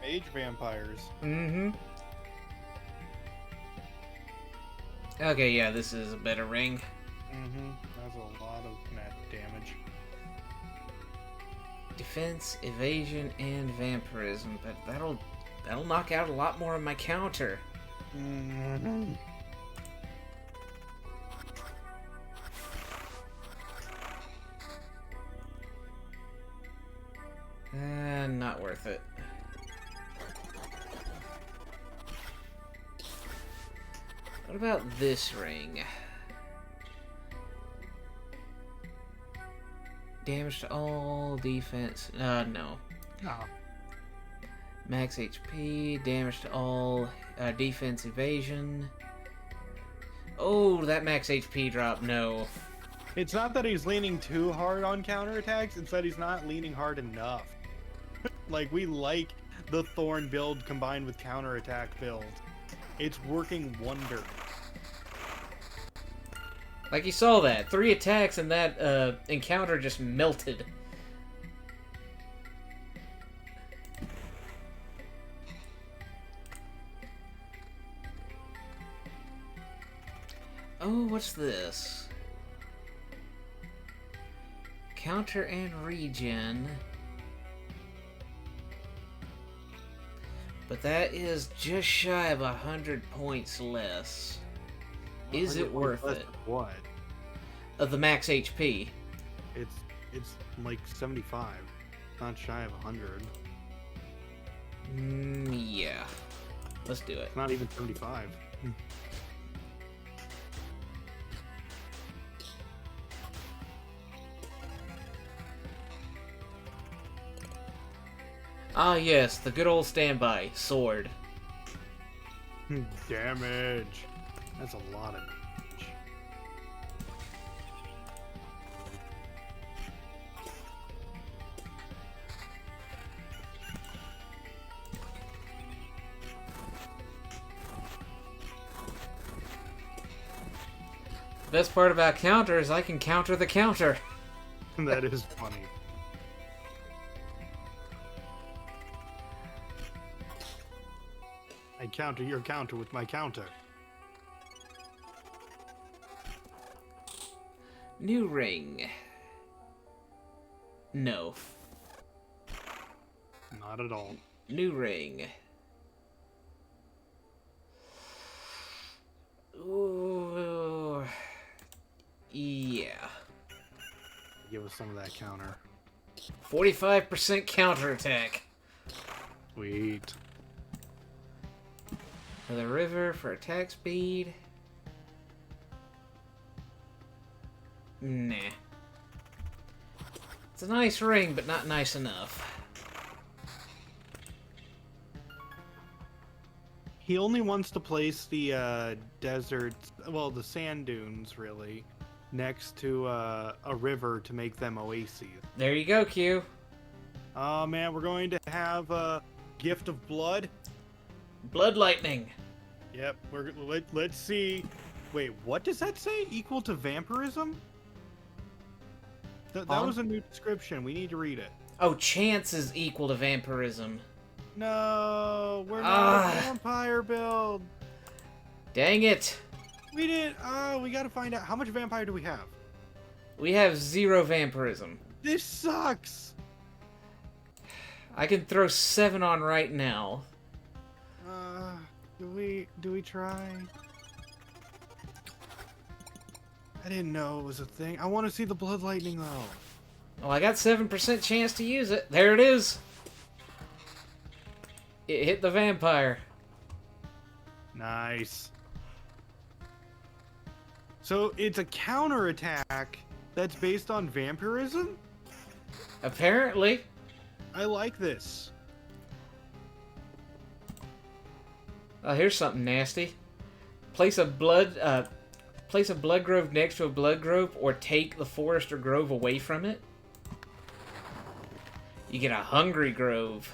[SPEAKER 2] Mage vampires.
[SPEAKER 1] Mm-hmm. Okay, yeah, this is a better ring.
[SPEAKER 2] Mm-hmm. That's a lot of net damage.
[SPEAKER 1] Defense, evasion, and vampirism, but that'll knock out a lot more of my counter.
[SPEAKER 2] Mm-hmm.
[SPEAKER 1] Not worth it. What about this ring? Damage to all, defense. No.
[SPEAKER 2] Oh.
[SPEAKER 1] Max HP, damage to all, defense, evasion. Oh, that max HP drop, no.
[SPEAKER 2] It's not that he's leaning too hard on counterattacks, it's that he's not leaning hard enough. Like, we like the Thorn build combined with counterattack build. It's working wonders.
[SPEAKER 1] Like you saw that. 3 attacks and that encounter just melted. Oh, what's this? Counter and regen. But that is just shy of 100 points less. Is it worth it?
[SPEAKER 2] What?
[SPEAKER 1] Of the max HP.
[SPEAKER 2] It's like 75. Not shy of 100.
[SPEAKER 1] Yeah. Let's do it.
[SPEAKER 2] It's not even 75.
[SPEAKER 1] Ah, yes, the good old standby sword.
[SPEAKER 2] Damage. That's a lot of damage.
[SPEAKER 1] The best part about counter is I can counter the counter.
[SPEAKER 2] That is funny. I counter your counter with my counter.
[SPEAKER 1] New ring. No.
[SPEAKER 2] Not at all.
[SPEAKER 1] New ring. Ooh. Yeah.
[SPEAKER 2] Give us some of that counter.
[SPEAKER 1] 45% counterattack.
[SPEAKER 2] Sweet.
[SPEAKER 1] For the river for attack speed. Nah. It's a nice ring, but not nice enough.
[SPEAKER 2] He only wants to place the deserts, well, the sand dunes, really, next to a river to make them oases.
[SPEAKER 1] There you go, Q.
[SPEAKER 2] Oh, man, we're going to have a gift of blood.
[SPEAKER 1] Blood lightning.
[SPEAKER 2] Yep, let's see. Wait, what does that say? Equal to vampirism? That was a new description. We need to read it.
[SPEAKER 1] Oh, chance is equal to vampirism.
[SPEAKER 2] No, we're not a vampire build.
[SPEAKER 1] Dang it.
[SPEAKER 2] We didn't. Oh, we gotta find out. How much vampire do we have?
[SPEAKER 1] We have 0 vampirism.
[SPEAKER 2] This sucks.
[SPEAKER 1] I can throw 7 on right now.
[SPEAKER 2] Do we try? I didn't know it was a thing. I want to see the blood lightning though.
[SPEAKER 1] Well, I got 7% chance to use it. There it is. It hit the vampire.
[SPEAKER 2] Nice. So it's a counterattack that's based on vampirism?
[SPEAKER 1] Apparently.
[SPEAKER 2] I like this.
[SPEAKER 1] Oh, here's something nasty. Place a blood grove next to a blood grove, or take the forest or grove away from it. You get a hungry grove.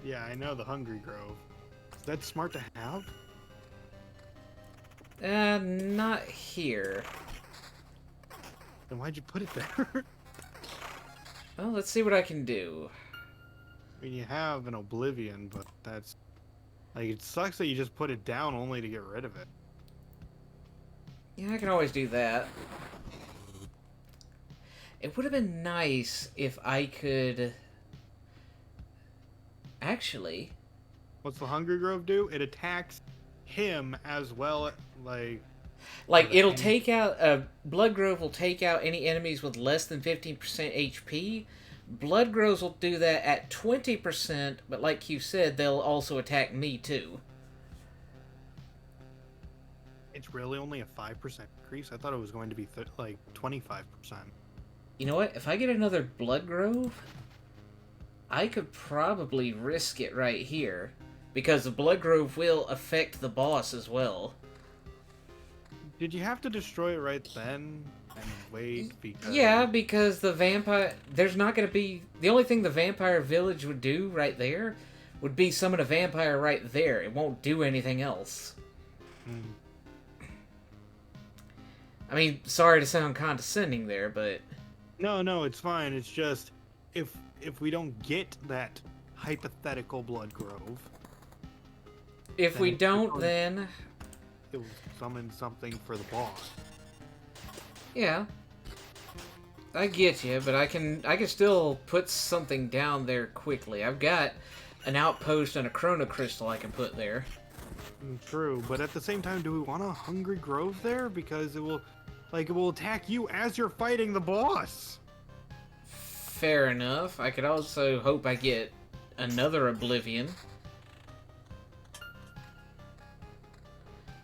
[SPEAKER 2] Yeah, I know the hungry grove. Is that smart to have?
[SPEAKER 1] Not here.
[SPEAKER 2] Then why'd you put it there?
[SPEAKER 1] Well, let's see what I can do.
[SPEAKER 2] I mean, you have an Oblivion, but that's... Like, it sucks that you just put it down only to get rid of it.
[SPEAKER 1] Yeah, I can always do that. It would have been nice if I could... Actually...
[SPEAKER 2] What's the Hungry Grove do? It attacks him as well,
[SPEAKER 1] Like, it'll take out... Blood Grove will take out any enemies with less than 15% HP. Blood Groves will do that at 20%, but like you said, they'll also attack me, too.
[SPEAKER 2] It's really only a 5% increase? I thought it was going to be, 25%.
[SPEAKER 1] You know what? If I get another Blood Grove, I could probably risk it right here. Because the Blood Grove will affect the boss as well.
[SPEAKER 2] Did you have to destroy it right then? And wait, because...
[SPEAKER 1] Yeah, because the vampire... There's not going to be... The only thing the vampire village would do right there would be summon a vampire right there. It won't do anything else. I mean, sorry to sound condescending there, but...
[SPEAKER 2] No, it's fine. It's just, if we don't get that hypothetical blood grove...
[SPEAKER 1] If we don't, then...
[SPEAKER 2] It will summon something for the boss.
[SPEAKER 1] Yeah. I get you, but I can still put something down there quickly. I've got an outpost and a chrono crystal I can put there.
[SPEAKER 2] True, but at the same time, do we want a hungry grove there? Because it will attack you as you're fighting the boss.
[SPEAKER 1] Fair enough. I could also hope I get another Oblivion.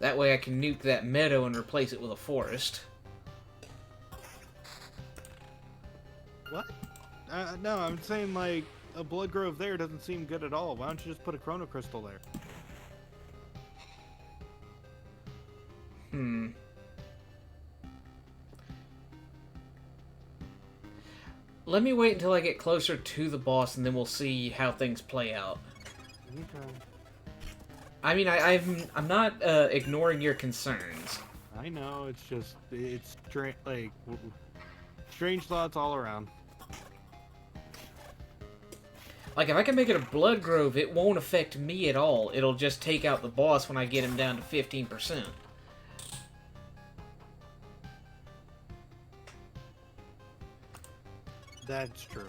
[SPEAKER 1] That way I can nuke that meadow and replace it with a forest.
[SPEAKER 2] What? No, I'm saying, like, a blood grove there doesn't seem good at all. Why don't you just put a chrono crystal there?
[SPEAKER 1] Let me wait until I get closer to the boss, and then we'll see how things play out.
[SPEAKER 2] Okay.
[SPEAKER 1] I mean, I'm not ignoring your concerns.
[SPEAKER 2] I know, it's strange thoughts all around.
[SPEAKER 1] Like, if I can make it a blood grove, it won't affect me at all. It'll just take out the boss when I get him down to 15%.
[SPEAKER 2] That's true.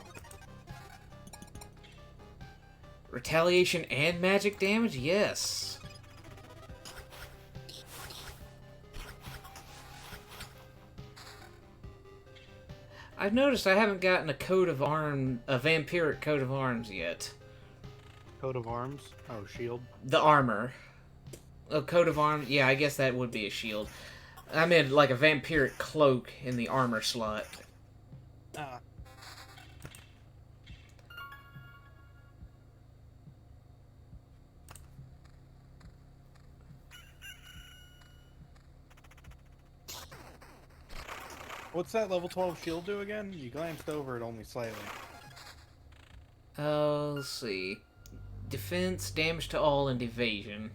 [SPEAKER 1] Retaliation and magic damage? Yes. I've noticed I haven't gotten a vampiric coat of arms yet.
[SPEAKER 2] Coat of arms? Oh, shield?
[SPEAKER 1] The armor. A coat of arms? Yeah, I guess that would be a shield. I meant like a vampiric cloak in the armor slot.
[SPEAKER 2] What's that level 12 shield do again? You glanced over it only slightly.
[SPEAKER 1] Let's see. Defense, damage to all, and evasion.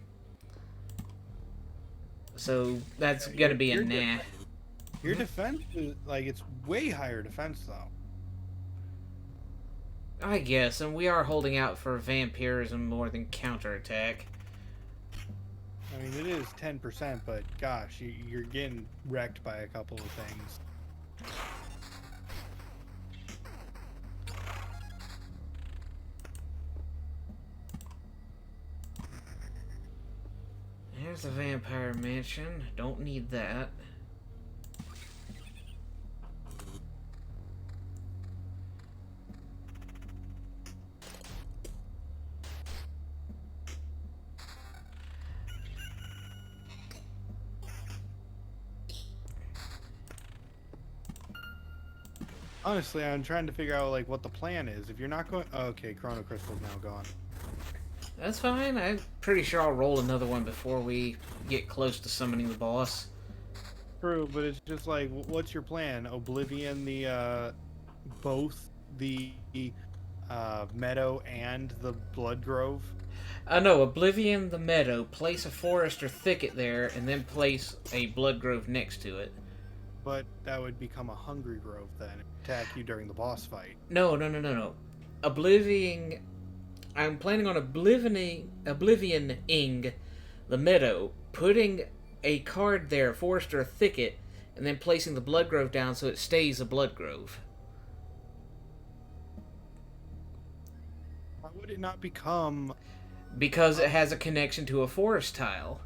[SPEAKER 1] So that's gonna be a nah.
[SPEAKER 2] Your defense is, like, it's way higher defense, though.
[SPEAKER 1] I guess, and we are holding out for vampirism more than counterattack.
[SPEAKER 2] I mean, it is 10%, but gosh, you're getting wrecked by a couple of things.
[SPEAKER 1] There's the vampire mansion. Don't need that.
[SPEAKER 2] Honestly, I'm trying to figure out, like, what the plan is. If you're not going... Oh, okay, Chrono Crystal's now gone.
[SPEAKER 1] That's fine. I'm pretty sure I'll roll another one before we get close to summoning the boss.
[SPEAKER 2] True, but it's just like, what's your plan? Oblivion the, both the, meadow and the blood grove?
[SPEAKER 1] No, Oblivion the meadow, place a forest or thicket there, and then place a blood grove next to it.
[SPEAKER 2] But that would become a hungry grove then. Attack you during the boss fight.
[SPEAKER 1] No. Oblivion... I'm planning on oblivioning the meadow, putting a card there, forest or a thicket, and then placing the blood grove down so it stays a blood grove.
[SPEAKER 2] Why would it not become...
[SPEAKER 1] Because it has a connection to a forest tile.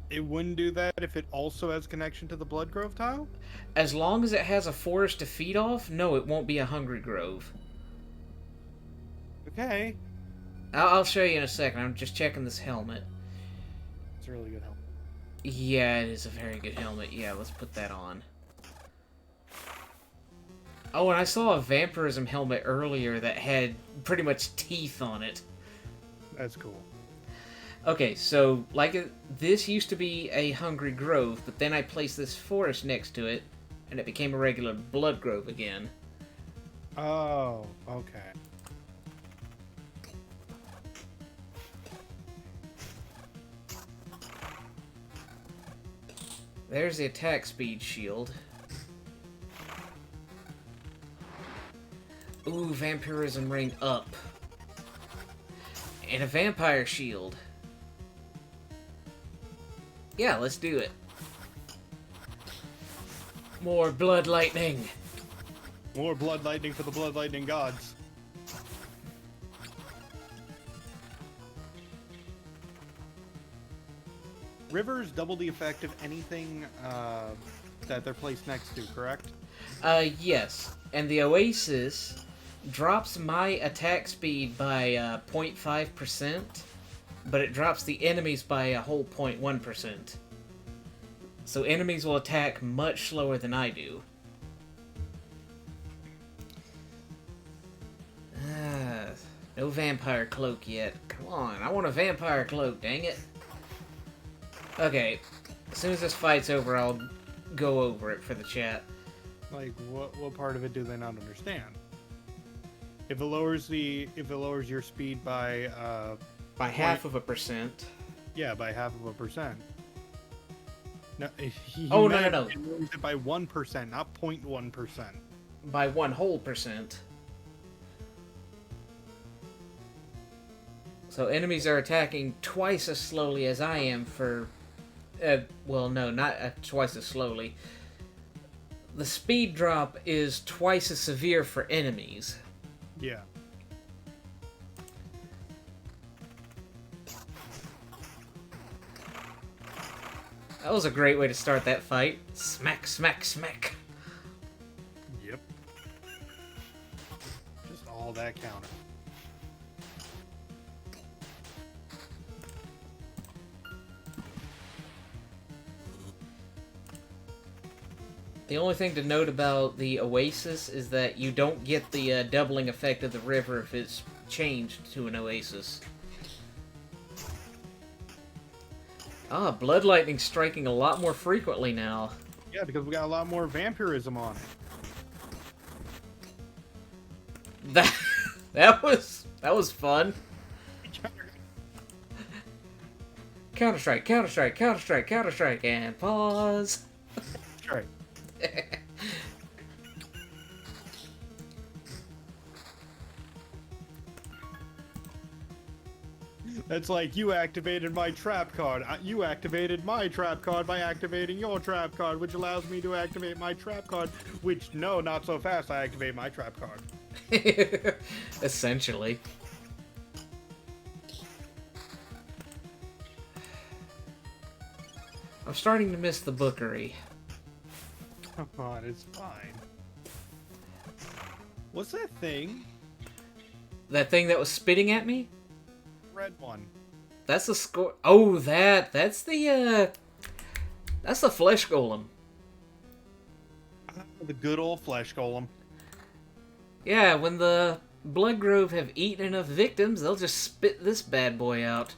[SPEAKER 2] It wouldn't do that if it also has connection to the blood grove tile?
[SPEAKER 1] As long as it has a forest to feed off, no, it won't be a hungry grove.
[SPEAKER 2] Okay.
[SPEAKER 1] I'll show you in a second. I'm just checking this helmet.
[SPEAKER 2] It's a really good helmet.
[SPEAKER 1] Yeah, it is a very good helmet. Yeah, let's put that on. Oh, and I saw a vampirism helmet earlier that had pretty much teeth on it.
[SPEAKER 2] That's cool.
[SPEAKER 1] Okay, so, this used to be a hungry grove, but then I placed this forest next to it, and it became a regular blood grove again.
[SPEAKER 2] Oh, okay.
[SPEAKER 1] There's the attack speed shield. Ooh, vampirism ring up. And a vampire shield. Yeah, let's do it. More blood lightning.
[SPEAKER 2] More blood lightning for the blood lightning gods. Rivers double the effect of anything that they're placed next to, correct?
[SPEAKER 1] Yes. And the Oasis drops my attack speed by 0.5%, but it drops the enemies by a whole 0.1%. So enemies will attack much slower than I do. No vampire cloak yet. Come on, I want a vampire cloak, dang it. Okay, as soon as this fight's over, I'll go over it for the chat.
[SPEAKER 2] Like, what part of it do they not understand? If it lowers your speed by
[SPEAKER 1] half of a percent.
[SPEAKER 2] Yeah, by half of a percent. No,
[SPEAKER 1] no.
[SPEAKER 2] It lowers it by 1%, not 0.1%.
[SPEAKER 1] By 1 whole percent. So enemies are attacking twice as slowly as I am for... well, no, not twice as slowly. The speed drop is twice as severe for enemies.
[SPEAKER 2] Yeah.
[SPEAKER 1] That was a great way to start that fight. Smack, smack, smack.
[SPEAKER 2] Yep. Just all that counter.
[SPEAKER 1] The only thing to note about the Oasis is that you don't get the doubling effect of the river if it's changed to an Oasis. Ah, Blood Lightning's striking a lot more frequently now.
[SPEAKER 2] Yeah, because we got a lot more vampirism on it.
[SPEAKER 1] That was fun. Counter-strike, counter-strike, counter-strike, counter-strike, and pause.
[SPEAKER 2] Right. That's like, you activated my trap card. You activated my trap card by activating your trap card, which allows me to activate my trap card, which, no, not so fast, I activate my trap card.
[SPEAKER 1] Essentially. I'm starting to miss the bookery.
[SPEAKER 2] Come on, it's fine. What's that thing?
[SPEAKER 1] That thing that was spitting at me?
[SPEAKER 2] Red one.
[SPEAKER 1] That's the score. Oh, that's the flesh golem.
[SPEAKER 2] The good old flesh golem.
[SPEAKER 1] Yeah, when the Bloodgrove have eaten enough victims, they'll just spit this bad boy out.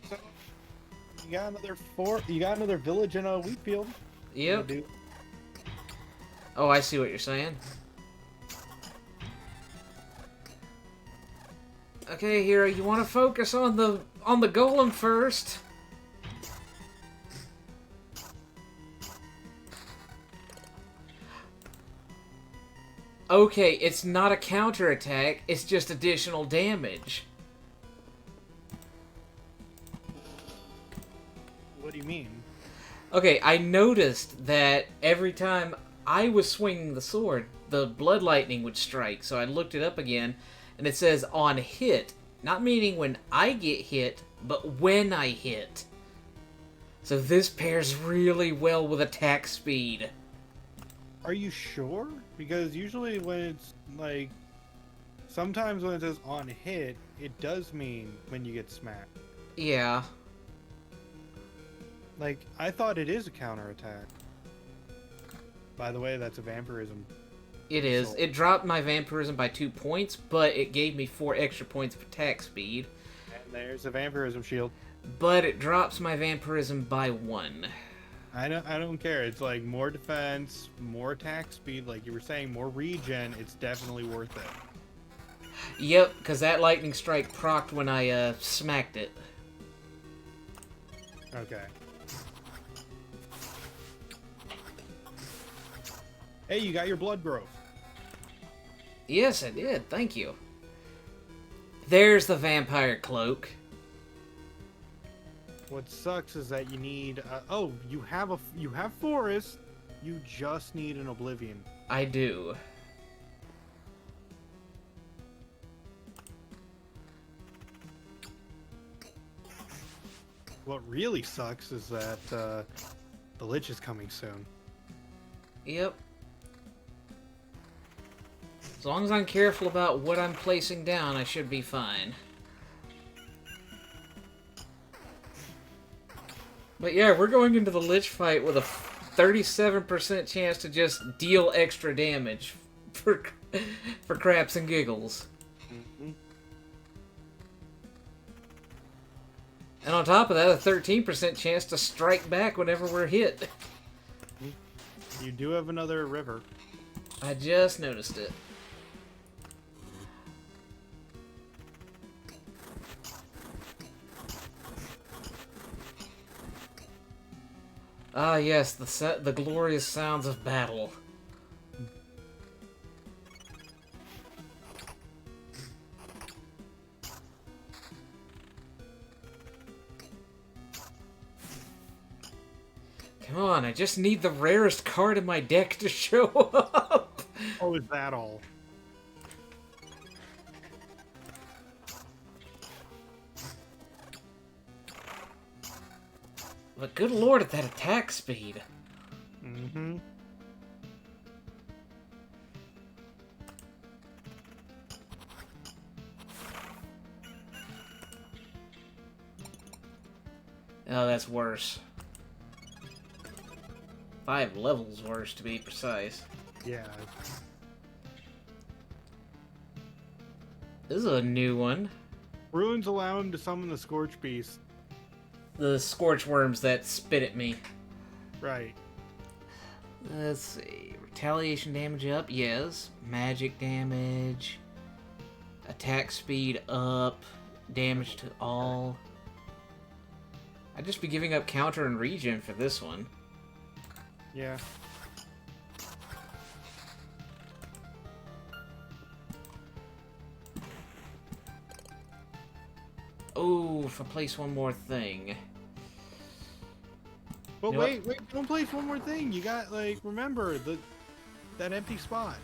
[SPEAKER 2] So, you got another village in a wheat field.
[SPEAKER 1] Yep. Oh, I see what you're saying. Okay, Hero, you want to focus on the golem first. Okay, it's not a counterattack, it's just additional damage.
[SPEAKER 2] What do you mean?
[SPEAKER 1] Okay, I noticed that every time I was swinging the sword, the blood lightning would strike, so I looked it up again, and it says on hit, not meaning when I get hit, but when I hit. So this pairs really well with attack speed.
[SPEAKER 2] Are you sure? Because usually when it's like, sometimes when it says on hit, it does mean when you get smacked.
[SPEAKER 1] Yeah.
[SPEAKER 2] Like, I thought it is a counterattack. By the way, that's a vampirism.
[SPEAKER 1] It is. It dropped my vampirism by 2 points, but it gave me 4 extra points of attack speed.
[SPEAKER 2] And there's a vampirism shield.
[SPEAKER 1] But it drops my vampirism by 1.
[SPEAKER 2] I don't care. It's like more defense, more attack speed, like you were saying, more regen. It's definitely worth it.
[SPEAKER 1] Yep, because that lightning strike procced when I smacked it.
[SPEAKER 2] Okay. Hey, you got your blood growth.
[SPEAKER 1] Yes, I did. Thank you. There's the vampire cloak.
[SPEAKER 2] What sucks is that you need. Oh, you have forest. You just need an oblivion.
[SPEAKER 1] I do.
[SPEAKER 2] What really sucks is that the lich is coming soon.
[SPEAKER 1] Yep. As long as I'm careful about what I'm placing down, I should be fine. But yeah, we're going into the lich fight with a 37% chance to just deal extra damage for craps and giggles.
[SPEAKER 2] Mm-hmm.
[SPEAKER 1] And on top of that, a 13% chance to strike back whenever we're hit.
[SPEAKER 2] You do have another river.
[SPEAKER 1] I just noticed it. Ah, yes, the glorious sounds of battle. Come on, I just need the rarest card in my deck to show up.
[SPEAKER 2] Oh, is that all?
[SPEAKER 1] But good lord at that attack speed.
[SPEAKER 2] Mm-hmm.
[SPEAKER 1] Oh, that's worse. 5 levels worse, to be precise.
[SPEAKER 2] Yeah.
[SPEAKER 1] This is a new one.
[SPEAKER 2] Ruins allow him to summon the Scorch Beast.
[SPEAKER 1] The scorch worms that spit at me.
[SPEAKER 2] Right.
[SPEAKER 1] Let's see. Retaliation damage up, yes. Magic damage. Attack speed up. Damage to all. I'd just be giving up counter and regen for this one.
[SPEAKER 2] Yeah.
[SPEAKER 1] Oh, if I place one more thing.
[SPEAKER 2] But
[SPEAKER 1] You know
[SPEAKER 2] wait, don't place one more thing. You got, like, remember, that empty spot.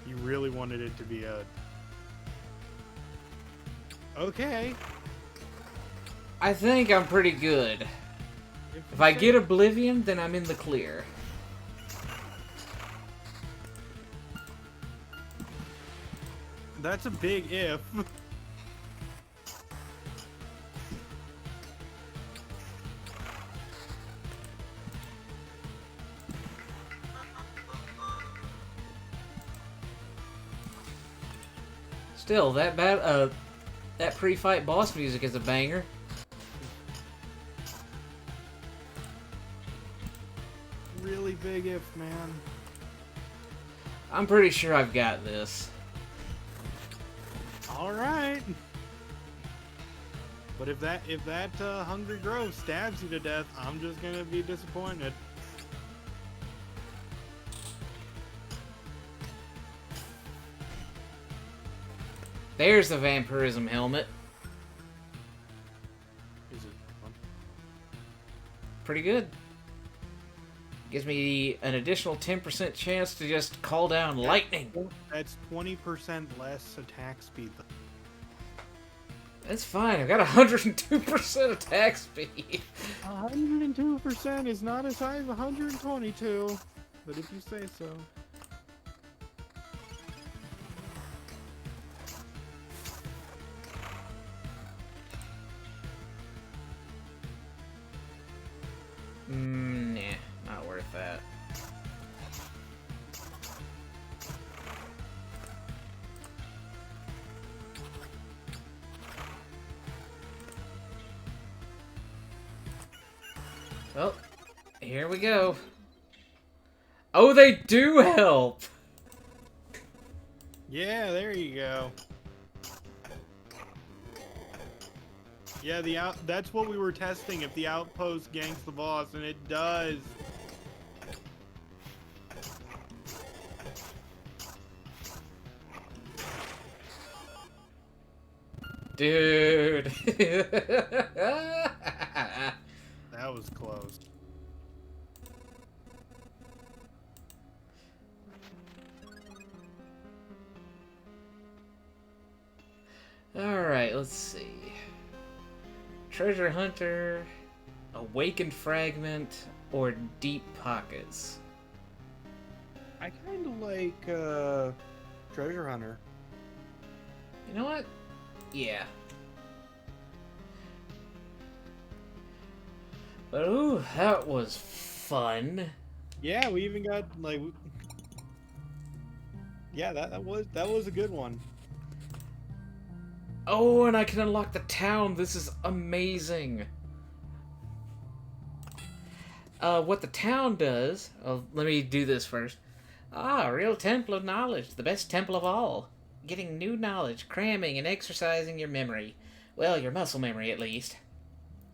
[SPEAKER 2] You really wanted it to be a... Okay.
[SPEAKER 1] I think I'm pretty good. If I get Oblivion, then I'm in the clear.
[SPEAKER 2] That's a big if.
[SPEAKER 1] Still, that pre-fight boss music is a banger.
[SPEAKER 2] Really big if, man.
[SPEAKER 1] I'm pretty sure I've got this.
[SPEAKER 2] All right. But if that hungry grove stabs you to death, I'm just gonna be disappointed.
[SPEAKER 1] There's the vampirism helmet.
[SPEAKER 2] Is it fun?
[SPEAKER 1] Pretty good. Gives me an additional 10% chance to just call down lightning.
[SPEAKER 2] That's 20% less attack speed.
[SPEAKER 1] That's fine. I've got 102% attack speed.
[SPEAKER 2] 102% is not as high as 122, but if you say so.
[SPEAKER 1] Nah, not worth that. Well, here we go. Oh, they do help!
[SPEAKER 2] Yeah, there you go. Yeah, that's what we were testing, if the outpost ganks the boss, and it does.
[SPEAKER 1] Dude.
[SPEAKER 2] That was close.
[SPEAKER 1] Alright, let's see. Treasure Hunter, Awakened Fragment, or Deep Pockets?
[SPEAKER 2] I kind of like Treasure Hunter.
[SPEAKER 1] You know what? Yeah. But ooh, that was fun.
[SPEAKER 2] Yeah, we even got like. Yeah, that was a good one.
[SPEAKER 1] Oh, and I can unlock the town. This is amazing. What the town does... Oh, let me do this first. Ah, real temple of knowledge. The best temple of all. Getting new knowledge, cramming, and exercising your memory. Well, your muscle memory, at least.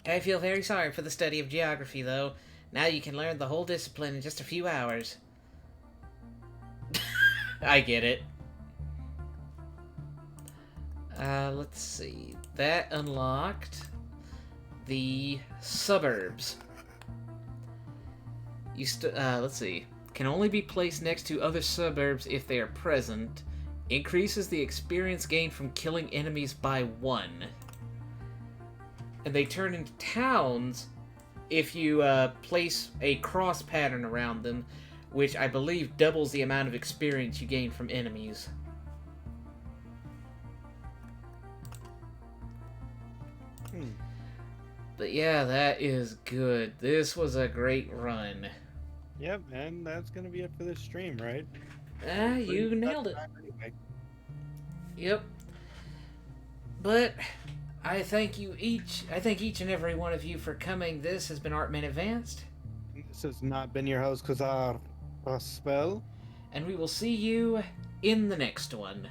[SPEAKER 1] I feel very sorry for the study of geography, though. Now you can learn the whole discipline in just a few hours. I get it. Let's see. That unlocked the suburbs. Let's see. Can only be placed next to other suburbs if they are present. Increases the experience gained from killing enemies by 1. And they turn into towns if you place a cross pattern around them, which I believe doubles the amount of experience you gain from enemies. But yeah, that is good. This was a great run.
[SPEAKER 2] Yep, and that's gonna be it for this stream, right?
[SPEAKER 1] You nailed it.
[SPEAKER 2] Anyway.
[SPEAKER 1] Yep. But I thank each and every one of you for coming. This has been Artman Advanced.
[SPEAKER 2] This has not been your host, Kazar Spell.
[SPEAKER 1] And we will see you in the next one.